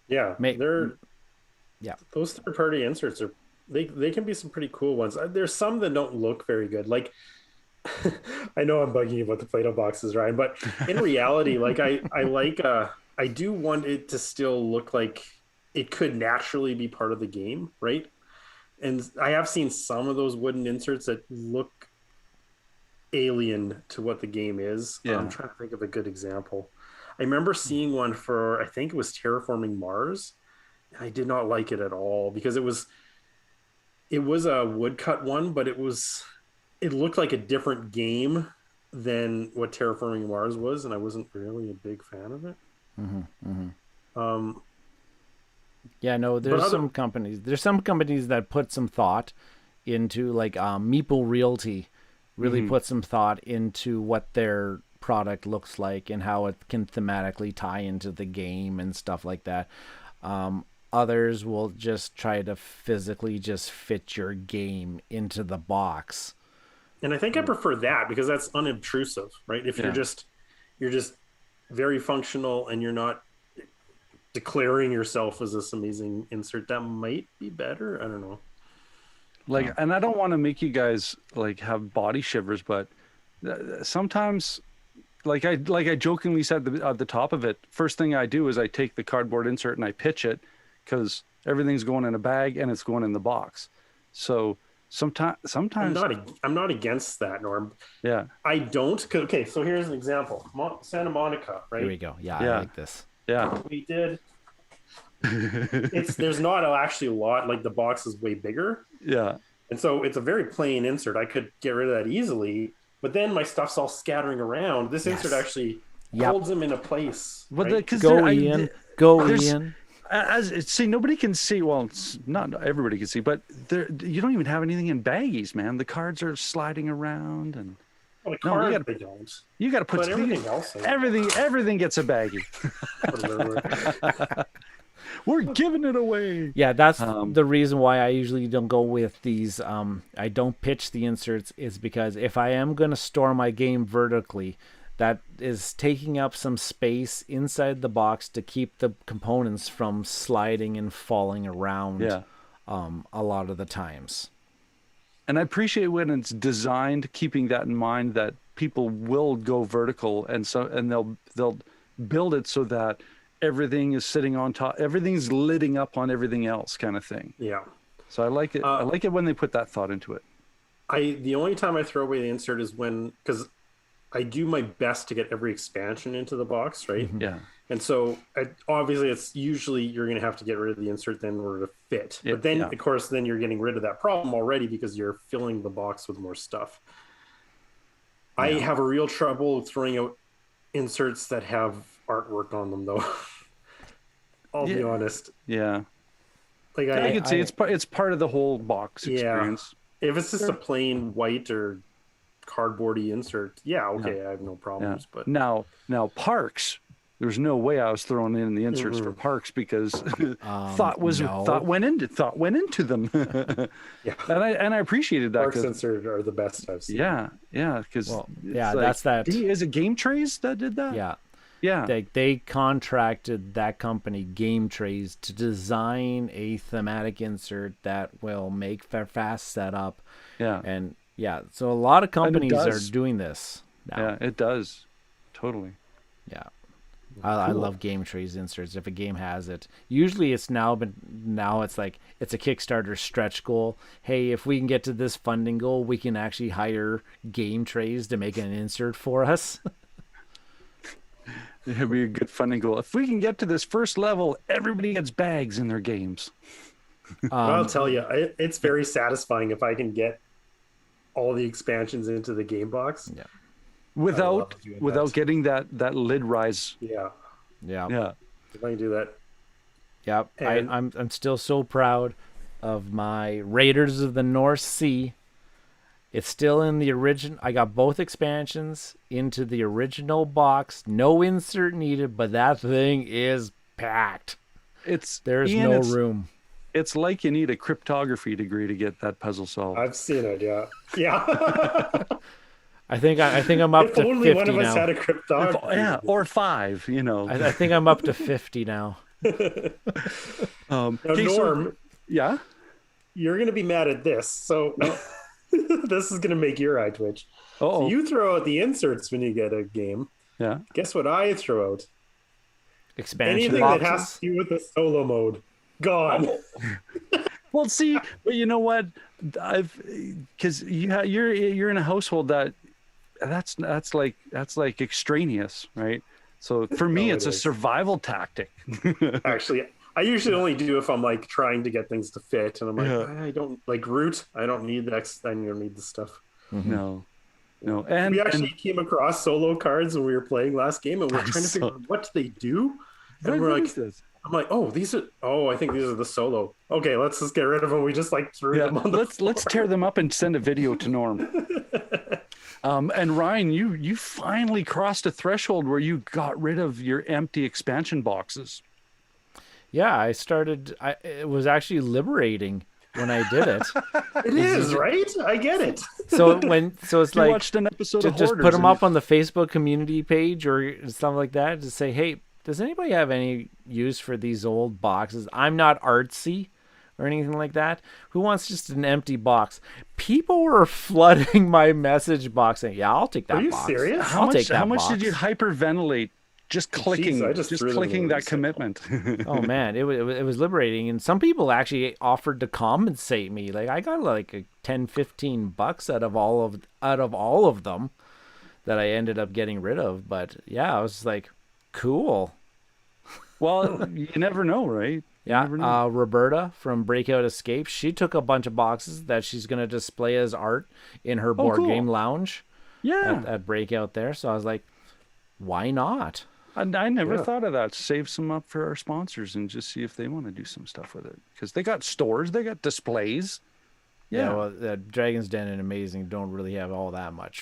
Speaker 3: yeah, those third-party inserts they can be some pretty cool ones. There's some that don't look very good. Like I know I'm bugging you about the Play-Doh boxes, Ryan, but in reality, like I do want it to still look like it could naturally be part of the game, right? And I have seen some of those wooden inserts that look alien to what the game is.
Speaker 2: Yeah.
Speaker 3: I'm trying to think of a good example. I remember seeing one for, I think it was Terraforming Mars, and I did not like it at all because it was a woodcut one, but it looked like a different game than what Terraforming Mars was, and I wasn't really a big fan of it.
Speaker 1: Yeah, no, there's some companies that put some thought into, like Meeple Realty really put some thought into what their product looks like and how it can thematically tie into the game and stuff like that. Others will just try to physically just fit your game into the box.
Speaker 3: And I think I prefer that because that's unobtrusive, right? If you're just very functional and you're not declaring yourself as this amazing insert, that might be better. I don't know.
Speaker 2: And I don't want to make you guys like have body shivers, but sometimes, like I jokingly said at the top of it, first thing I do is I take the cardboard insert and I pitch it because everything's going in a bag and it's going in the box. So sometimes
Speaker 3: I'm not against that, Norm.
Speaker 2: Yeah.
Speaker 3: I don't. Okay, so here's an example. Santa Monica, right?
Speaker 1: Here we go. Yeah. I like this.
Speaker 2: Yeah.
Speaker 3: We did. There's not actually a lot. Like the box is way bigger.
Speaker 2: Yeah.
Speaker 3: And so it's a very plain insert. I could get rid of that easily, but then my stuff's all scattering around. This insert actually holds them in a place.
Speaker 2: Well,
Speaker 3: right?
Speaker 1: Go Ian.
Speaker 2: See, nobody can see. Well, it's not everybody can see, but you don't even have anything in baggies, man. The cards are sliding around, and
Speaker 3: well, the cards they don't.
Speaker 2: You got to put
Speaker 3: everything else in.
Speaker 2: Everything gets a baggie. We're giving it away.
Speaker 1: Yeah, that's the reason why I usually don't go with these. I don't pitch the inserts is because if I am going to store my game vertically, that is taking up some space inside the box to keep the components from sliding and falling around a lot of the times.
Speaker 2: And I appreciate when it's designed, keeping that in mind, that people will go vertical, and they'll build it so that everything is sitting on top, everything's lidding up on everything else, kind of thing.
Speaker 3: Yeah.
Speaker 2: So I like it. I like it when they put that thought into it.
Speaker 3: The only time I throw away the insert is because I do my best to get every expansion into the box, right?
Speaker 2: Yeah.
Speaker 3: And so obviously it's usually you're going to have to get rid of the insert then in order to fit. But then, of course, then you're getting rid of that problem already because you're filling the box with more stuff. I have a real trouble throwing out inserts that have artwork on them, though. I'll be honest.
Speaker 2: Yeah.
Speaker 3: Like
Speaker 2: I could say it's part of the whole box experience.
Speaker 3: If it's just a plain white or cardboardy insert, I have no problems. But
Speaker 2: now parks, there's no way I was throwing in the inserts for parks because thought went into them. And I appreciated that.
Speaker 3: Parks inserts are the best I've seen.
Speaker 2: Because
Speaker 1: that's that.
Speaker 2: Is it Game Trays that did that? Yeah.
Speaker 1: They contracted that company, Game Trays, to design a thematic insert that will make fast setup. And so a lot of companies are doing this now.
Speaker 2: Yeah, it does. Totally.
Speaker 1: Yeah. I love Game Trays inserts. If a game has it, usually it's now it's like it's a Kickstarter stretch goal. Hey, if we can get to this funding goal, we can actually hire Game Trays to make an insert for us.
Speaker 2: It'd be a good funding goal. If we can get to this first level, everybody gets bags in their games.
Speaker 3: I'll tell you, it's very satisfying if I can get all the expansions into the game box.
Speaker 1: Yeah.
Speaker 2: Without getting that lid rise.
Speaker 3: Yeah. If I can do that.
Speaker 1: Yep. I'm still so proud of my Raiders of the North Sea. It's still in the original. I got both expansions into the original box. No insert needed, but that thing is packed. There's no room.
Speaker 2: It's like you need a cryptography degree to get that puzzle solved.
Speaker 3: I've seen it. Yeah.
Speaker 1: I think I'm up to 50 now. If only one of us
Speaker 3: had a cryptography.
Speaker 2: Or 5.
Speaker 1: I think I'm up to 50 now.
Speaker 3: Now, Norm.
Speaker 2: Yeah.
Speaker 3: You're gonna be mad at this. So. This is going to make your eye twitch. So you throw out the inserts when you get a game.
Speaker 2: Yeah.
Speaker 3: Guess what I throw out?
Speaker 1: Expansion
Speaker 3: Anything
Speaker 1: boxes?
Speaker 3: that has to do with the solo mode. Gone.
Speaker 2: Well, see, but you know what? Because you're in a household that's like extraneous, right? So for me, it's a survival tactic.
Speaker 3: Actually, I usually only do if I'm like trying to get things to fit, and I'm like, I don't like root. I don't need that. I don't need the stuff.
Speaker 2: No. And
Speaker 3: we actually came across solo cards when we were playing last game, and we were trying to figure out what they do. And we're like, I'm like, I think these are the solo. Okay, let's just get rid of them. We just like threw them on the floor.
Speaker 2: Let's tear them up and send a video to Norm. And Ryan, you finally crossed a threshold where you got rid of your empty expansion boxes.
Speaker 1: Yeah, it was actually liberating when I did it.
Speaker 3: It is, right? I get it.
Speaker 1: So it's like,
Speaker 2: watched an episode of
Speaker 1: just
Speaker 2: Hoarders
Speaker 1: put them up on the Facebook community page or something like that to say, hey, does anybody have any use for these old boxes? I'm not artsy or anything like that. Who wants just an empty box? People were flooding my message box saying, yeah, I'll take that box.
Speaker 3: Are you serious?
Speaker 2: How much did you hyperventilate? Just clicking, clicking that commitment.
Speaker 1: Oh man, it was liberating, and some people actually offered to compensate me. Like I got like a $10-15 out of all of them that I ended up getting rid of. But yeah, I was like, cool.
Speaker 2: Well, you never know, right?
Speaker 1: Yeah, Roberta from Breakout Escape, she took a bunch of boxes that she's gonna display as art in her board game lounge.
Speaker 2: Yeah,
Speaker 1: at Breakout there. So I was like, why not?
Speaker 2: And I never thought of that. Save some up for our sponsors and just see if they want to do some stuff with it. Because they got stores, they got displays.
Speaker 1: Yeah, well, Dragon's Den and Amazing don't really have all that much.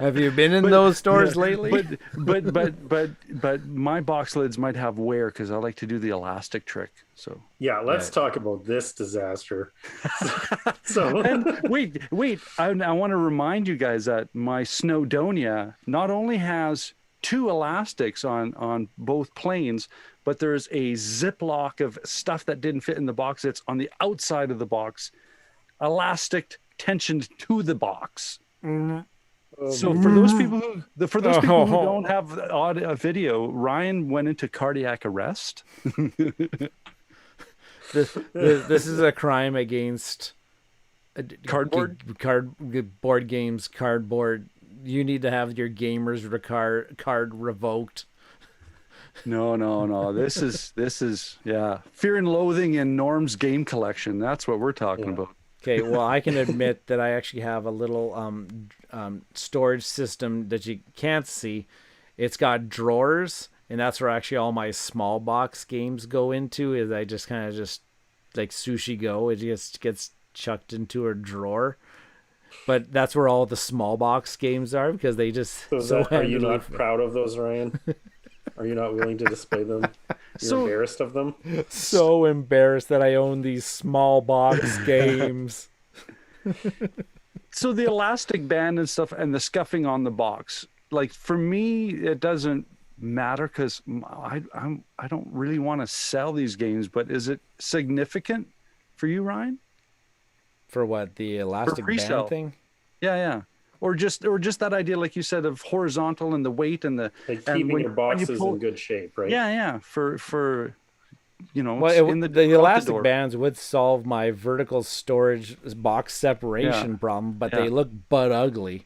Speaker 1: Have you been in those stores lately?
Speaker 2: But my box lids might have wear because I like to do the elastic trick. So
Speaker 3: let's talk about this disaster.
Speaker 2: And wait, I want to remind you guys that my Snowdonia not only has 2 elastics on both planes, but there's a Ziploc of stuff that didn't fit in the box that's on the outside of the box, elastic tensioned to the box. So for those people who don't have a video, Ryan went into cardiac arrest.
Speaker 1: This is a crime against board games, cardboard. You need to have your gamer's card revoked.
Speaker 2: No. This is yeah. Fear and Loathing in Norm's game collection. That's what we're talking about.
Speaker 1: Okay, well, I can admit that I actually have a little storage system that you can't see. It's got drawers, and that's where actually all my small box games go into. Is I just kind of just like Sushi Go, it just gets chucked into a drawer. But that's where all the small box games are because they just.
Speaker 3: Are you not proud of those, Ryan? Are you not willing to display them? You're embarrassed of them?
Speaker 1: So embarrassed that I own these small box games.
Speaker 2: So the elastic band and stuff and the scuffing on the box, like for me, it doesn't matter because I don't really want to sell these games, but is it significant for you, Ryan?
Speaker 1: For what, the elastic band thing?
Speaker 2: Yeah. Or just that idea, like you said, of horizontal and the weight and the
Speaker 3: like keeping your boxes in good shape, right?
Speaker 2: Yeah. For
Speaker 1: well, the elastic bands would solve my vertical storage box separation problem, but they look butt ugly.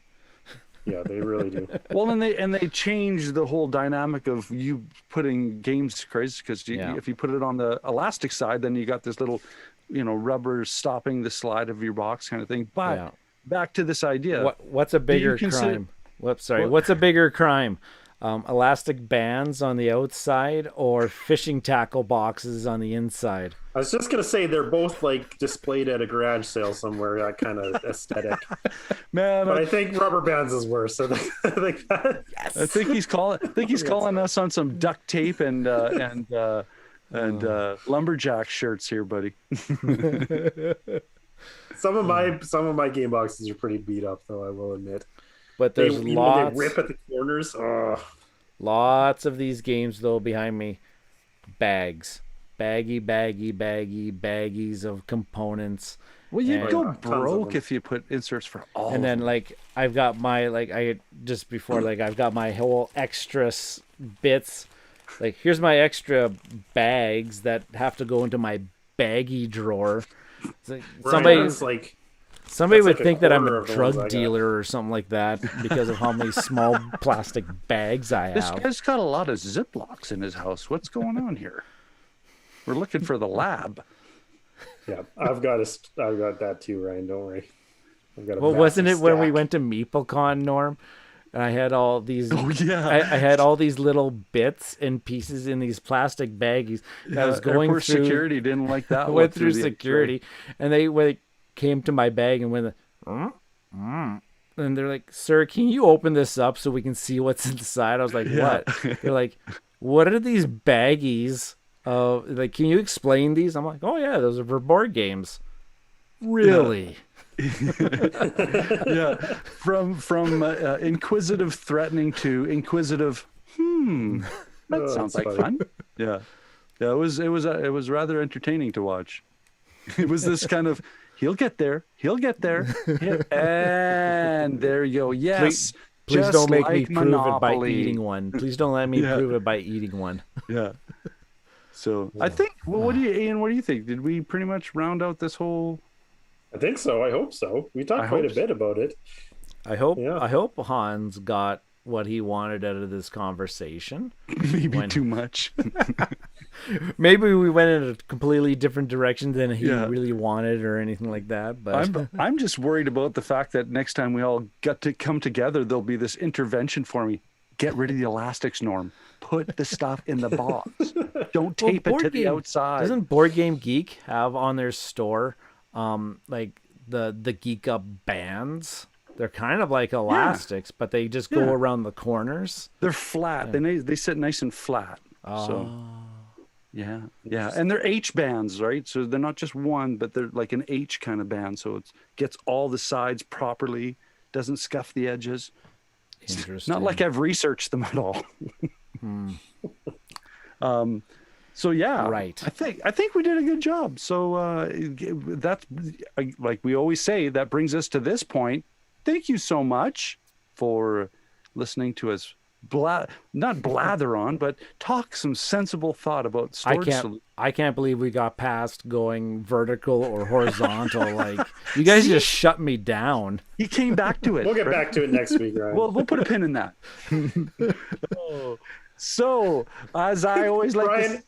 Speaker 3: Yeah, they really do.
Speaker 2: Well, and they change the whole dynamic of you putting games crazy because if you put it on the elastic side, then you got this little, rubber stopping the slide of your box kind of thing. But back to this idea.
Speaker 1: What's a bigger crime? What's a bigger crime? Elastic bands on the outside or fishing tackle boxes on the inside?
Speaker 3: I was just going to say they're both like displayed at a garage sale somewhere, that kind of aesthetic.
Speaker 2: Man,
Speaker 3: but I think rubber bands is worse. So
Speaker 2: I think he's calling us on some duct tape and lumberjack shirts here, buddy.
Speaker 3: Some of my game boxes are pretty beat up, though, I will admit.
Speaker 1: But there's lots.
Speaker 3: They rip at the corners.
Speaker 1: Lots of these games, though, behind me. Bags. Baggies of components.
Speaker 2: Well, you'd go broke if you put inserts for all.
Speaker 1: And then, like, I've got my, I've got my whole extra bits. Like, here's my extra bags that have to go into my baggy drawer. Somebody would think that I'm a drug dealer or something like that because of how many small plastic bags I have.
Speaker 2: This guy's got a lot of Ziplocs in his house. What's going on here? We're looking for the lab.
Speaker 3: Yeah, I've got that too, Ryan. Don't worry.
Speaker 1: Wasn't it when we went to MeepleCon, Norm? And I had all these. Oh yeah. I had all these little bits and pieces in these plastic baggies. I was going through
Speaker 2: security. Didn't like that.
Speaker 1: I went through security, and they came to my bag and went, and they're like, "Sir, can you open this up so we can see what's inside?" I was like, "What?" They're like, "What are these baggies? Like, can you explain these?" I'm like, "Oh yeah, those are for board games." Really?
Speaker 2: Yeah. From inquisitive, threatening to inquisitive. That sounds like fun. Yeah. It was rather entertaining to watch. It was this kind of. He'll get there. And there you go. Yes.
Speaker 1: Please don't make me prove it by eating one. Please don't let me prove it by eating one.
Speaker 2: Yeah. So I think. Well, what do you think? Did we pretty much round out this whole?
Speaker 3: I think so. I hope so. We talked quite a bit about it.
Speaker 1: I hope Hans got what he wanted out of this conversation.
Speaker 2: Maybe too much.
Speaker 1: Maybe we went in a completely different direction than he really wanted or anything like that. But
Speaker 2: I'm just worried about the fact that next time we all get to come together, there'll be this intervention for me. Get rid of the elastics, Norm. Put the stuff in the box. Don't tape it to the outside.
Speaker 1: Doesn't Board Game Geek have on their store like the Geek Up bands? They're kind of like elastics, but they just go around the corners.
Speaker 2: They're flat. They sit nice and flat. So yeah. And they're H bands, right? So they're not just one, but they're like an H kind of band. So it gets all the sides properly, doesn't scuff the edges.
Speaker 1: Interesting.
Speaker 2: Not like I've researched them at all. So yeah,
Speaker 1: right.
Speaker 2: I think we did a good job. So that's like we always say, that brings us to this point. Thank you so much for listening to us not blather on, but talk some sensible thought about storage.
Speaker 1: I can't believe we got past going vertical or horizontal. Like, you guys just shut me down.
Speaker 2: He came back to it.
Speaker 3: We'll get back to it next week, right?
Speaker 2: We'll put a pin in that. So, as I always like to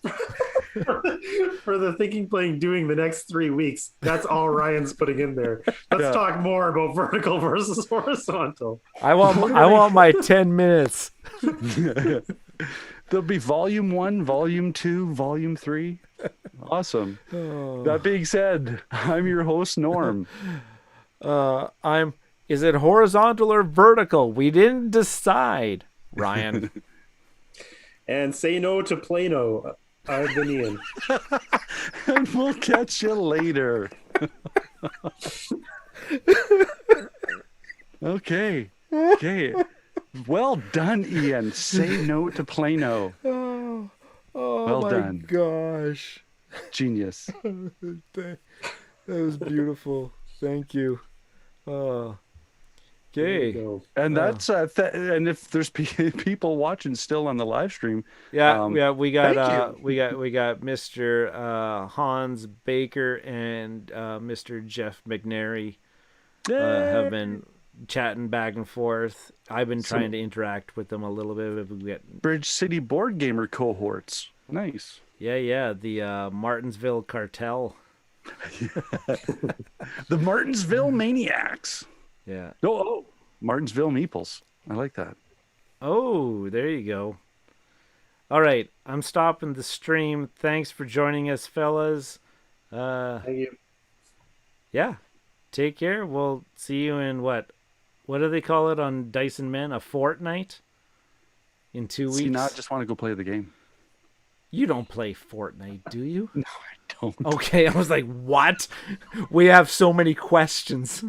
Speaker 3: Ryan, for the thinking, playing, doing the next 3 weeks, that's all Ryan's putting in there. Let's talk more about vertical versus horizontal.
Speaker 1: I want my 10 minutes.
Speaker 2: there'll be volume 1, volume 2, volume 3. Awesome. That being said, I'm your host, Norm.
Speaker 1: Is it horizontal or vertical? We didn't decide, Ryan.
Speaker 3: And say no to Plano. I've been Ian.
Speaker 2: And we'll catch you later. Okay. Well done, Ian. Say no to Plano.
Speaker 1: Oh
Speaker 2: well
Speaker 1: my
Speaker 2: done.
Speaker 1: gosh.
Speaker 2: Genius.
Speaker 1: That was beautiful. Thank you. Okay.
Speaker 2: And that's and if there's people watching still on the live stream,
Speaker 1: we got we got Mr. Hans Baker and Mr. Jeff McNary have been chatting back and forth. I've been trying to interact with them a little bit. We get
Speaker 2: Bridge City Boardgamer cohorts. Nice.
Speaker 1: Yeah, the Martinsville Cartel.
Speaker 2: The Martinsville Maniacs.
Speaker 1: Yeah.
Speaker 2: Oh, Martinsville Meeples. I like that.
Speaker 1: Oh, there you go. All right, I'm stopping the stream. Thanks for joining us, fellas.
Speaker 3: Thank you.
Speaker 1: Yeah, take care. We'll see you in what do they call it on Dyson Men? A fortnight? In 2 weeks?
Speaker 2: See, now I just want to go play the game.
Speaker 1: You don't play Fortnite, do you?
Speaker 2: No, I don't.
Speaker 1: Okay, I was like, what? We have so many questions.